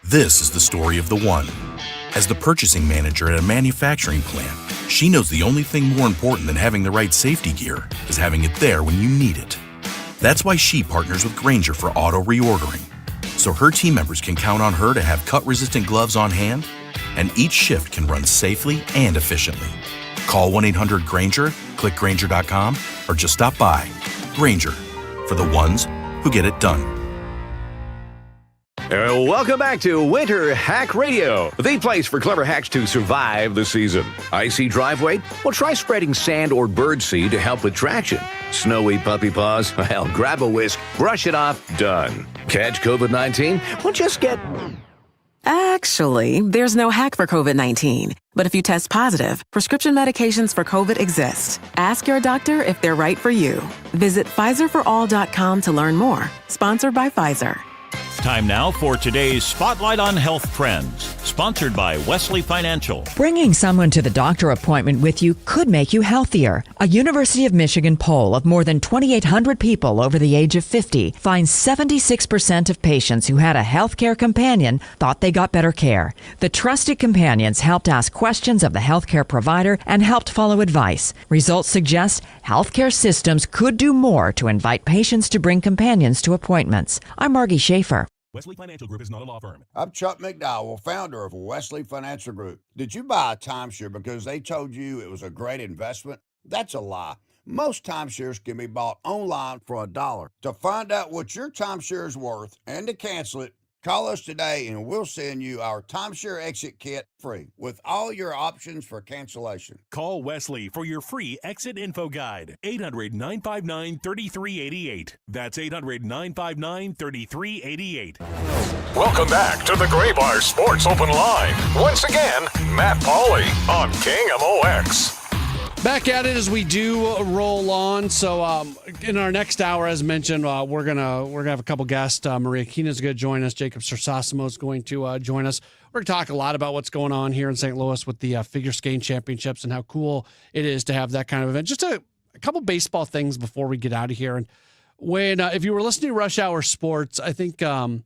This is the story of the one. As the purchasing manager at a manufacturing plant, she knows the only thing more important than having the right safety gear is having it there when you need it. That's why she partners with Grainger for auto reordering, so her team members can count on her to have cut-resistant gloves on hand, and each shift can run safely and efficiently. Call 1-800-GRAINGER, click Grainger.com, or just stop by. Grainger, for the ones who get it done. Welcome back to Winter Hack Radio, the place for clever hacks to survive the season. Icy driveway? Well, try spreading sand or birdseed to help with traction. Snowy puppy paws? Well, grab a whisk, brush it off, done. Catch COVID-19? Well, just get... Actually, there's no hack for COVID-19. But if you test positive, prescription medications for COVID exist. Ask your doctor if they're right for you. Visit PfizerForAll.com to learn more. Sponsored by Pfizer. Time now for today's Spotlight on Health Trends. Sponsored by Wesley Financial. Bringing someone to the doctor appointment with you could make you healthier. A University of Michigan poll of more than 2,800 people over the age of 50 finds 76% of patients who had a healthcare companion thought they got better care. The trusted companions helped ask questions of the healthcare provider and helped follow advice. Results suggest healthcare systems could do more to invite patients to bring companions to appointments. I'm Margie Schaefer. Wesley Financial Group is not a law firm. I'm Chuck McDowell, founder of Wesley Financial Group. Did you buy a timeshare because they told you it was a great investment? That's a lie. Most timeshares can be bought online for $1. To find out what your timeshare is worth and to cancel it, call us today and we'll send you our timeshare exit kit free with all your options for cancellation. Call Wesley for your free exit info guide. 800-959-3388. That's 800-959-3388. Welcome back to the Gray Bar Sports Open Line. Once again, Matt Pauley on KMOX. Back at it as we do roll on. So in our next hour, as mentioned, we're gonna have a couple guests. Maria Keenan's going to join us. Jacob Sersasimo is going to join us. We're going to talk a lot about what's going on here in St. Louis with the figure skating championships and how cool it is to have that kind of event. Just a couple baseball things before we get out of here. And when if you were listening to Rush Hour Sports, I think Kevin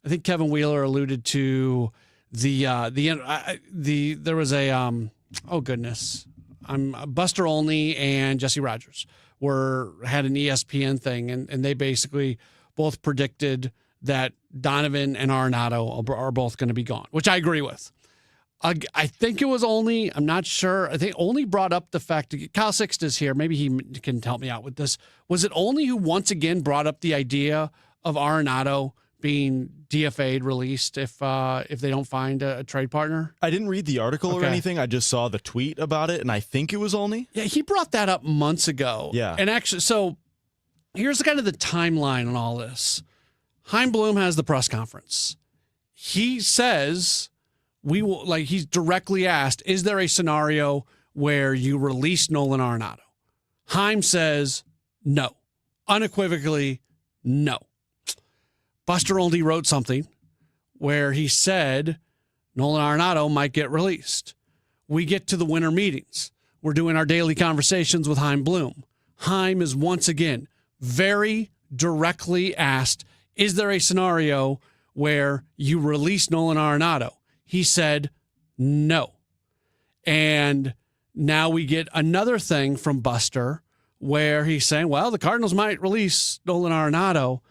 Wheeler alluded to there was a oh goodness. Buster Olney and Jesse Rogers had an ESPN thing, and they basically both predicted that Donovan and Arenado are both going to be gone, which I agree with. I think it was Olney. I'm not sure. I think Olney brought up the fact that Kyle Sixt is here. Maybe he can help me out with this. Was it Olney who once again brought up the idea of Arenado being DFA'd, released if they don't find a trade partner? I didn't read the article or anything. I just saw the tweet about it, and I think it was Olney. Yeah, he brought that up months ago. Yeah. And actually, so here's kind of the timeline on all this. Chaim Bloom has the press conference. He says he's directly asked, is there a scenario where you release Nolan Arenado? Chaim says no. Unequivocally, no. Buster Olney wrote something where he said Nolan Arenado might get released. We get to the winter meetings. We're doing our daily conversations with Chaim Bloom. Chaim is once again very directly asked, is there a scenario where you release Nolan Arenado? He said no. And now we get another thing from Buster where he's saying, well, the Cardinals might release Nolan Arenado.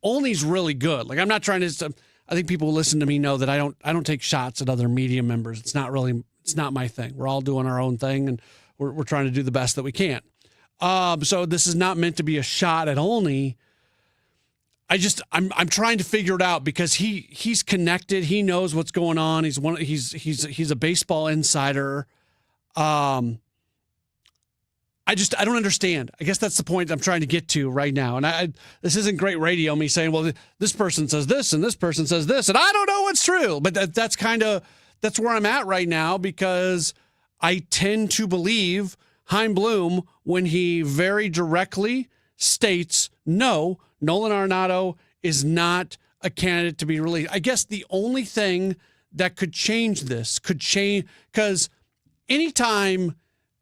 Olney's really good. Like, I'm not trying to. I think people who listen to me know that I don't take shots at other media members. It's not my thing. We're all doing our own thing, and we're trying to do the best that we can. So this is not meant to be a shot at Olney. I'm trying to figure it out because he's connected. He knows what's going on. He's a baseball insider. I don't understand. I guess that's the point I'm trying to get to right now. And this isn't great radio, me saying, well, this person says this and this person says this, and I don't know what's true. But that's where I'm at right now because I tend to believe Chaim Bloom when he very directly states, no, Nolan Arenado is not a candidate to be released. I guess the only thing that could change this because anytime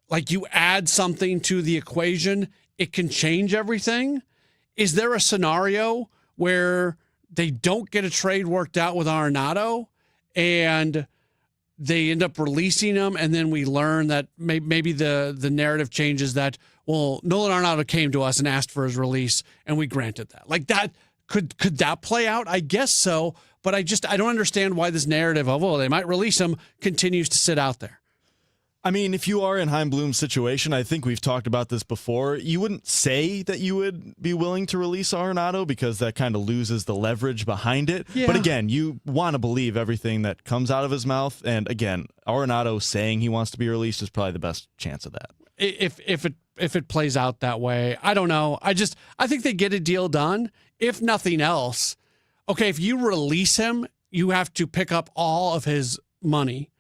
like you add something to the equation, it can change everything. Is there a scenario where they don't get a trade worked out with Arenado and they end up releasing him, and then we learn that maybe the narrative changes that, well, Nolan Arenado came to us and asked for his release, and we granted that. Like that, could that play out? I guess so, but I don't understand why this narrative of, well, they might release him continues to sit out there. I mean, if you are in Chaim Bloom's situation, I think we've talked about this before. You wouldn't say that you would be willing to release Arenado because that kind of loses the leverage behind it. Yeah. But again, you want to believe everything that comes out of his mouth. And again, Arenado saying he wants to be released is probably the best chance of that. If it plays out that way, I don't know. I think they get a deal done. If nothing else, okay, if you release him, you have to pick up all of his money,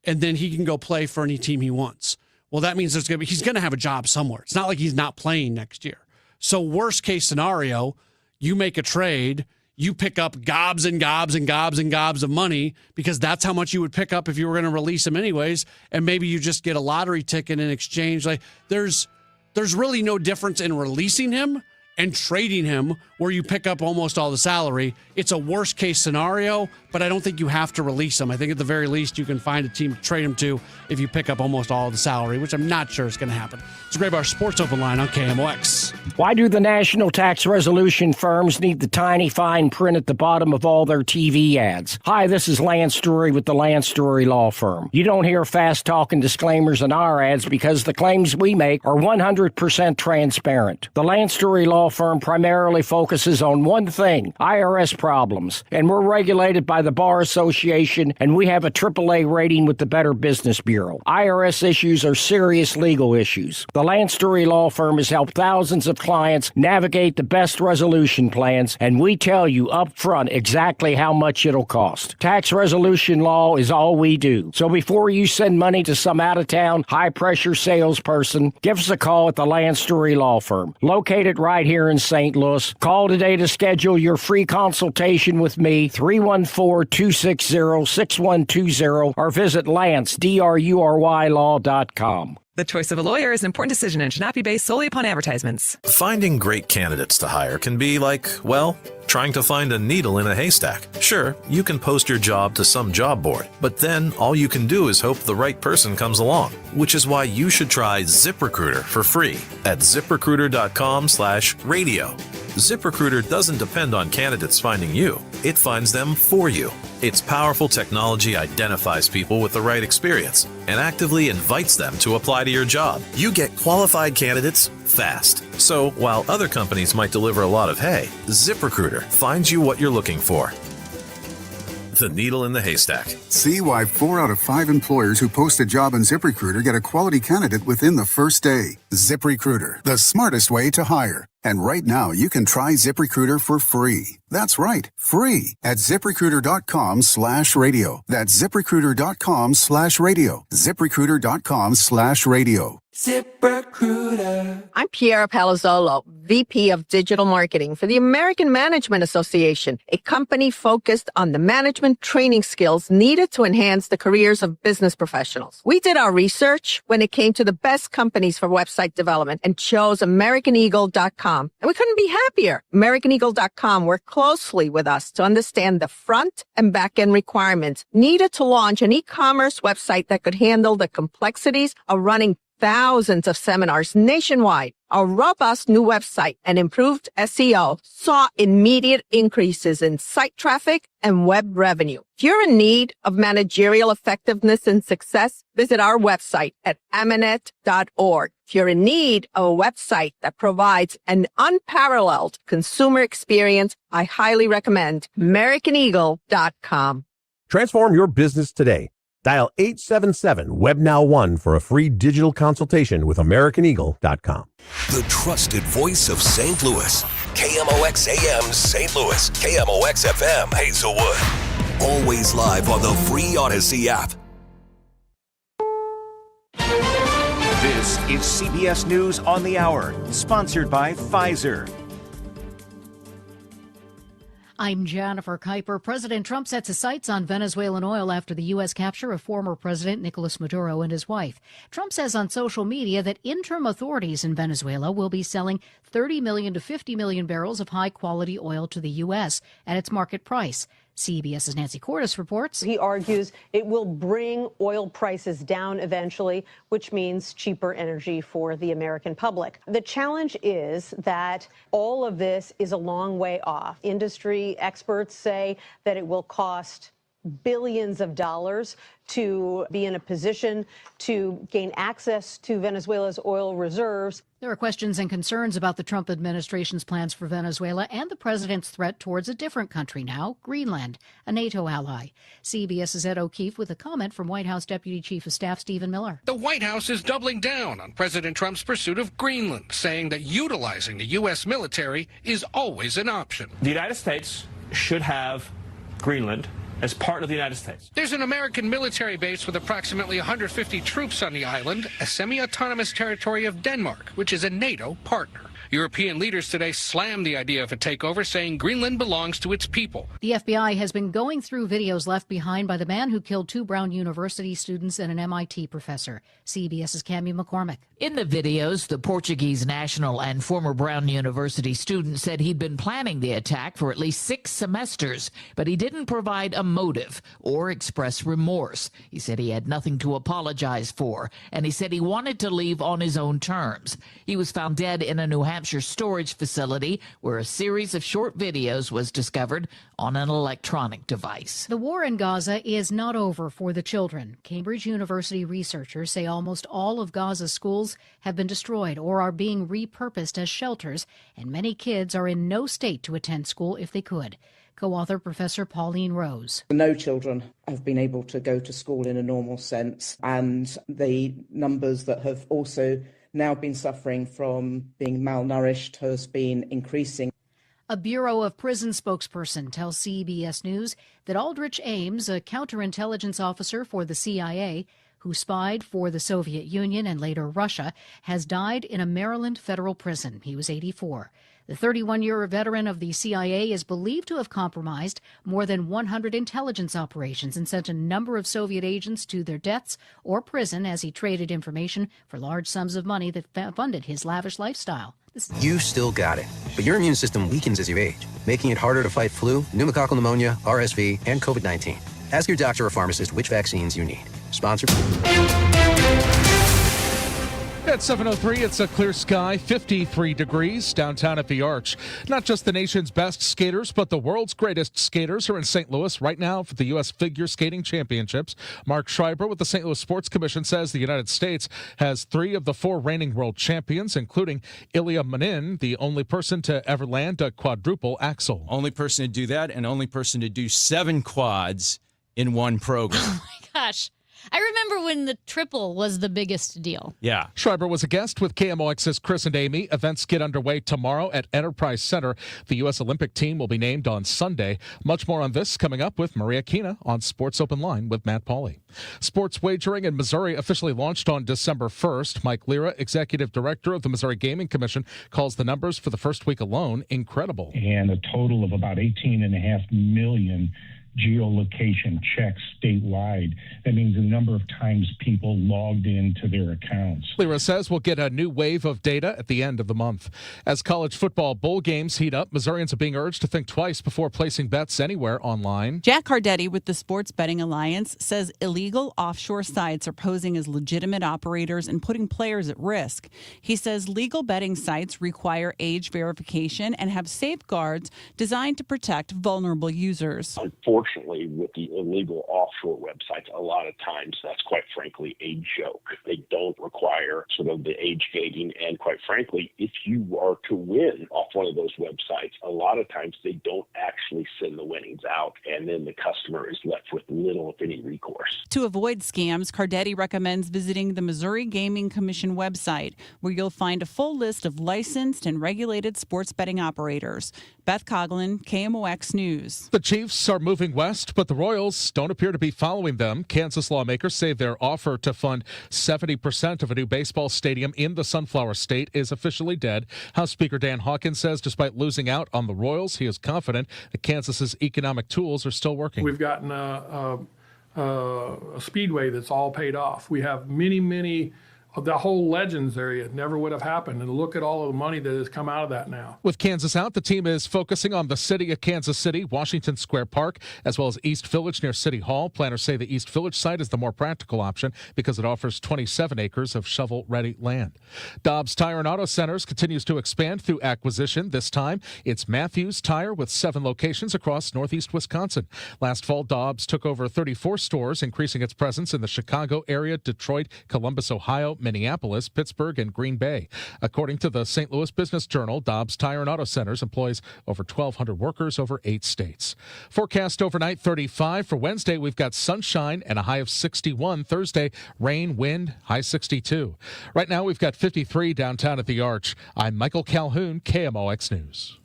and then he can go play for any team he wants. Well, that means he's going to have a job somewhere. It's not like he's not playing next year. So worst case scenario, you make a trade, you pick up gobs and gobs and gobs and gobs of money because that's how much you would pick up if you were going to release him anyways. And maybe you just get a lottery ticket in exchange. Like there's really no difference in releasing him and trading him where you pick up almost all the salary. It's a worst case scenario, but I don't think you have to release him. I think at the very least you can find a team to trade him to if you pick up almost all of the salary, which I'm not sure is going to happen. It's a Gray Bar Sports Open Line on KMOX. Why do the national tax resolution firms need the tiny fine print at the bottom of all their TV ads? Hi, this is Lance Drury with the Lance Drury Law Firm. You don't hear fast-talking disclaimers in our ads because the claims we make are 100% transparent. The Lance Drury Law Firm primarily focuses on one thing, IRS problems, and we're regulated by the Bar Association, and we have a AAA rating with the Better Business Bureau. IRS issues are serious legal issues. The Lance Drury Law Firm has helped thousands of clients navigate the best resolution plans, and we tell you up front exactly how much it'll cost. Tax resolution law is all we do. So before you send money to some out-of-town, high-pressure salesperson, give us a call at the Lance Drury Law Firm, located right here in St. Louis. Call today to schedule your free consultation with me, 314-260-6120, or visit LanceDruryLaw.com. The choice of a lawyer is an important decision and should not be based solely upon advertisements. Finding great candidates to hire can be like, well, trying to find a needle in a haystack. Sure, you can post your job to some job board, but then all you can do is hope the right person comes along, which is why you should try ZipRecruiter for free at ZipRecruiter.com/radio. ZipRecruiter doesn't depend on candidates finding you. It finds them for you. Its powerful technology identifies people with the right experience and actively invites them to apply to your job. You get qualified candidates fast. So while other companies might deliver a lot of hay, ZipRecruiter finds you what you're looking for. The needle in the haystack. See why 4 out of 5 employers who post a job on ZipRecruiter get a quality candidate within the first day. ZipRecruiter, the smartest way to hire. And right now, you can try ZipRecruiter for free. That's right, free at ZipRecruiter.com/radio. That's ZipRecruiter.com/radio. ZipRecruiter.com/radio. ZipRecruiter. I'm Piera Palazzolo, VP of Digital Marketing for the American Management Association, a company focused on the management training skills needed to enhance the careers of business professionals. We did our research when it came to the best companies for website development and chose AmericanEagle.com. And we couldn't be happier. AmericanEagle.com worked closely with us to understand the front and back end requirements needed to launch an e-commerce website that could handle the complexities of running thousands of seminars nationwide. Our robust new website and improved SEO saw immediate increases in site traffic and web revenue. If you're in need of managerial effectiveness and success, visit our website at amanet.org. If you're in need of a website that provides an unparalleled consumer experience, I highly recommend AmericanEagle.com. Transform your business today. Dial 877-WebNow1 for a free digital consultation with AmericanEagle.com. The trusted voice of St. Louis. KMOX AM St. Louis. KMOX FM Hazelwood. Always live on the free Odyssey app. This is CBS News on the Hour, sponsored by Pfizer. I'm Jennifer Kuiper. President Trump sets his sights on Venezuelan oil after the U.S. capture of former President Nicolas Maduro and his wife. Trump says on social media that interim authorities in Venezuela will be selling 30 million to 50 million barrels of high-quality oil to the U.S. at its market price. CBS's Nancy Cordes reports. He argues it will bring oil prices down eventually, which means cheaper energy for the American public. The challenge is that all of this is a long way off. Industry experts say that it will cost billions of dollars to be in a position to gain access to Venezuela's oil reserves. There are questions and concerns about the Trump administration's plans for Venezuela and the president's threat towards a different country now, Greenland, a NATO ally. CBS's Ed O'Keefe with a comment from White House Deputy Chief of Staff Stephen Miller. The White House is doubling down on President Trump's pursuit of Greenland, saying that utilizing the U.S. military is always an option. The United States should have Greenland as part of the United States. There's an American military base with approximately 150 troops on the island, a semi-autonomous territory of Denmark, which is a NATO partner. European leaders today slammed the idea of a takeover, saying Greenland belongs to its people. The FBI has been going through videos left behind by the man who killed 2 Brown University students and an MIT professor. CBS's Cammie McCormick. In the videos, the Portuguese national and former Brown University student said he'd been planning the attack for at least 6 semesters, but he didn't provide a motive or express remorse. He said he had nothing to apologize for, and he said he wanted to leave on his own terms. He was found dead in a New Hampshire storage facility where a series of short videos was discovered on an electronic device. The war in Gaza is not over for the children. Cambridge University researchers say almost all of Gaza's schools have been destroyed or are being repurposed as shelters, and many kids are in no state to attend school if they could. Co-author Professor Pauline Rose. No children have been able to go to school in a normal sense, and the numbers that have also now been suffering from being malnourished has been increasing. A Bureau of Prison spokesperson tells CBS News that Aldrich Ames, a counterintelligence officer for the CIA, who spied for the Soviet Union and later Russia, has died in a Maryland federal prison. He was 84. The 31-year veteran of the CIA is believed to have compromised more than 100 intelligence operations and sent a number of Soviet agents to their deaths or prison as he traded information for large sums of money that funded his lavish lifestyle. You still got it, but your immune system weakens as you age, making it harder to fight flu, pneumococcal pneumonia, RSV, and COVID-19. Ask your doctor or pharmacist which vaccines you need. Sponsored. At 7:03, it's a clear sky, 53 degrees downtown at the Arch. Not just the nation's best skaters, but the world's greatest skaters are in St. Louis right now for the U.S. Figure Skating Championships. Mark Schreiber with the St. Louis Sports Commission says the United States has 3 of the 4 reigning world champions, including Ilya Manin, the only person to ever land a quadruple axel. Only person to do that, and only person to do 7 quads in one program. Oh, my gosh. I remember when the triple was the biggest deal. Yeah. Schreiber was a guest with KMOX's Chris and Amy. Events get underway tomorrow at Enterprise Center. The U.S. Olympic team will be named on Sunday. Much more on this coming up with Maria Kina on Sports Open Line with Matt Pauley. Sports wagering in Missouri officially launched on December 1st. Mike Lira, executive director of the Missouri Gaming Commission, calls the numbers for the first week alone incredible. And a total of about 18.5 million geolocation checks statewide. That means the number of times people logged into their accounts. Lira says we'll get a new wave of data at the end of the month. As college football bowl games heat up, Missourians are being urged to think twice before placing bets anywhere online. Jack Cardetti with the Sports Betting Alliance says illegal offshore sites are posing as legitimate operators and putting players at risk. He says legal betting sites require age verification and have safeguards designed to protect vulnerable users. Unfortunately, with the illegal offshore websites, a lot of times that's quite frankly a joke. They don't require sort of the age gating, and quite frankly, if you are to win off one of those websites, a lot of times they don't actually send the winnings out, and then the customer is left with little, if any, recourse. To avoid scams, Cardetti recommends visiting the Missouri Gaming Commission website, where you'll find a full list of licensed and regulated sports betting operators. Beth Coughlin, KMOX News. The Chiefs are moving west, but the Royals don't appear to be following them. Kansas lawmakers say their offer to fund 70% of a new baseball stadium in the Sunflower State is officially dead. House Speaker Dan Hawkins says despite losing out on the Royals, he is confident that Kansas's economic tools are still working. We've gotten a speedway that's all paid off. We have many of the whole Legends area. It never would have happened. And look at all of the money that has come out of that now. With Kansas out, the team is focusing on the city of Kansas City, Washington Square Park, as well as East Village near City Hall. Planners say the East Village site is the more practical option because it offers 27 acres of shovel-ready land. Dobbs Tire and Auto Centers continues to expand through acquisition. This time, it's Matthews Tire with 7 locations across northeast Wisconsin. Last fall, Dobbs took over 34 stores, increasing its presence in the Chicago area, Detroit, Columbus, Ohio, Minneapolis, Pittsburgh, and Green Bay. According to the St. Louis Business Journal, Dobbs Tire and Auto Centers employs over 1,200 workers over 8 states. Forecast overnight 35. For Wednesday, we've got sunshine and a high of 61. Thursday, rain, wind, high 62. Right now, we've got 53 downtown at the Arch. I'm Michael Calhoun, KMOX News.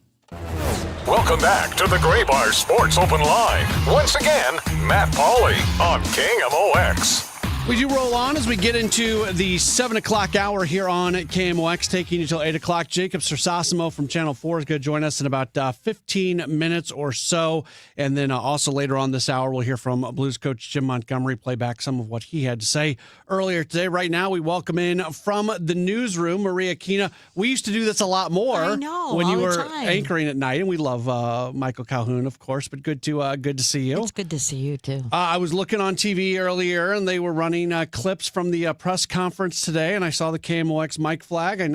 Welcome back to the Gray Bar Sports Open Line. Once again, Matt Pauley on KMOX. We do roll on as we get into the 7 o'clock hour here on KMOX, taking you until 8 o'clock. Jacob Sersasimo from Channel 4 is going to join us in about 15 minutes or so. And then also later on this hour, we'll hear from Blues coach Jim Montgomery, play back some of what he had to say earlier today. Right now, we welcome in from the newsroom, Maria Kina. We used to do this a lot more when you were anchoring at night, and we love Michael Calhoun, of course, but good to see you. It's good to see you, too. I was looking on TV earlier, and they were running clips from the press conference today, and I saw the KMOX mic flag. I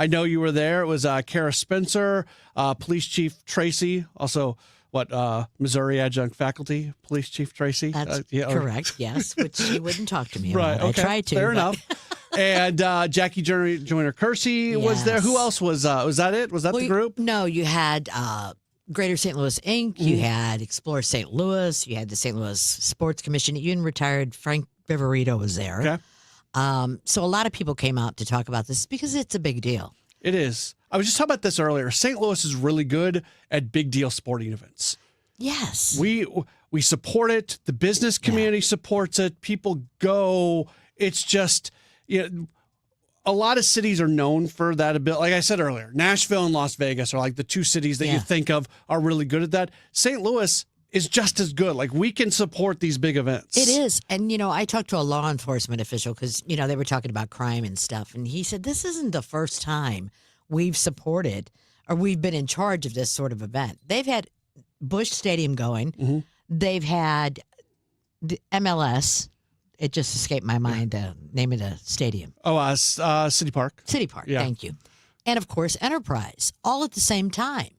know you were there. It was Kara Spencer, Police Chief Tracy, also Missouri adjunct faculty, Police Chief Tracy. That's correct. Yes, which she wouldn't talk to me right, about. Okay. I tried to. Fair enough. And Jackie Joyner Kersey was there. Who else was that it? Was that the group? No, you had Greater St. Louis Inc. You had Explore St. Louis. You had the St. Louis Sports Commission. Even retired Frank Viverito was there. Okay. So a lot of people came out to talk about this because it's a big deal. It is. I was just talking about this earlier. St. Louis is really good at big deal sporting events. Yes. We support it. The business community supports it. People go. It's just, a lot of cities are known for that ability. Like I said earlier, Nashville and Las Vegas are like the two cities that you think of are really good at that. St. Louis is just as good. Like, we can support these big events. It is. And, I talked to a law enforcement official because, they were talking about crime and stuff. And he said, this isn't the first time we've supported or we've been in charge of this sort of event. They've had Busch Stadium going. Mm-hmm. They've had the MLS. It just escaped my mind the name of the stadium. Oh, City Park. City Park. Yeah. Thank you. And, of course, Enterprise, all at the same time.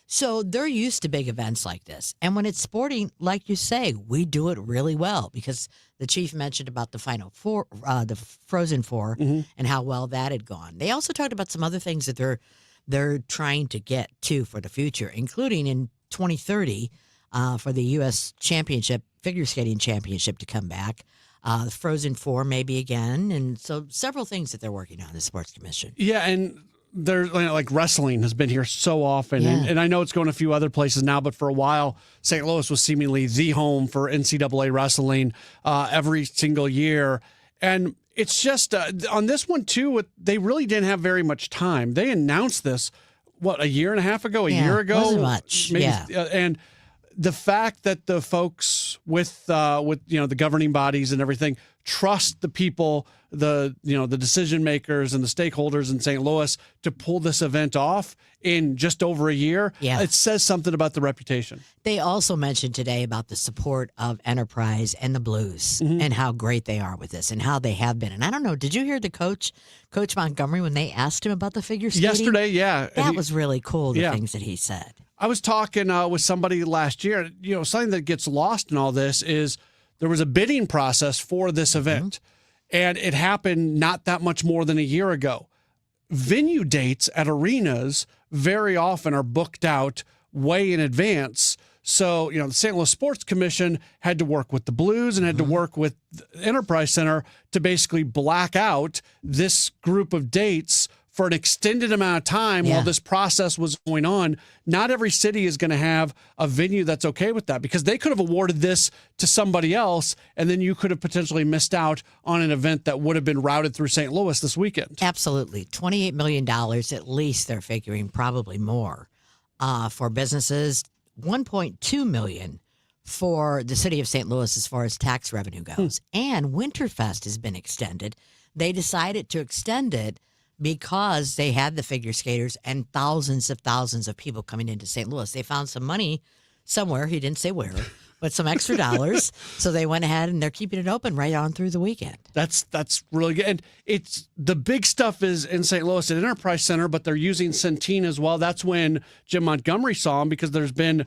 So they're used to big events like this. And when it's sporting, like you say, we do it really well because the chief mentioned about the Final Four, the Frozen Four, and how well that had gone. They also talked about some other things that they're trying to get to for the future, including in 2030 for the U.S. Championship, Figure Skating Championship to come back. The Frozen Four maybe again. And so several things that they're working on, the Sports Commission. Yeah, and there's like wrestling has been here so often, and I know it's going a few other places now, but for a while, St. Louis was seemingly the home for NCAA wrestling every single year. And it's just on this one, too, they really didn't have very much time. They announced this, a year and a half ago, a year ago? Wasn't much, maybe, and the fact that the folks with the governing bodies and everything trust the people, the decision makers and the stakeholders in St. Louis to pull this event off in just over a year, it says something about the reputation. They also mentioned today about the support of Enterprise and the Blues and how great they are with this and how they have been. And I don't know, did you hear the Coach Montgomery, when they asked him about the figure skating? Yesterday, yeah. That was really cool, the things that he said. I was talking with somebody last year. Something that gets lost in all this is there was a bidding process for this event, and it happened not that much more than a year ago. Venue dates at arenas very often are booked out way in advance. So, the St. Louis Sports Commission had to work with the Blues and had to work with the Enterprise Center to basically black out this group of dates for an extended amount of time while this process was going on. Not every city is going to have a venue that's okay with that, because they could have awarded this to somebody else, and then you could have potentially missed out on an event that would have been routed through St. Louis this weekend. Absolutely. $28 million at least, they're figuring, probably more, for businesses. $1.2 million for the city of St. Louis as far as tax revenue goes. And Winterfest has been extended. They decided to extend it because they had the figure skaters and thousands of people coming into St. Louis. They found some money somewhere, he didn't say where, but some extra dollars. So they went ahead and they're keeping it open right on through the weekend. That's really good. And it's the big stuff is in St. Louis at Enterprise Center, but they're using Centene as well. That's when Jim Montgomery saw him, because there's been,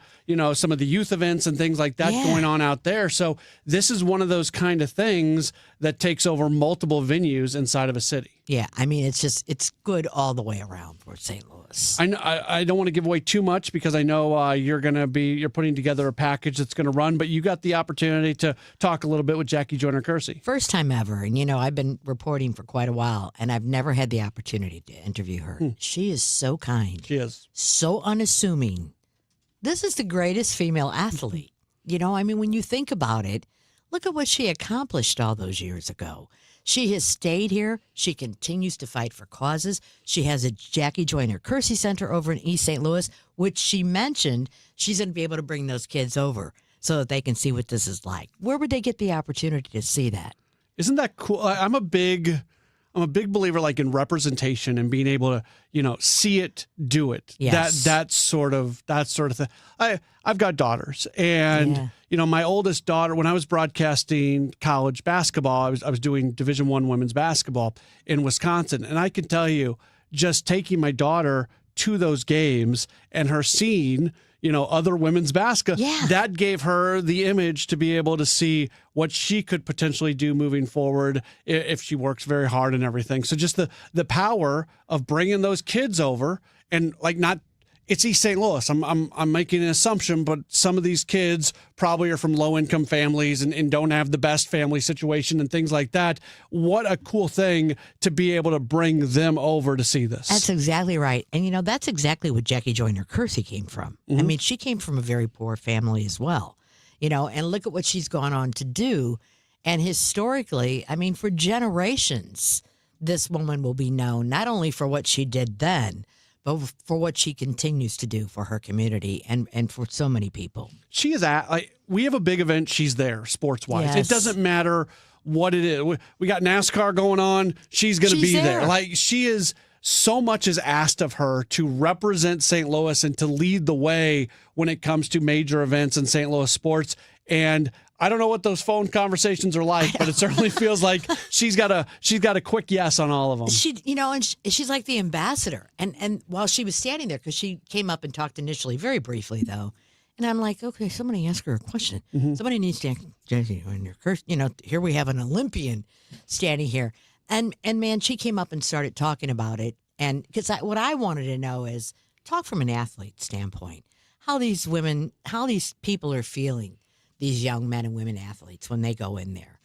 some of the youth events and things like that going on out there. So this is one of those kind of things that takes over multiple venues inside of a city. Yeah, I mean, it's good all the way around for St. Louis. I don't want to give away too much, because I know you're putting together a package that's going to run, but you got the opportunity to talk a little bit with Jackie Joyner Kersey. First time ever, and I've been reporting for quite a while, and I've never had the opportunity to interview her. She is so kind. She is. So unassuming. This is the greatest female athlete. When you think about it, Look at what she accomplished all those years ago. She has stayed here. She continues to fight for causes. She has a Jackie Joyner Kersey Center over in East St. Louis, which she mentioned she's going to be able to bring those kids over so that they can see what this is like. Where would they get the opportunity to see that? Isn't that cool? I'm a big believer like in representation and being able to, see it, do it. Yes. That sort of thing. I've got daughters, and my oldest daughter, when I was broadcasting college basketball, I was doing Division I women's basketball in Wisconsin, and I can tell you, just taking my daughter to those games and her seeing other women's basketball, that gave her the image to be able to see what she could potentially do moving forward if she works very hard and everything. So just the power of bringing those kids over, and it's East St. Louis. I'm making an assumption, but some of these kids probably are from low-income families and don't have the best family situation and things like that. What a cool thing to be able to bring them over to see this. That's exactly right. And, that's exactly what Jackie Joyner Kersey came from. I mean, she came from a very poor family as well, and look at what she's gone on to do. And historically, I mean, for generations, this woman will be known not only for what she did then, but for what she continues to do for her community and for so many people. She is we have a big event. She's there sports wise. Yes. It doesn't matter what it is. We got NASCAR going on. She's going to be there. She is, so much is asked of her to represent St. Louis and to lead the way when it comes to major events in St. Louis sports. And I don't know what those phone conversations are like, but it certainly feels like she's got a quick yes on all of them. She's like the ambassador. And while she was standing there, because she came up and talked initially, very briefly though, and I'm like, okay, somebody ask her a question. Somebody needs to ask Jackie on your curse. Here we have an Olympian standing here, and man, she came up and started talking about it. And because what I wanted to know is talk from an athlete standpoint, how these people are feeling. These young men and women athletes when they go in there.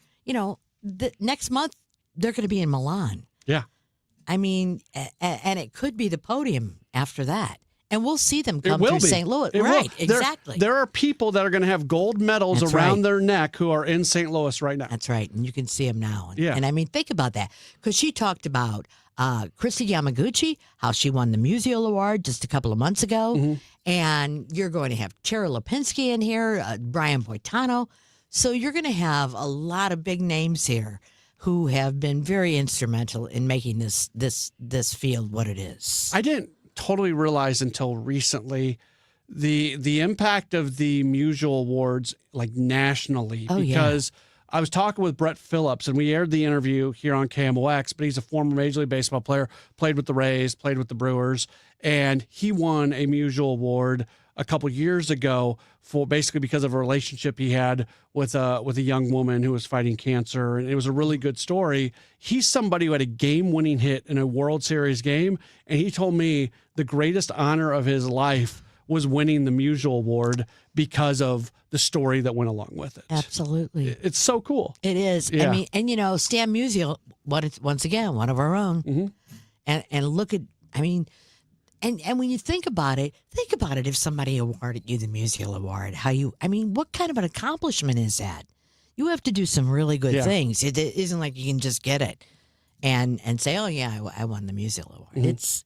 Next month, they're going to be in Milan. Yeah. I mean, and it could be the podium after that. And we'll see them come through St. Louis. Right, exactly. There are people that are going to have gold medals around their neck who are in St. Louis right now. That's right. And you can see them now. And I mean, think about that. Because she talked about Christy Yamaguchi, how she won the Musial Award just a couple of months ago. And you're going to have Tara Lipinski in here, Brian Boitano. So you're going to have a lot of big names here who have been very instrumental in making this field what it is. I didn't totally realize until recently the impact of the Musial Awards nationally, because I was talking with Brett Phillips, and we aired the interview here on KMOX, but he's a former Major League Baseball player, played with the Rays, played with the Brewers, and he won a Musial Award a couple years ago for basically because of a relationship he had with a young woman who was fighting cancer, and it was a really good story. He's somebody who had a game-winning hit in a World Series game, and he told me the greatest honor of his life was winning the Musial Award because of the story that went along with it. Absolutely. It's so cool. It is. Yeah. I mean, and Stan Musial, once again, one of our own. And look at, I mean, and when you think about it if somebody awarded you the Musial Award, what kind of an accomplishment is that? You have to do some really good things. It isn't like you can just get it and say, oh, yeah, I won the Musial Award.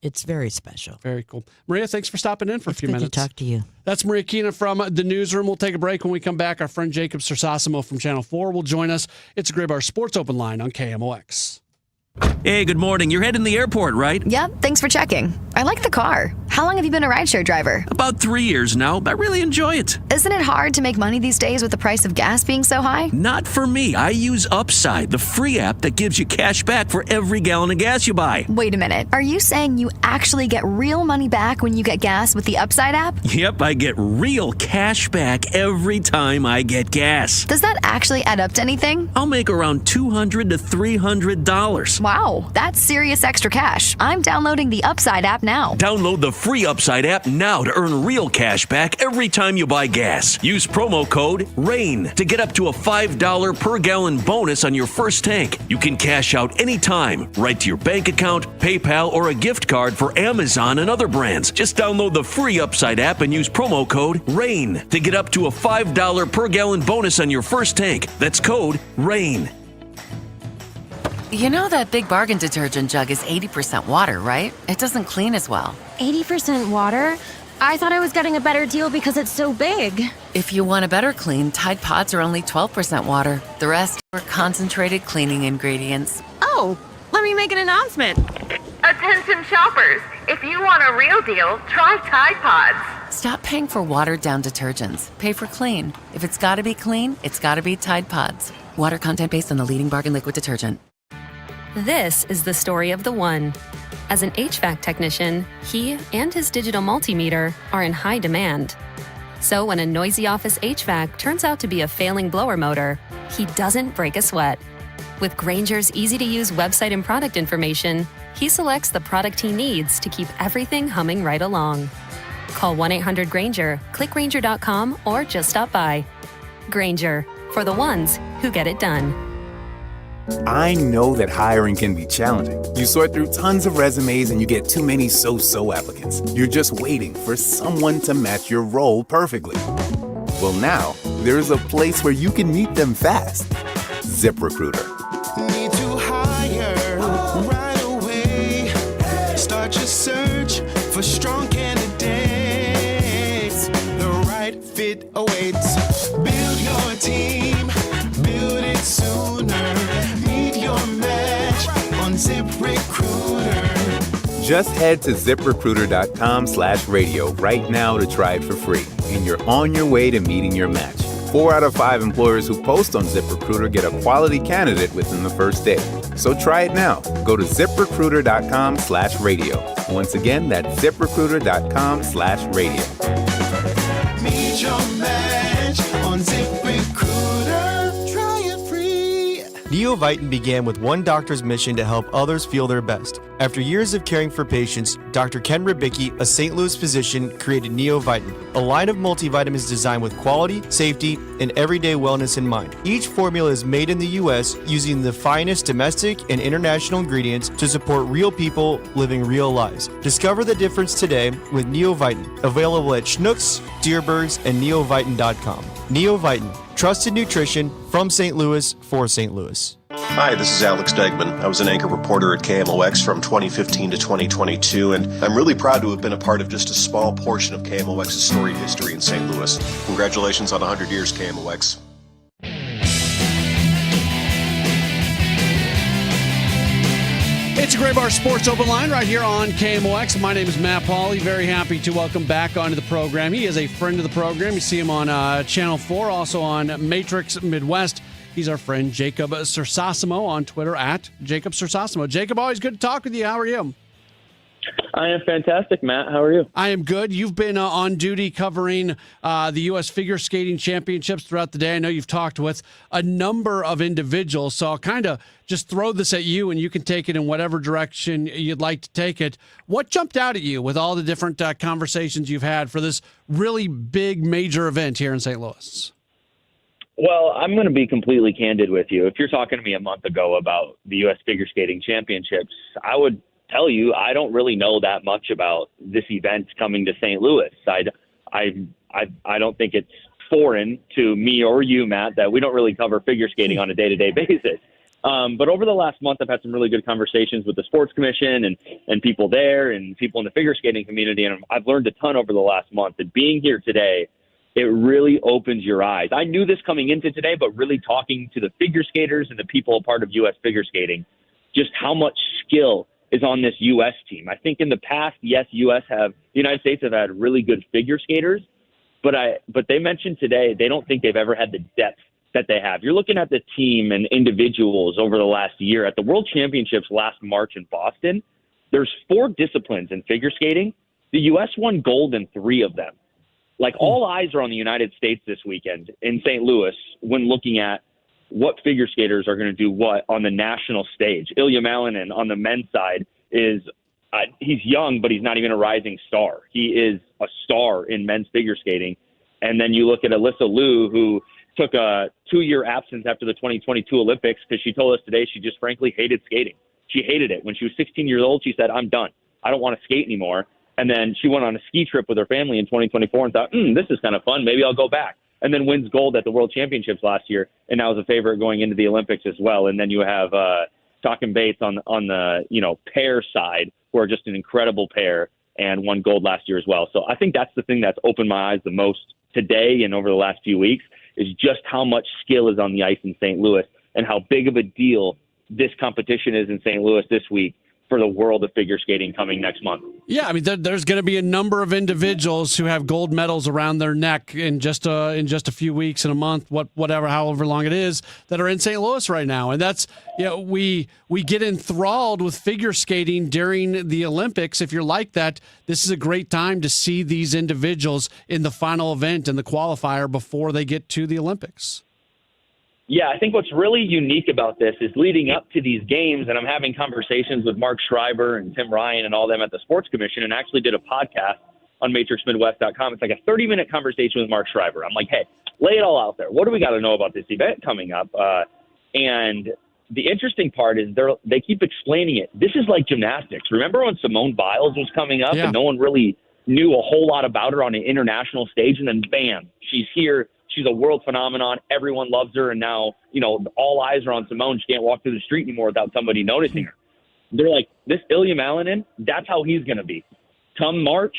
It's very special. Very cool. Maria, thanks for stopping in for a few minutes. Good to talk to you. That's Maria Keenan from the newsroom. We'll take a break. When we come back, our friend Jacob Sersasimo from Channel 4 will join us. It's a Gray Bar Sports Open Line on KMOX. Hey, good morning. You're heading to the airport, right? Yep, thanks for checking. I like the car. How long have you been a rideshare driver? About 3 years now. I really enjoy it. Isn't it hard to make money these days with the price of gas being so high? Not for me. I use Upside, the free app that gives you cash back for every gallon of gas you buy. Wait a minute. Are you saying you actually get real money back when you get gas with the Upside app? Yep, I get real cash back every time I get gas. Does that actually add up to anything? I'll make around $200 to $300. Wow, that's serious extra cash. I'm downloading the Upside app now. Download the free Upside app now to earn real cash back every time you buy gas. Use promo code RAIN to get up to a $5 per gallon bonus on your first tank. You can cash out anytime, right to your bank account, PayPal, or a gift card for Amazon and other brands. Just download the free Upside app and use promo code RAIN to get up to a $5 per gallon bonus on your first tank. That's code RAIN. You know that Big Bargain detergent jug is 80% water, right? It doesn't clean as well. 80% water? I thought I was getting a better deal because it's so big. If you want a better clean, Tide Pods are only 12% water. The rest are concentrated cleaning ingredients. Oh, let me make an announcement. Attention shoppers, if you want a real deal, try Tide Pods. Stop paying for watered-down detergents. Pay for clean. If it's gotta be clean, it's gotta be Tide Pods. Water content based on the leading bargain liquid detergent. This is the story of the one. As an HVAC technician, he and his digital multimeter are in high demand. So when a noisy office HVAC turns out to be a failing blower motor, he doesn't break a sweat. With Grainger's easy-to-use website and product information, he selects the product he needs to keep everything humming right along. Call 1-800-GRAINGER, click Grainger.com, or just stop by. Grainger, for the ones who get it done. I know that hiring can be challenging. You sort through tons of resumes and you get too many so-so applicants. You're just waiting for someone to match your role perfectly. Well, now, there's a place where you can meet them fast. ZipRecruiter. Need to hire right away. Start your search for strong candidates. The right fit awaits. Build your team. Build it sooner. Meet your match on ZipRecruiter. Just head to ZipRecruiter.com/radio right now to try it for free. And you're on your way to meeting your match. 4 out of 5 employers who post on ZipRecruiter get a quality candidate within the first day. So try it now. Go to ZipRecruiter.com/radio. Once again, that's ZipRecruiter.com/radio. Meet your match on ZipRecruiter. Try it free. Neovitin began with one doctor's mission to help others feel their best. After years of caring for patients, Dr. Ken Ribicki, a St. Louis physician, created Neovitin, a line of multivitamins designed with quality, safety, and everyday wellness in mind. Each formula is made in the U.S. using the finest domestic and international ingredients to support real people living real lives. Discover the difference today with Neovitin, available at Schnucks, Deerbergs, and neovitin.com. Neovitin, trusted nutrition from St. Louis for St. Louis. Hi, this is Alex Degman. I was an anchor reporter at KMOX from 2015 to 2022, and I'm really proud to have been a part of just a small portion of KMOX's storied history in St. Louis. Congratulations on 100 years, KMOX. It's a Gray Bar Sports Open Line right here on KMOX. My name is Matt Pauley. Very happy to welcome back onto the program. He is a friend of the program. You see him on Channel 4, also on Matrix Midwest. He's our friend Jacob Sersosimo on Twitter at Jacob Sersosimo. Jacob, always good to talk with you. How are you? I am fantastic, Matt. How are you? I am good. You've been on duty covering the U.S. Figure Skating Championships throughout the day. I know you've talked with a number of individuals, so I'll kind of just throw this at you, and you can take it in whatever direction you'd like to take it. What jumped out at you with all the different conversations you've had for this really big, major event here in St. Louis? Well, I'm going to be completely candid with you. If you're talking to me a month ago about the U.S. Figure Skating Championships, I would tell you I don't really know that much about this event coming to St. Louis. I don't think it's foreign to me or you, Matt, that we don't really cover figure skating on a day-to-day basis. But over the last month, I've had some really good conversations with the Sports Commission and people there and people in the figure skating community, and I've learned a ton over the last month. And being here today, it really opens your eyes. I knew this coming into today, but really talking to the figure skaters and the people a part of U.S. figure skating, just how much skill is on this U.S. team. I think in the past, yes, the United States have had really good figure skaters, but they mentioned today they don't think they've ever had the depth that they have. You're looking at the team and individuals over the last year. At the World Championships last March in Boston, there's 4 disciplines in figure skating. The U.S. won gold in 3 of them. Like, all eyes are on the United States this weekend in St. Louis when looking at what figure skaters are going to do what on the national stage. Ilya Malinin on the men's side is he's young, but he's not even a rising star. He is a star in men's figure skating. And then you look at Alyssa Liu, who took a 2-year absence after the 2022 Olympics because she told us today she just frankly hated skating. She hated it. When she was 16 years old, she said, I'm done. I don't want to skate anymore. And then she went on a ski trip with her family in 2024 and thought, this is kind of fun. Maybe I'll go back. And then wins gold at the World Championships last year, and now is a favorite going into the Olympics as well. And then you have Stock and Bates on the pair side, who are just an incredible pair and won gold last year as well. So I think that's the thing that's opened my eyes the most today and over the last few weeks is just how much skill is on the ice in St. Louis and how big of a deal this competition is in St. Louis this week for the world of figure skating coming next month. Yeah, I mean, there's going to be a number of individuals who have gold medals around their neck in just a few weeks, in a month, however long it is, that are in St. Louis right now. And that's, we get enthralled with figure skating during the Olympics. If you're like that, this is a great time to see these individuals in the final event and the qualifier before they get to the Olympics. Yeah, I think what's really unique about this is leading up to these games, and I'm having conversations with Mark Schreiber and Tim Ryan and all them at the Sports Commission, and actually did a podcast on matrixmidwest.com. It's like a 30-minute conversation with Mark Schreiber. I'm like, hey, lay it all out there. What do we got to know about this event coming up? And the interesting part is they keep explaining it. This is like gymnastics. Remember when Simone Biles was coming up and no one really knew a whole lot about her on an international stage, and then bam, she's here. She's a world phenomenon. Everyone loves her. And now, all eyes are on Simone. She can't walk through the street anymore without somebody noticing her. They're like, this Ilya Malinin, that's how he's going to be. Come March,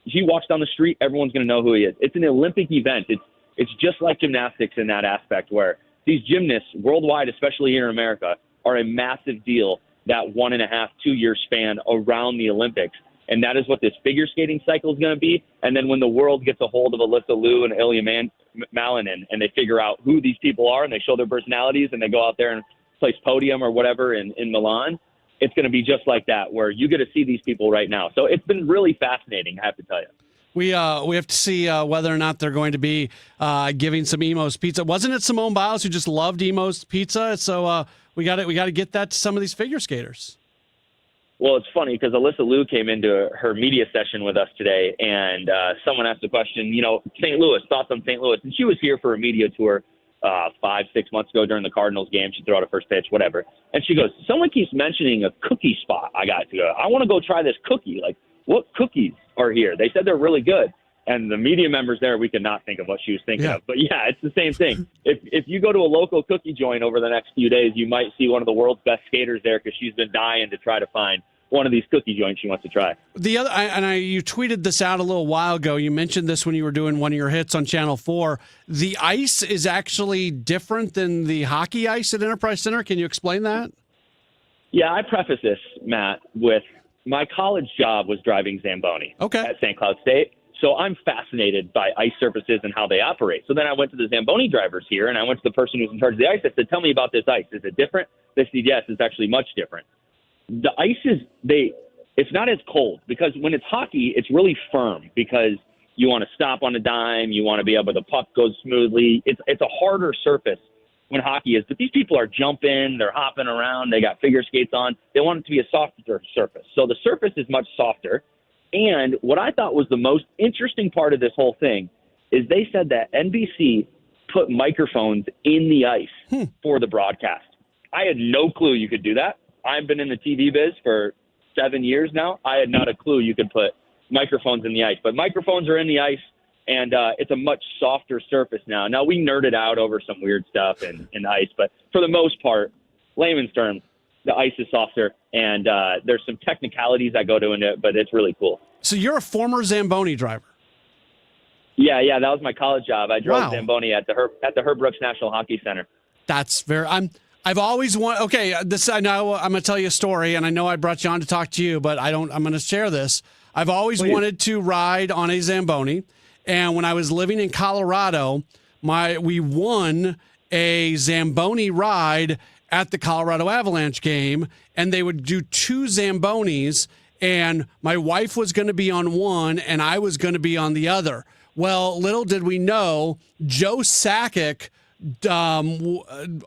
he walks down the street, everyone's going to know who he is. It's an Olympic event. It's just like gymnastics in that aspect where these gymnasts worldwide, especially here in America, are a massive deal that 1.5, 2 year span around the Olympics. And that is what this figure skating cycle is going to be. And then when the world gets a hold of Alyssa Liu and Ilya Malinin and they figure out who these people are and they show their personalities and they go out there and place podium or whatever in Milan, it's going to be just like that where you get to see these people right now. So it's been really fascinating, I have to tell you. We have to see whether or not they're going to be giving some Emo's Pizza. Wasn't it Simone Biles who just loved Emo's Pizza? So we got to get that to some of these figure skaters. Well, it's funny because Alyssa Liu came into her media session with us today, and someone asked the question, St. Louis, thoughts on St. Louis? And she was here for a media tour 5-6 months ago during the Cardinals game. She threw out a first pitch, whatever. And she goes, someone keeps mentioning a cookie spot I got to go. I want to go try this cookie. Like, what cookies are here? They said they're really good. And the media members there, we could not think of what she was thinking of. But, yeah, it's the same thing. If you go to a local cookie joint over the next few days, you might see one of the world's best skaters there because she's been dying to try to find one of these cookie joints she wants to try. You tweeted this out a little while ago. You mentioned this when you were doing one of your hits on Channel 4. The ice is actually different than the hockey ice at Enterprise Center. Can you explain that? Yeah, I preface this, Matt, with my college job was driving Zamboni at St. Cloud State. So I'm fascinated by ice surfaces and how they operate. So then I went to the Zamboni drivers here, and I went to the person who's in charge of the ice. I said, tell me about this ice. Is it different? They said, yes, it's actually much different. The ice it's not as cold because when it's hockey, it's really firm because you want to stop on a dime. You want to be able to puck goes smoothly. It's a harder surface when hockey is, but these people are jumping, they're hopping around, they got figure skates on. They want it to be a softer surface. So the surface is much softer. And what I thought was the most interesting part of this whole thing is they said that NBC put microphones in the ice for the broadcast. I had no clue you could do that. I've been in the TV biz for 7 years now. I had not a clue you could put microphones in the ice. But microphones are in the ice, and it's a much softer surface now. Now, we nerded out over some weird stuff in ice, but for the most part, layman's terms, the ice is softer, and there's some technicalities that go into it, but it's really cool. So you're a former Zamboni driver? Yeah, that was my college job. I drove Zamboni at the Herb Brooks National Hockey Center. That's very. I've always wanted. Okay, this I know. I'm going to tell you a story, and I know I brought you on to talk to you, but I'm going to share this. I've always wanted to ride on a Zamboni, and when I was living in Colorado, we won a Zamboni ride at the Colorado Avalanche game, and they would do 2 Zambonis, and my wife was going to be on one, and I was going to be on the other. Well, little did we know, Joe Sakic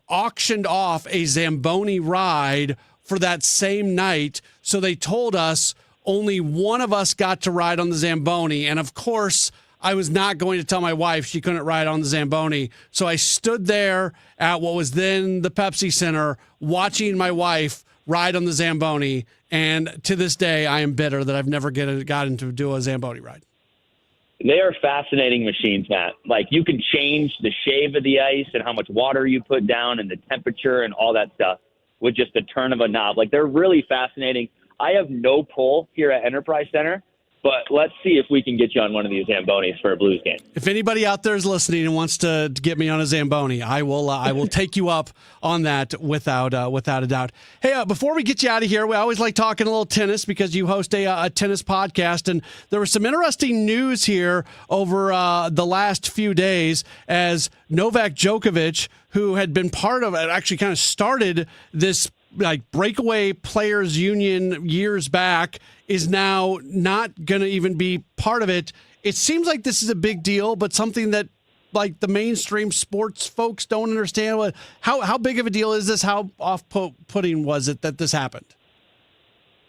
auctioned off a Zamboni ride for that same night. So they told us only one of us got to ride on the Zamboni. And of course, I was not going to tell my wife she couldn't ride on the Zamboni. So I stood there at what was then the Pepsi Center watching my wife ride on the Zamboni. And to this day, I am bitter that I've never gotten to do a Zamboni ride. They are fascinating machines, Matt. Like, you can change the shape of the ice and how much water you put down and the temperature and all that stuff with just a turn of a knob. Like, they're really fascinating. I have no pull here at Enterprise Center, but let's see if we can get you on one of these Zambonis for a Blues game. If anybody out there is listening and wants to get me on a Zamboni, I will take you up on that without a doubt. Hey, before we get you out of here, we always like talking a little tennis because you host a tennis podcast, and there was some interesting news here over the last few days as Novak Djokovic, who had been part of it, actually kind of started this like breakaway players union years back, is now not going to even be part of it. It seems like this is a big deal, but something that like the mainstream sports folks don't understand. How big of a deal is this? How off-putting was it that this happened?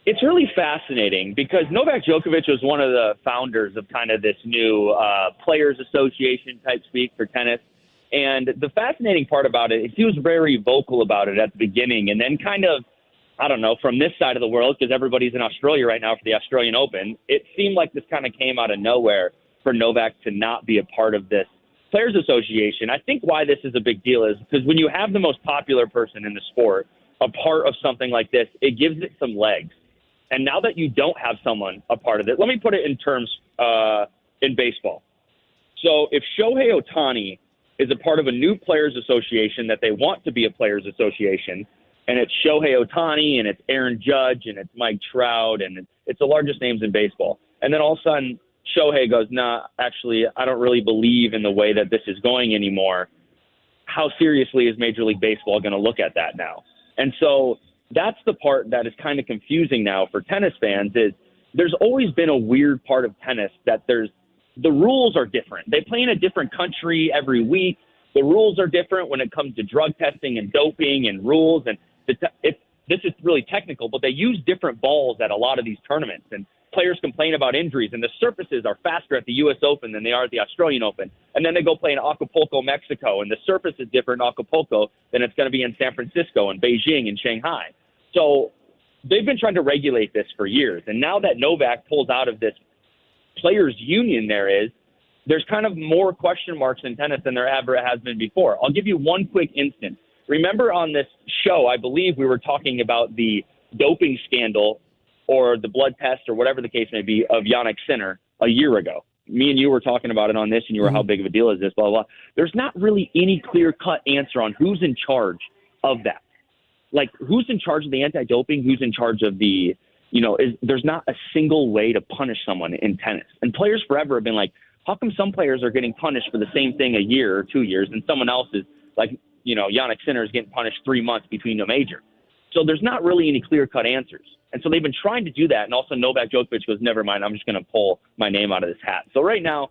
It's really fascinating because Novak Djokovic was one of the founders of kind of this new players association type speak for tennis. And the fascinating part about it is he was very vocal about it at the beginning, and then kind of, I don't know, from this side of the world, because everybody's in Australia right now for the Australian Open, it seemed like this kind of came out of nowhere for Novak to not be a part of this Players Association. I think why this is a big deal is because when you have the most popular person in the sport a part of something like this, it gives it some legs. And now that you don't have someone a part of it, let me put it in terms in baseball. So if Shohei Ohtani is a part of a new players association that they want to be a players association, and it's Shohei Ohtani and it's Aaron Judge and it's Mike Trout and it's the largest names in baseball. And then all of a sudden Shohei goes, nah, actually, I don't really believe in the way that this is going anymore. How seriously is Major League Baseball going to look at that now? And so that's the part that is kind of confusing now for tennis fans is there's always been a weird part of tennis that the rules are different. They play in a different country every week. The rules are different when it comes to drug testing and doping and rules. And this is really technical, but they use different balls at a lot of these tournaments. And players complain about injuries. And the surfaces are faster at the U.S. Open than they are at the Australian Open. And then they go play in Acapulco, Mexico. And the surface is different in Acapulco than it's going to be in San Francisco and Beijing and Shanghai. So they've been trying to regulate this for years. And now that Novak pulls out of this players union there's kind of more question marks in tennis than there ever has been before. I'll give you one quick instance. Remember on this show, I believe we were talking about the doping scandal or the blood test or whatever the case may be of Yannick Sinner a year ago. Me and you were talking about it on this and you were how big of a deal is this, blah, blah, blah. There's not really any clear-cut answer on who's in charge of that. Like, who's in charge of the anti-doping, who's in charge of the there's not a single way to punish someone in tennis. And players forever have been like, how come some players are getting punished for the same thing a year or 2 years and someone else is like, Yannick Sinner is getting punished 3 months between a major. So there's not really any clear-cut answers. And so they've been trying to do that. And also Novak Djokovic goes, never mind, I'm just going to pull my name out of this hat. So right now,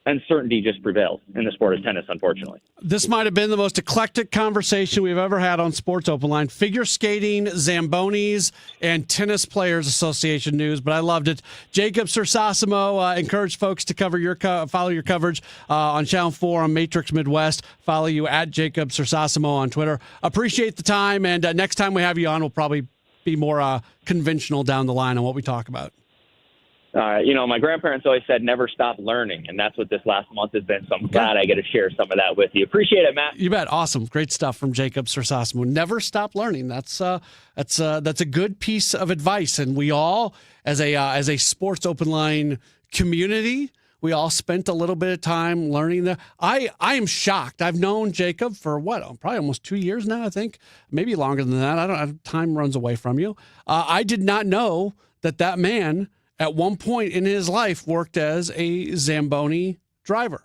uncertainty just prevails in the sport of tennis, unfortunately. This might have been the most eclectic conversation we've ever had on Sports Open Line. Figure skating, Zambonis, and Tennis Players Association news, but I loved it. Jacob Sersasimo encouraged folks to follow your coverage on Channel 4 on Matrix Midwest. Follow you at Jacob Sersasimo on Twitter. Appreciate the time, and next time we have you on, we'll probably be more conventional down the line on what we talk about. My grandparents always said never stop learning, and that's what this last month has been. So I'm glad I get to share some of that with you. Appreciate it, Matt. You bet. Awesome. Great stuff from Jacob Sersasimo. Never stop learning. That's a good piece of advice. And we all, as a Sports Open Line community, we all spent a little bit of time learning that. I am shocked. I've known Jacob for probably almost 2 years now, I think. Maybe longer than that. Time runs away from you. I did not know that man at one point in his life worked as a Zamboni driver.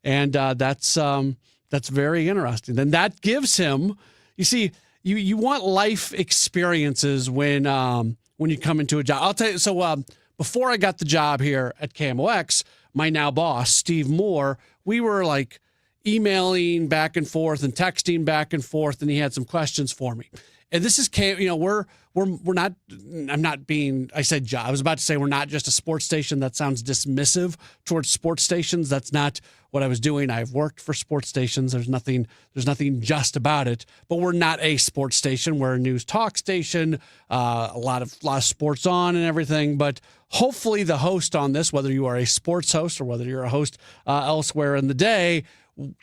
And that's very interesting. And that gives him, you see, you want life experiences when you come into a job. I'll tell you, so before I got the job here at KMOX, my now boss, Steve Moore, we were like emailing back and forth and texting back and forth, and he had some questions for me. And this is, we're not, I'm not being, I was about to say we're not just a sports station. That sounds dismissive towards sports stations. That's not what I was doing. I've worked for sports stations. There's nothing just about it, but we're not a sports station. We're a news talk station, a lot of sports on and everything. But hopefully the host on this, whether you are a sports host or whether you're a host elsewhere in the day,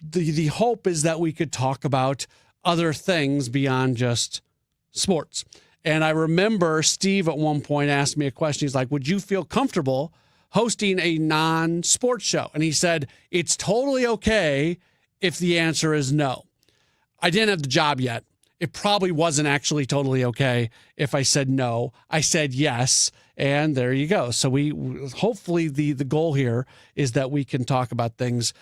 the hope is that we could talk about other things beyond just sports. And I remember Steve at one point asked me a question. He's like, would you feel comfortable hosting a non-sports show? And he said, it's totally okay if the answer is no. I didn't have the job yet. It probably wasn't actually totally okay if I said no. I said yes, and there you go. So we hopefully the goal here is that we can talk about things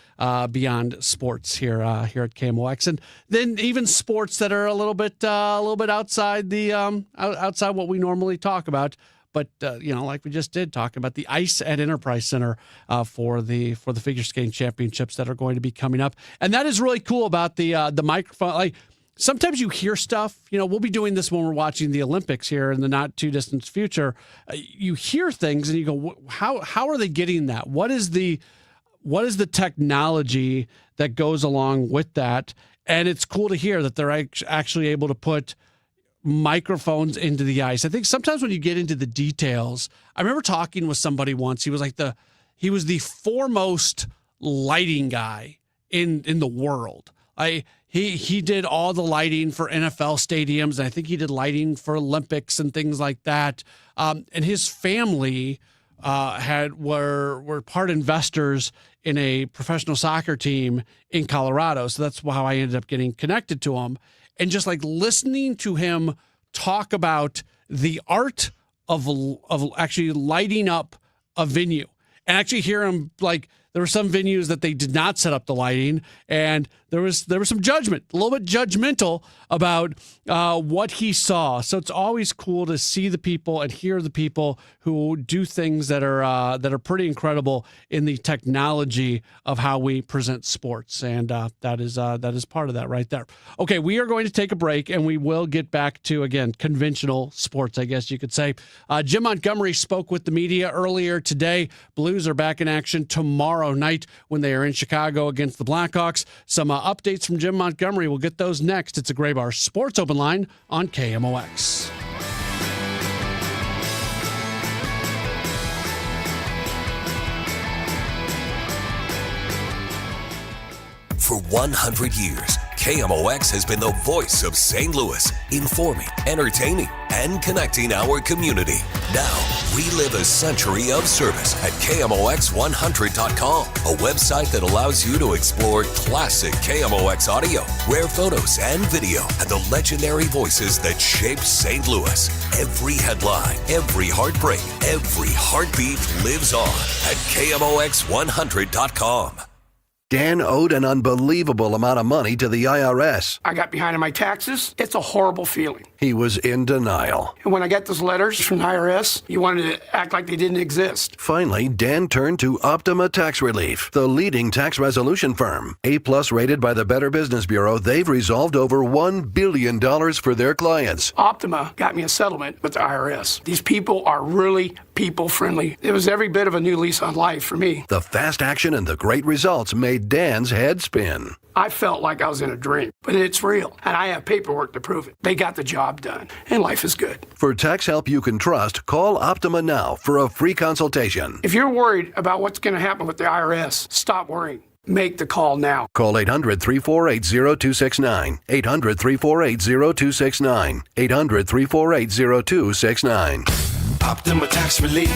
beyond sports here at KMOX, and then even sports that are a little bit outside the outside what we normally talk about. But like we just did, talk about the ice at Enterprise Center for the figure skating championships that are going to be coming up, and that is really cool about the microphone. Like, sometimes you hear stuff, we'll be doing this when we're watching the Olympics here in the not too distant future. You hear things and you go, how are they getting that? What is the technology that goes along with that? And it's cool to hear that they're actually able to put microphones into the ice. I think sometimes when you get into the details, I remember talking with somebody once. He was he was the foremost lighting guy in the world. He did all the lighting for NFL stadiums, and I think he did lighting for Olympics and things like that. And his family were part investors in a professional soccer team in Colorado. So that's how I ended up getting connected to him. And just like listening to him talk about the art of actually lighting up a venue, and actually hear him there were some venues that they did not set up the lighting, and there was some judgment, a little bit judgmental about what he saw. So it's always cool to see the people and hear the people who do things that are pretty incredible in the technology of how we present sports, and that is part of that right there. Okay, we are going to take a break, and we will get back to, again, conventional sports, I guess you could say. Jim Montgomery spoke with the media earlier today. Blues are back in action tomorrow night when they are in Chicago against the Blackhawks. Some updates from Jim Montgomery. We'll get those next. It's a Graybar Sports Open Line on KMOX. For 100 years, KMOX has been the voice of St. Louis, informing, entertaining, and connecting our community. Now, relive a century of service at KMOX100.com, a website that allows you to explore classic KMOX audio, rare photos and video, and the legendary voices that shaped St. Louis. Every headline, every heartbreak, every heartbeat lives on at KMOX100.com. Dan owed an unbelievable amount of money to the IRS. I got behind on my taxes. It's a horrible feeling. He was in denial. And when I got those letters from the IRS, you wanted to act like they didn't exist. Finally, Dan turned to Optima Tax Relief, the leading tax resolution firm. A-plus rated by the Better Business Bureau, they've resolved over $1 billion for their clients. Optima got me a settlement with the IRS. These people are really people-friendly. It was every bit of a new lease on life for me. The fast action and the great results made Dan's head spin. I felt like I was in a dream, but it's real, and I have paperwork to prove it. They got the job done, and life is good. For tax help you can trust, call Optima now for a free consultation. If you're worried about what's going to happen with the IRS, stop worrying. Make the call now. Call 800-348-0269. 800-348-0269. 800-348-0269. Optima Tax Relief.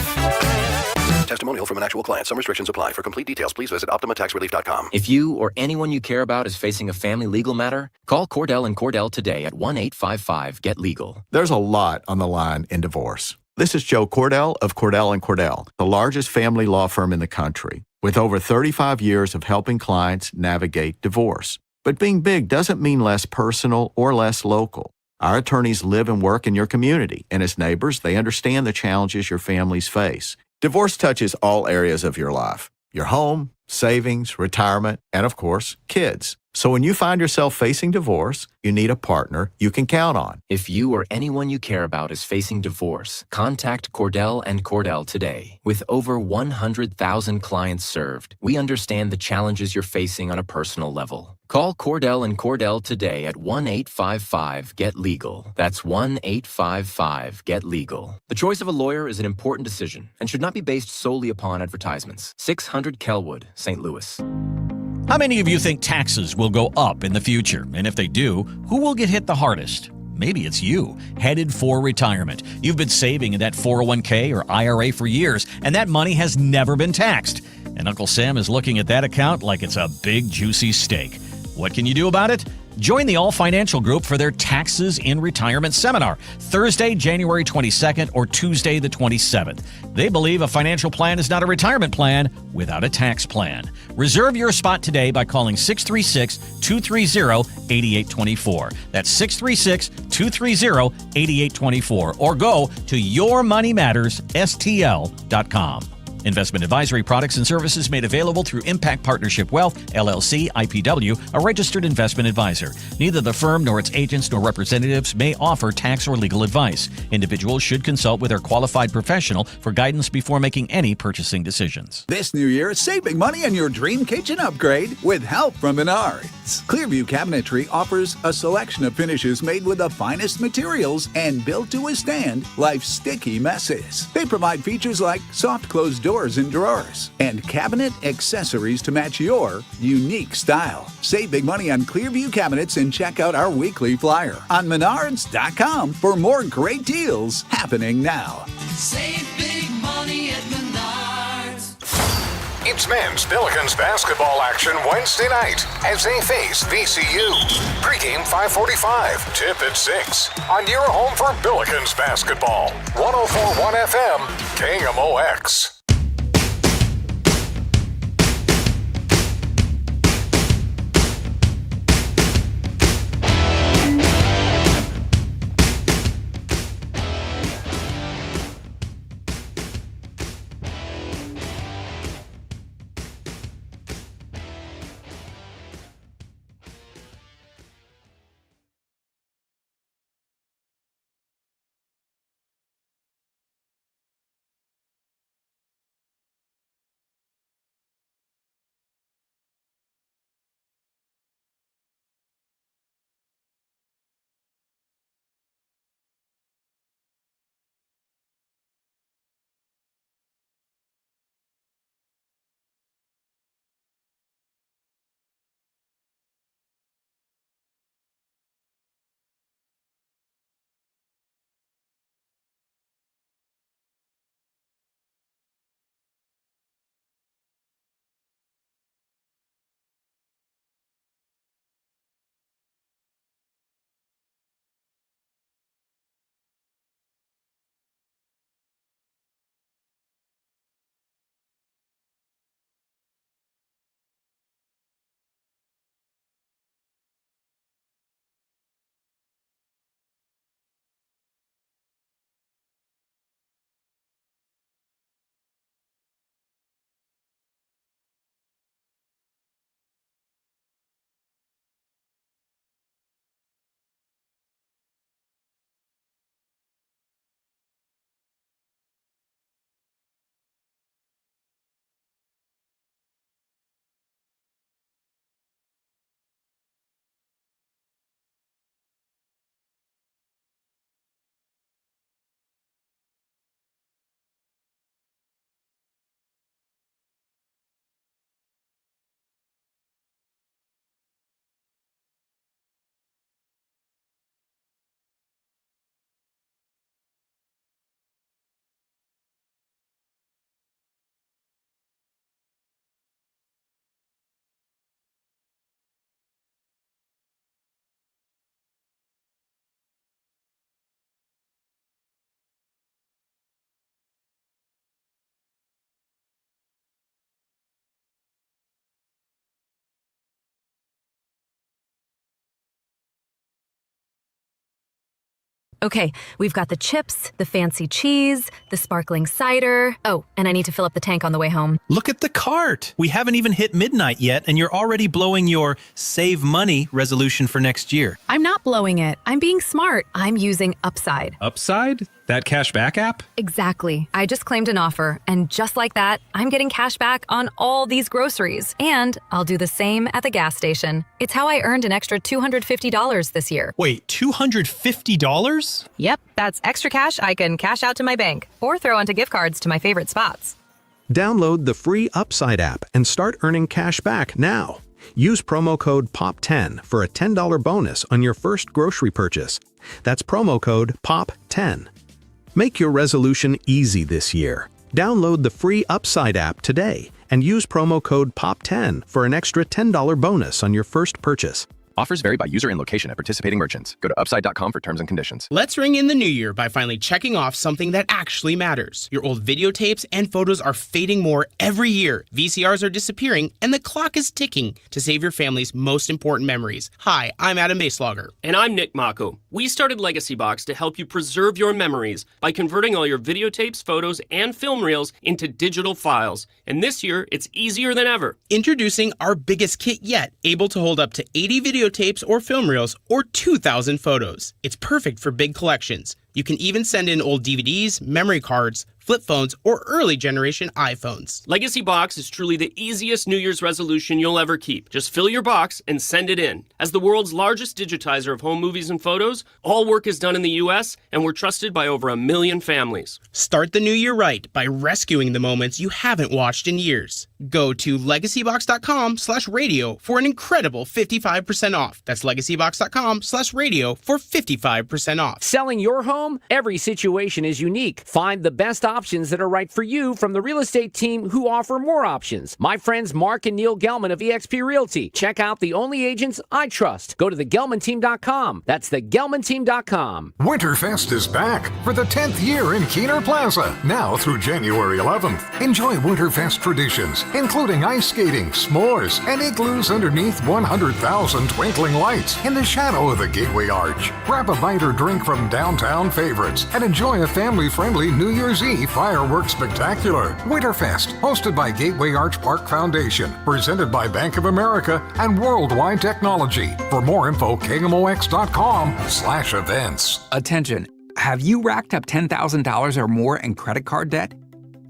Testimonial from an actual client. Some restrictions apply. For complete details, please visit OptimaTaxRelief.com. If you or anyone you care about is facing a family legal matter, call Cordell & Cordell today at 1-855-GET-LEGAL. There's a lot on the line in divorce. This is Joe Cordell of Cordell & Cordell, the largest family law firm in the country, with over 35 years of helping clients navigate divorce. But being big doesn't mean less personal or less local. Our attorneys live and work in your community, and as neighbors, they understand the challenges your families face. Divorce touches all areas of your life. your home, savings, retirement, and of course, kids. So when you find yourself facing divorce, you need a partner you can count on. If you or anyone you care about is facing divorce, contact Cordell and Cordell today. With over 100,000 clients served, we understand the challenges you're facing on a personal level. Call Cordell and Cordell today at 1-855-GET-LEGAL. That's 1-855-GET-LEGAL. The choice of a lawyer is an important decision and should not be based solely upon advertisements. 600 Kelwood, St. Louis. How many of you think taxes will go up in the future? And if they do, who will get hit the hardest? Maybe it's you, headed for retirement. You've been saving in that 401k or IRA for years, and that money has never been taxed. And Uncle Sam is looking at that account like it's a big, juicy steak. What can you do about it? Join the All Financial Group for their Taxes in Retirement Seminar, Thursday, January 22nd or Tuesday the 27th. They believe a financial plan is not a retirement plan without a tax plan. Reserve your spot today by calling 636-230-8824. That's 636-230-8824. Or go to yourmoneymattersstl.com. Investment advisory products and services made available through Impact Partnership Wealth, LLC, IPW, a registered investment advisor. Neither the firm nor its agents nor representatives may offer tax or legal advice. Individuals should consult with their qualified professional for guidance before making any purchasing decisions. This new year, save big money on your dream kitchen upgrade with help from Menards. Clearview Cabinetry offers a selection of finishes made with the finest materials and built to withstand life's sticky messes. They provide features like soft closed doors and drawers, and cabinet accessories to match your unique style. Save big money on Clearview cabinets and check out our weekly flyer on Menards.com for more great deals happening now. Save big money at Menards. It's men's Billikens basketball action Wednesday night as they face VCU. Pregame 5:45, tip at 6 on your home for Billikens basketball. 104.1 FM, KMOX. Okay, we've got the chips, the fancy cheese, the sparkling cider. Oh, and I need to fill up the tank on the way home. Look at the cart. We haven't even hit midnight yet, and you're already blowing your save money resolution for next year. I'm not blowing it. I'm being smart. I'm using Upside. Upside? That cashback app? Exactly. I just claimed an offer, and just like that, I'm getting cash back on all these groceries. And I'll do the same at the gas station. It's how I earned an extra $250 this year. Wait, $250? Yep, that's extra cash I can cash out to my bank or throw onto gift cards to my favorite spots. Download the free Upside app and start earning cash back now. Use promo code POP10 for a $10 bonus on your first grocery purchase. That's promo code POP10. Make your resolution easy this year. Download the free Upside app today and use promo code POP10 for an extra $10 bonus on your first purchase. Offers vary by user and location at participating merchants. Go to upside.com for terms and conditions. Let's ring in the new year by finally checking off something that actually matters. Your old videotapes and photos are fading more every year. VCRs are disappearing, and the clock is ticking to save your family's most important memories. Hi, I'm Adam Baselogger. And I'm Nick Mako. We started Legacy Box to help you preserve your memories by converting all your videotapes, photos, and film reels into digital files. And this year, it's easier than ever. Introducing our biggest kit yet, able to hold up to 80 videotapes or film reels or 2,000 photos. It's perfect for big collections. You can even send in old DVDs, memory cards, flip phones, or early generation iPhones. Legacy Box is truly the easiest New Year's resolution you'll ever keep. Just fill your box and send it in. As the world's largest digitizer of home movies and photos, all work is done in the U.S., and we're trusted by over 1 million families. Start the new year right by rescuing the moments you haven't watched in years. Go to legacybox.com/radio for an incredible 55% off. That's legacybox.com/radio for 55% off. Selling your home? Every situation is unique. Find the best options that are right for you from the real estate team who offer more options. My friends Mark and Neil Gelman of eXp Realty. Check out the only agents I trust. Go to thegelmanteam.com. That's thegelmanteam.com. Winterfest is back for the 10th year in Keener Plaza, now through January 11th. Enjoy Winterfest traditions, including ice skating, s'mores, and igloos underneath 100,000 twinkling lights in the shadow of the Gateway Arch. Grab a bite or drink from downtown favorites and enjoy a family-friendly New Year's Eve fireworks spectacular. Winterfest, hosted by Gateway Arch Park Foundation, presented by Bank of America and Worldwide Technology. For more info, KMOX.com/events. Attention, have you racked up $10,000 or more in credit card debt?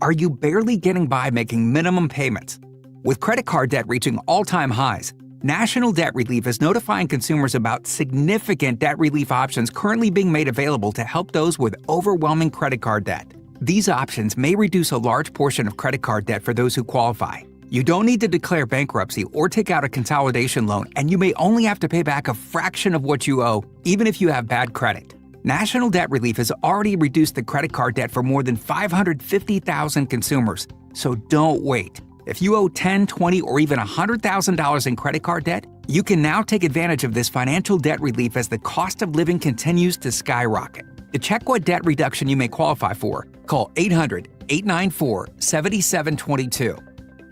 Are you barely getting by making minimum payments? With credit card debt reaching all-time highs, National Debt Relief is notifying consumers about significant debt relief options currently being made available to help those with overwhelming credit card debt. These options may reduce a large portion of credit card debt for those who qualify. You don't need to declare bankruptcy or take out a consolidation loan, and you may only have to pay back a fraction of what you owe, even if you have bad credit. National Debt Relief has already reduced the credit card debt for more than 550,000 consumers, so don't wait. If you owe $10,000, $20,000, or even $100,000 in credit card debt, you can now take advantage of this financial debt relief as the cost of living continues to skyrocket. To check what debt reduction you may qualify for, call 800-894-7722.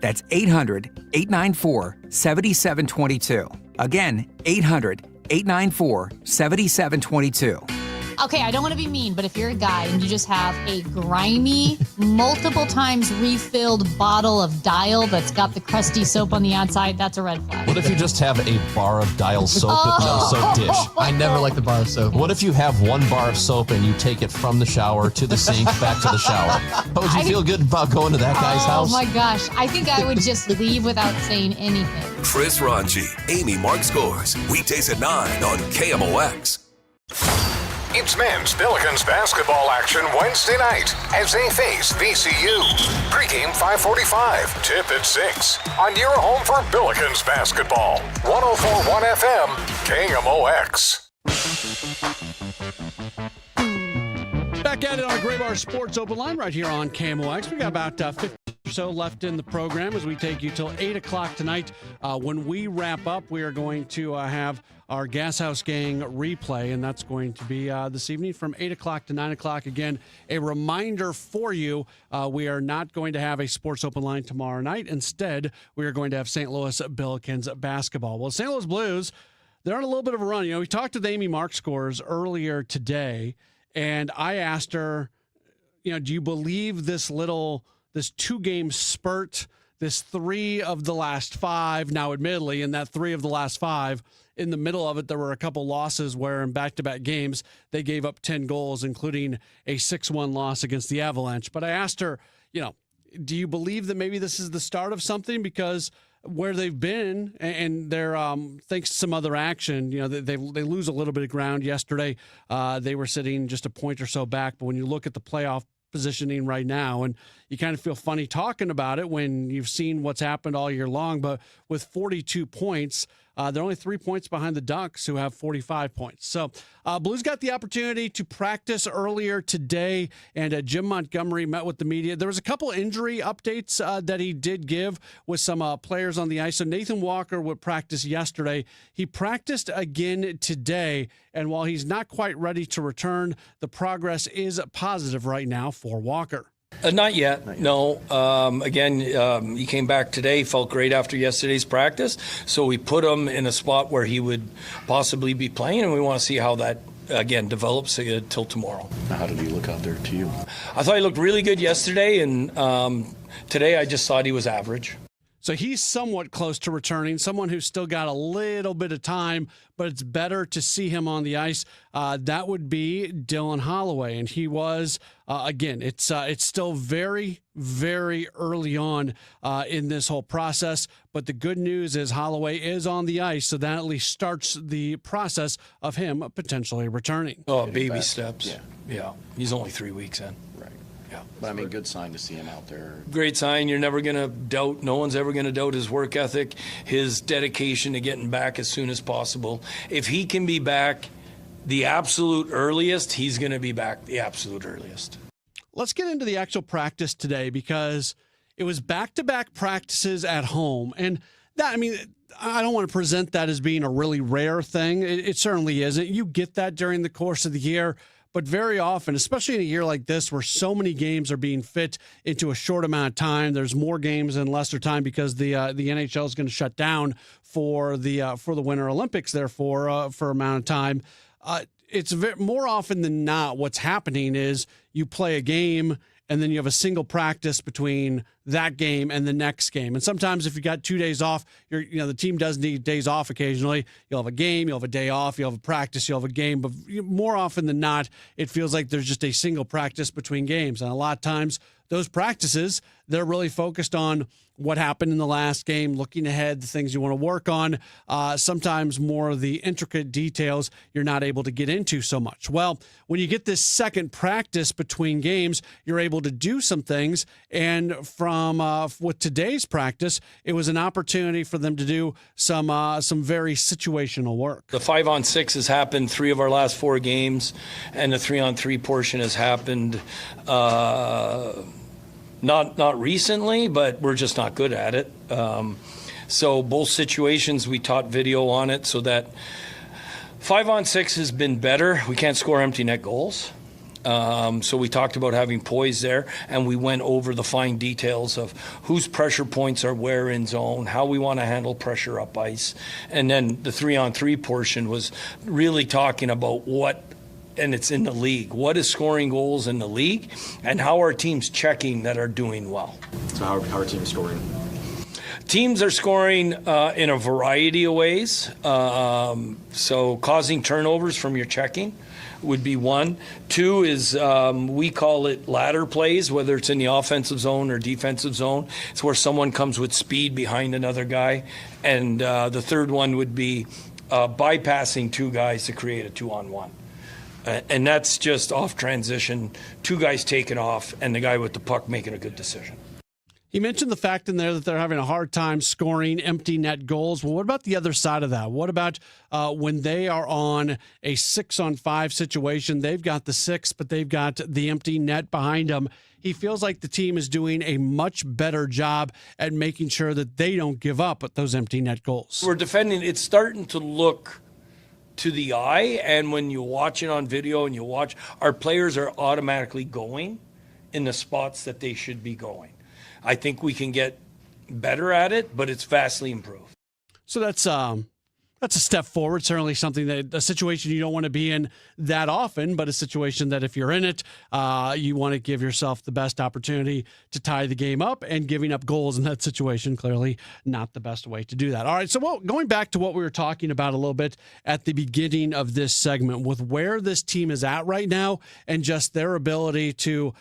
That's 800-894-7722. Again, 800-894-7722. Okay, I don't want to be mean, but if you're a guy and you just have a grimy, multiple times refilled bottle of Dial that's got the crusty soap on the outside, that's a red flag. What if you just have a bar of Dial soap with no soap dish? I never like the bar of soap. What if you have one bar of soap and you take it from the shower to the sink, back to the shower? How would you feel good about going to that guy's house? Oh my gosh, I think I would just leave without saying anything. Chris Ranji, Amy Mark Scores, weekdays at 9 on KMOX. It's men's Billikens basketball action Wednesday night as they face VCU. Pregame 5:45, tip at 6 on your home for Billikens basketball. 104.1 FM, KMOX. Back at it on a Gray Bar Sports Open Line right here on KMOX. We got about 50 or so left in the program as we take you till 8 o'clock tonight. When we wrap up, we are going to have our Gas House Gang replay, and that's going to be this evening from 8 o'clock to 9 o'clock. Again, a reminder for you, we are not going to have a Sports Open Line tomorrow night. Instead, we are going to have St. Louis Billikens basketball. Well, St. Louis Blues, they're on a little bit of a run. You know, we talked to the Amy Mark Scores earlier today, And I asked her, do you believe this 2-game spurt, this 3 of the last 5? Now, admittedly, in that 3 of the last 5, in the middle of it, there were a couple losses where in back-to-back games, they gave up 10 goals, including a 6-1 loss against the Avalanche. But I asked her, do you believe that maybe this is the start of something? Because where they've been, and they're thanks to some other action, they lose a little bit of ground yesterday. They were sitting just a point or so back, but when you look at the playoff positioning right now, and you kind of feel funny talking about it when you've seen what's happened all year long, but with 42 points, they're only 3 points behind the Ducks, who have 45 points. So Blues got the opportunity to practice earlier today, and Jim Montgomery met with the media. There was a couple injury updates that he did give with some players on the ice. So Nathan Walker would practice yesterday. He practiced again today, and while he's not quite ready to return, the progress is positive right now for Walker. Not yet. No. Again, he came back today, felt great after yesterday's practice. So we put him in a spot where he would possibly be playing, and we want to see how that, again, develops till tomorrow. How did he look out there to you? I thought he looked really good yesterday, and today I just thought he was average. So he's somewhat close to returning, someone who's still got a little bit of time, but it's better to see him on the ice. That would be Dylan Holloway. And he was, again, it's still very, very early on in this whole process. But the good news is Holloway is on the ice, so that at least starts the process of him potentially returning. Oh, baby steps. Yeah. He's only 3 weeks in. Right. Yeah. But I mean, good sign to see him out there. Great sign. You're never going to doubt, no one's ever going to doubt his work ethic, his dedication to getting back as soon as possible. If he can be back the absolute earliest, he's going to be back the absolute earliest. Let's get into the actual practice today, because it was back-to-back practices at home. And that, I mean, I don't want to present that as being a really rare thing. It certainly isn't. You get that during the course of the year. But very often, especially in a year like this where so many games are being fit into a short amount of time, there's more games in lesser time because the NHL is going to shut down for the Winter Olympics there for amount of time. It's more often than not what's happening is you play a game and then you have a single practice between that game and the next game. And sometimes if you got 2 days off, the team does need days off occasionally. You'll have a game, you'll have a day off, you'll have a practice, you'll have a game. But more often than not, it feels like there's just a single practice between games. And a lot of times those practices, they're really focused on what happened in the last game, looking ahead, the things you want to work on. Sometimes more of the intricate details you're not able to get into so much. Well, when you get this second practice between games, you're able to do some things. And from with today's practice, it was an opportunity for them to do some very situational work. The 5-on-6 has happened 3 of our last 4 games, and the 3-on-3 portion has happened not recently, but we're just not good at it. So both situations, we taught video on it, so that 5-on-6 has been better. We can't score empty net goals. So we talked about having poise there, and we went over the fine details of whose pressure points are where in zone, how we want to handle pressure up ice. And then the 3-on-3 portion was really talking about and it's in the league, what is scoring goals in the league, and how are teams checking that are doing well. So how are teams scoring? Teams are scoring in a variety of ways. So causing turnovers from your checking would be 1. 2 is we call it ladder plays, whether it's in the offensive zone or defensive zone. It's where someone comes with speed behind another guy. And the third one would be bypassing 2 guys to create a 2-on-1. And that's just off transition, 2 guys taking off, and the guy with the puck making a good decision. He mentioned the fact in there that they're having a hard time scoring empty net goals. Well, what about the other side of that? What about when they are on a 6-on-5 situation? They've got the 6, but they've got the empty net behind them. He feels like the team is doing a much better job at making sure that they don't give up at those empty net goals. We're defending. It's starting to look to the eye, and when you watch it on video and you watch, our players are automatically going in the spots that they should be going. I think we can get better at it, but it's vastly improved. So that's That's a step forward. Certainly a situation you don't want to be in that often, but a situation that if you're in it, you want to give yourself the best opportunity to tie the game up, and giving up goals in that situation, clearly not the best way to do that. All right, so going back to what we were talking about a little bit at the beginning of this segment with where this team is at right now and just their ability to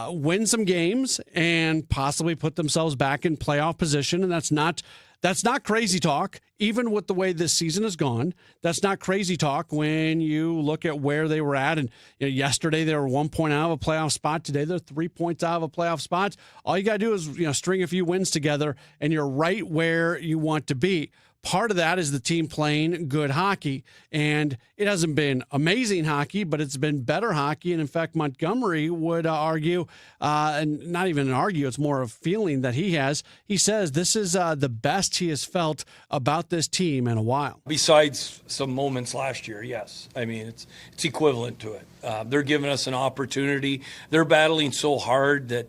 win some games and possibly put themselves back in playoff position. And that's not crazy talk, even with the way this season has gone. That's not crazy talk when you look at where they were at. And yesterday they were 1 point out of a playoff spot. Today they're 3 points out of a playoff spot. All you got to do is string a few wins together, and you're right where you want to be. Part of that is the team playing good hockey, and it hasn't been amazing hockey, but it's been better hockey. And in fact, Montgomery would argue, and not even an argue, it's more of a feeling that he has. He says this is the best he has felt about this team in a while. Besides some moments last year, yes. I mean, it's equivalent to it. They're giving us an opportunity. They're battling so hard that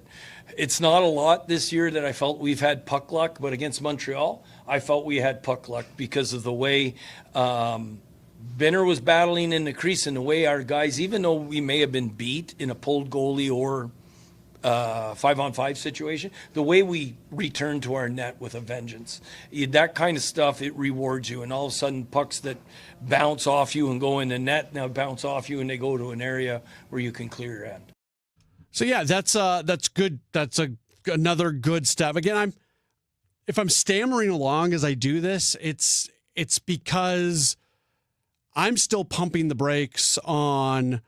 it's not a lot this year that I felt we've had puck luck, but against Montreal, I felt we had puck luck because of the way Benner was battling in the crease and the way our guys, even though we may have been beat in a pulled goalie or 5-on-5 situation, the way we return to our net with a vengeance. That kind of stuff, it rewards you. And all of a sudden, pucks that bounce off you and go in the net now bounce off you and they go to an area where you can clear your end. So yeah, that's good. That's another good step. Again, if I'm stammering along as I do this, it's because I'm still pumping the brakes on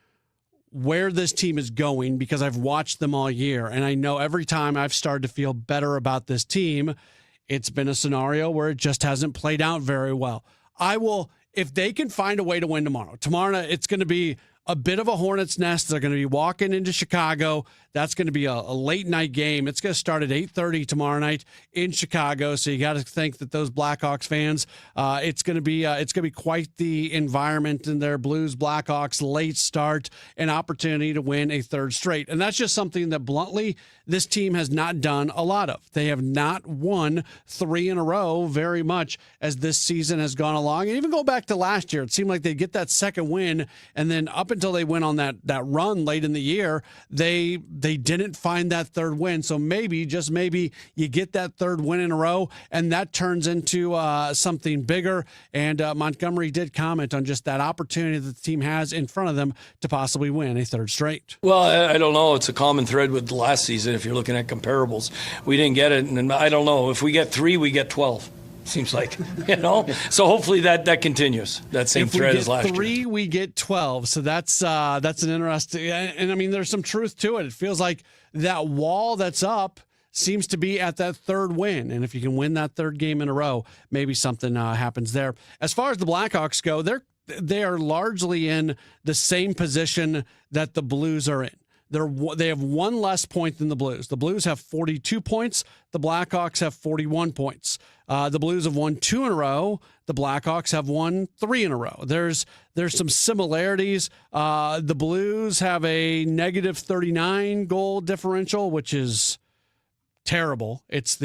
where this team is going because I've watched them all year, and I know every time I've started to feel better about this team, it's been a scenario where it just hasn't played out very well. If they can find a way to win tomorrow night, it's going to be a bit of a hornet's nest. They're going to be walking into Chicago. That's going to be a late night game. It's going to start at 8:30 tomorrow night in Chicago. So you got to think that those Blackhawks fans, it's going to be quite the environment in their Blues Blackhawks late start, an opportunity to win a third straight. And that's just something that bluntly this team has not done a lot of. They have not won 3 in a row very much as this season has gone along. And even go back to last year, it seemed like they'd get that second win, and then up until they went on that run late in the year, they didn't find that third win. So maybe, just maybe, you get that third win in a row, and that turns into something bigger. And Montgomery did comment on just that opportunity that the team has in front of them to possibly win a third straight. Well, I don't know. It's a common thread with last season if you're looking at comparables. We didn't get it, and I don't know. If we get 3, we get 12. Seems like, So hopefully that continues. That same thread as last year. If we get 3, we get 12. So that's an interesting, and I mean, there's some truth to it. It feels like that wall that's up seems to be at that third win. And if you can win that third game in a row, maybe something happens there. As far as the Blackhawks go, they are largely in the same position that the Blues are in. They have 1 less point than the Blues. The Blues have 42 points. The Blackhawks have 41 points. The Blues have won 2 in a row. The Blackhawks have won 3 in a row. There's some similarities. The Blues have a negative 39 goal differential, which is terrible. It's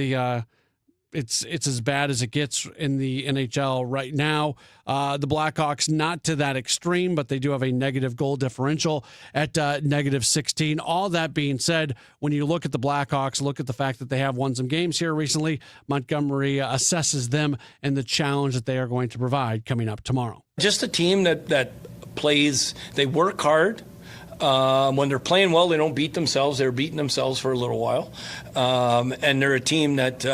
as bad as it gets in the NHL right now. The Blackhawks, not to that extreme, but they do have a negative goal differential at negative 16. All that being said, when you look at the Blackhawks, look at the fact that they have won some games here recently, Montgomery assesses them and the challenge that they are going to provide coming up tomorrow. Just a team that plays, they work hard. When they're playing well, they don't beat themselves. They're beating themselves for a little while. And they're a team that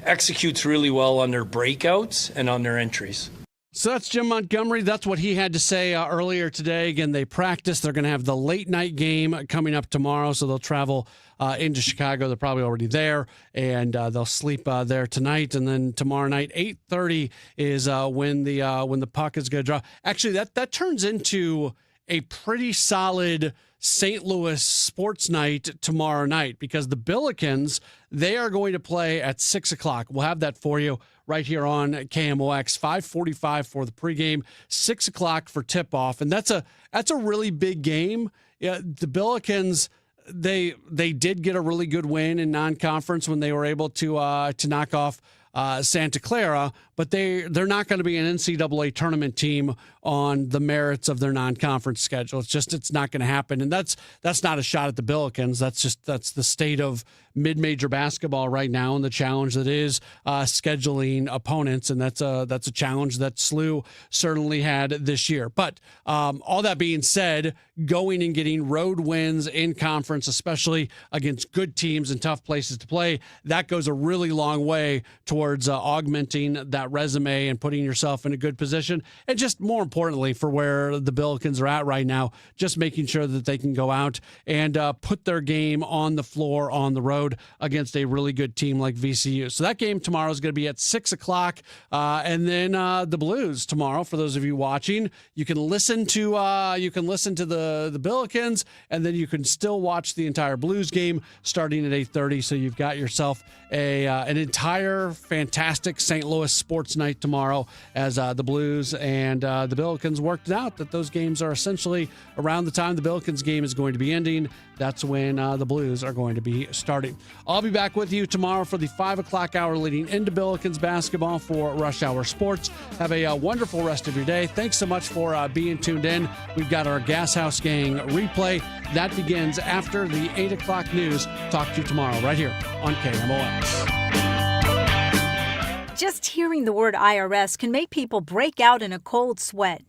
executes really well on their breakouts and on their entries. So that's Jim Montgomery. That's what he had to say earlier today. Again, they practice. They're going to have the late night game coming up tomorrow, so they'll travel into Chicago. They're probably already there, and they'll sleep there tonight. And then tomorrow night, 8:30 is when the puck is going to drop. Actually, that turns into a pretty solid St. Louis sports night tomorrow night because the Billikens, they are going to play at 6 o'clock. We'll have that for you right here on KMOX. 5:45 for the pregame, 6 o'clock for tip-off. And that's a really big game. Yeah, the Billikens, they did get a really good win in non-conference when they were able to knock off Santa Clara, but they're not going to be an NCAA tournament team on the merits of their non-conference schedule. It's not going to happen, and that's not a shot at the Billikens. That's the state of mid-major basketball right now, and the challenge that is scheduling opponents, and that's a challenge that SLU certainly had this year. But all that being said, going and getting road wins in conference, especially against good teams and tough places to play, that goes a really long way towards augmenting that resume and putting yourself in a good position. And just more importantly, for where the Billikens are at right now, just making sure that they can go out and put their game on the floor on the road against a really good team like VCU. So that game tomorrow is going to be at 6 o'clock. And then the Blues tomorrow, for those of you watching, you can listen to the Billikens, and then you can still watch the entire Blues game starting at 8:30. So you've got yourself an entire fantastic St. Louis sports night tomorrow as the Blues and the Billikens worked it out that those games are essentially around the time the Billikens game is going to be ending. That's when the Blues are going to be starting. I'll be back with you tomorrow for the 5 o'clock hour leading into Billikens basketball for Rush Hour Sports. Have a wonderful rest of your day. Thanks so much for being tuned in. We've got our Gas House Gang replay. That begins after the 8 o'clock news. Talk to you tomorrow right here on KMOX. Just hearing the word IRS can make people break out in a cold sweat.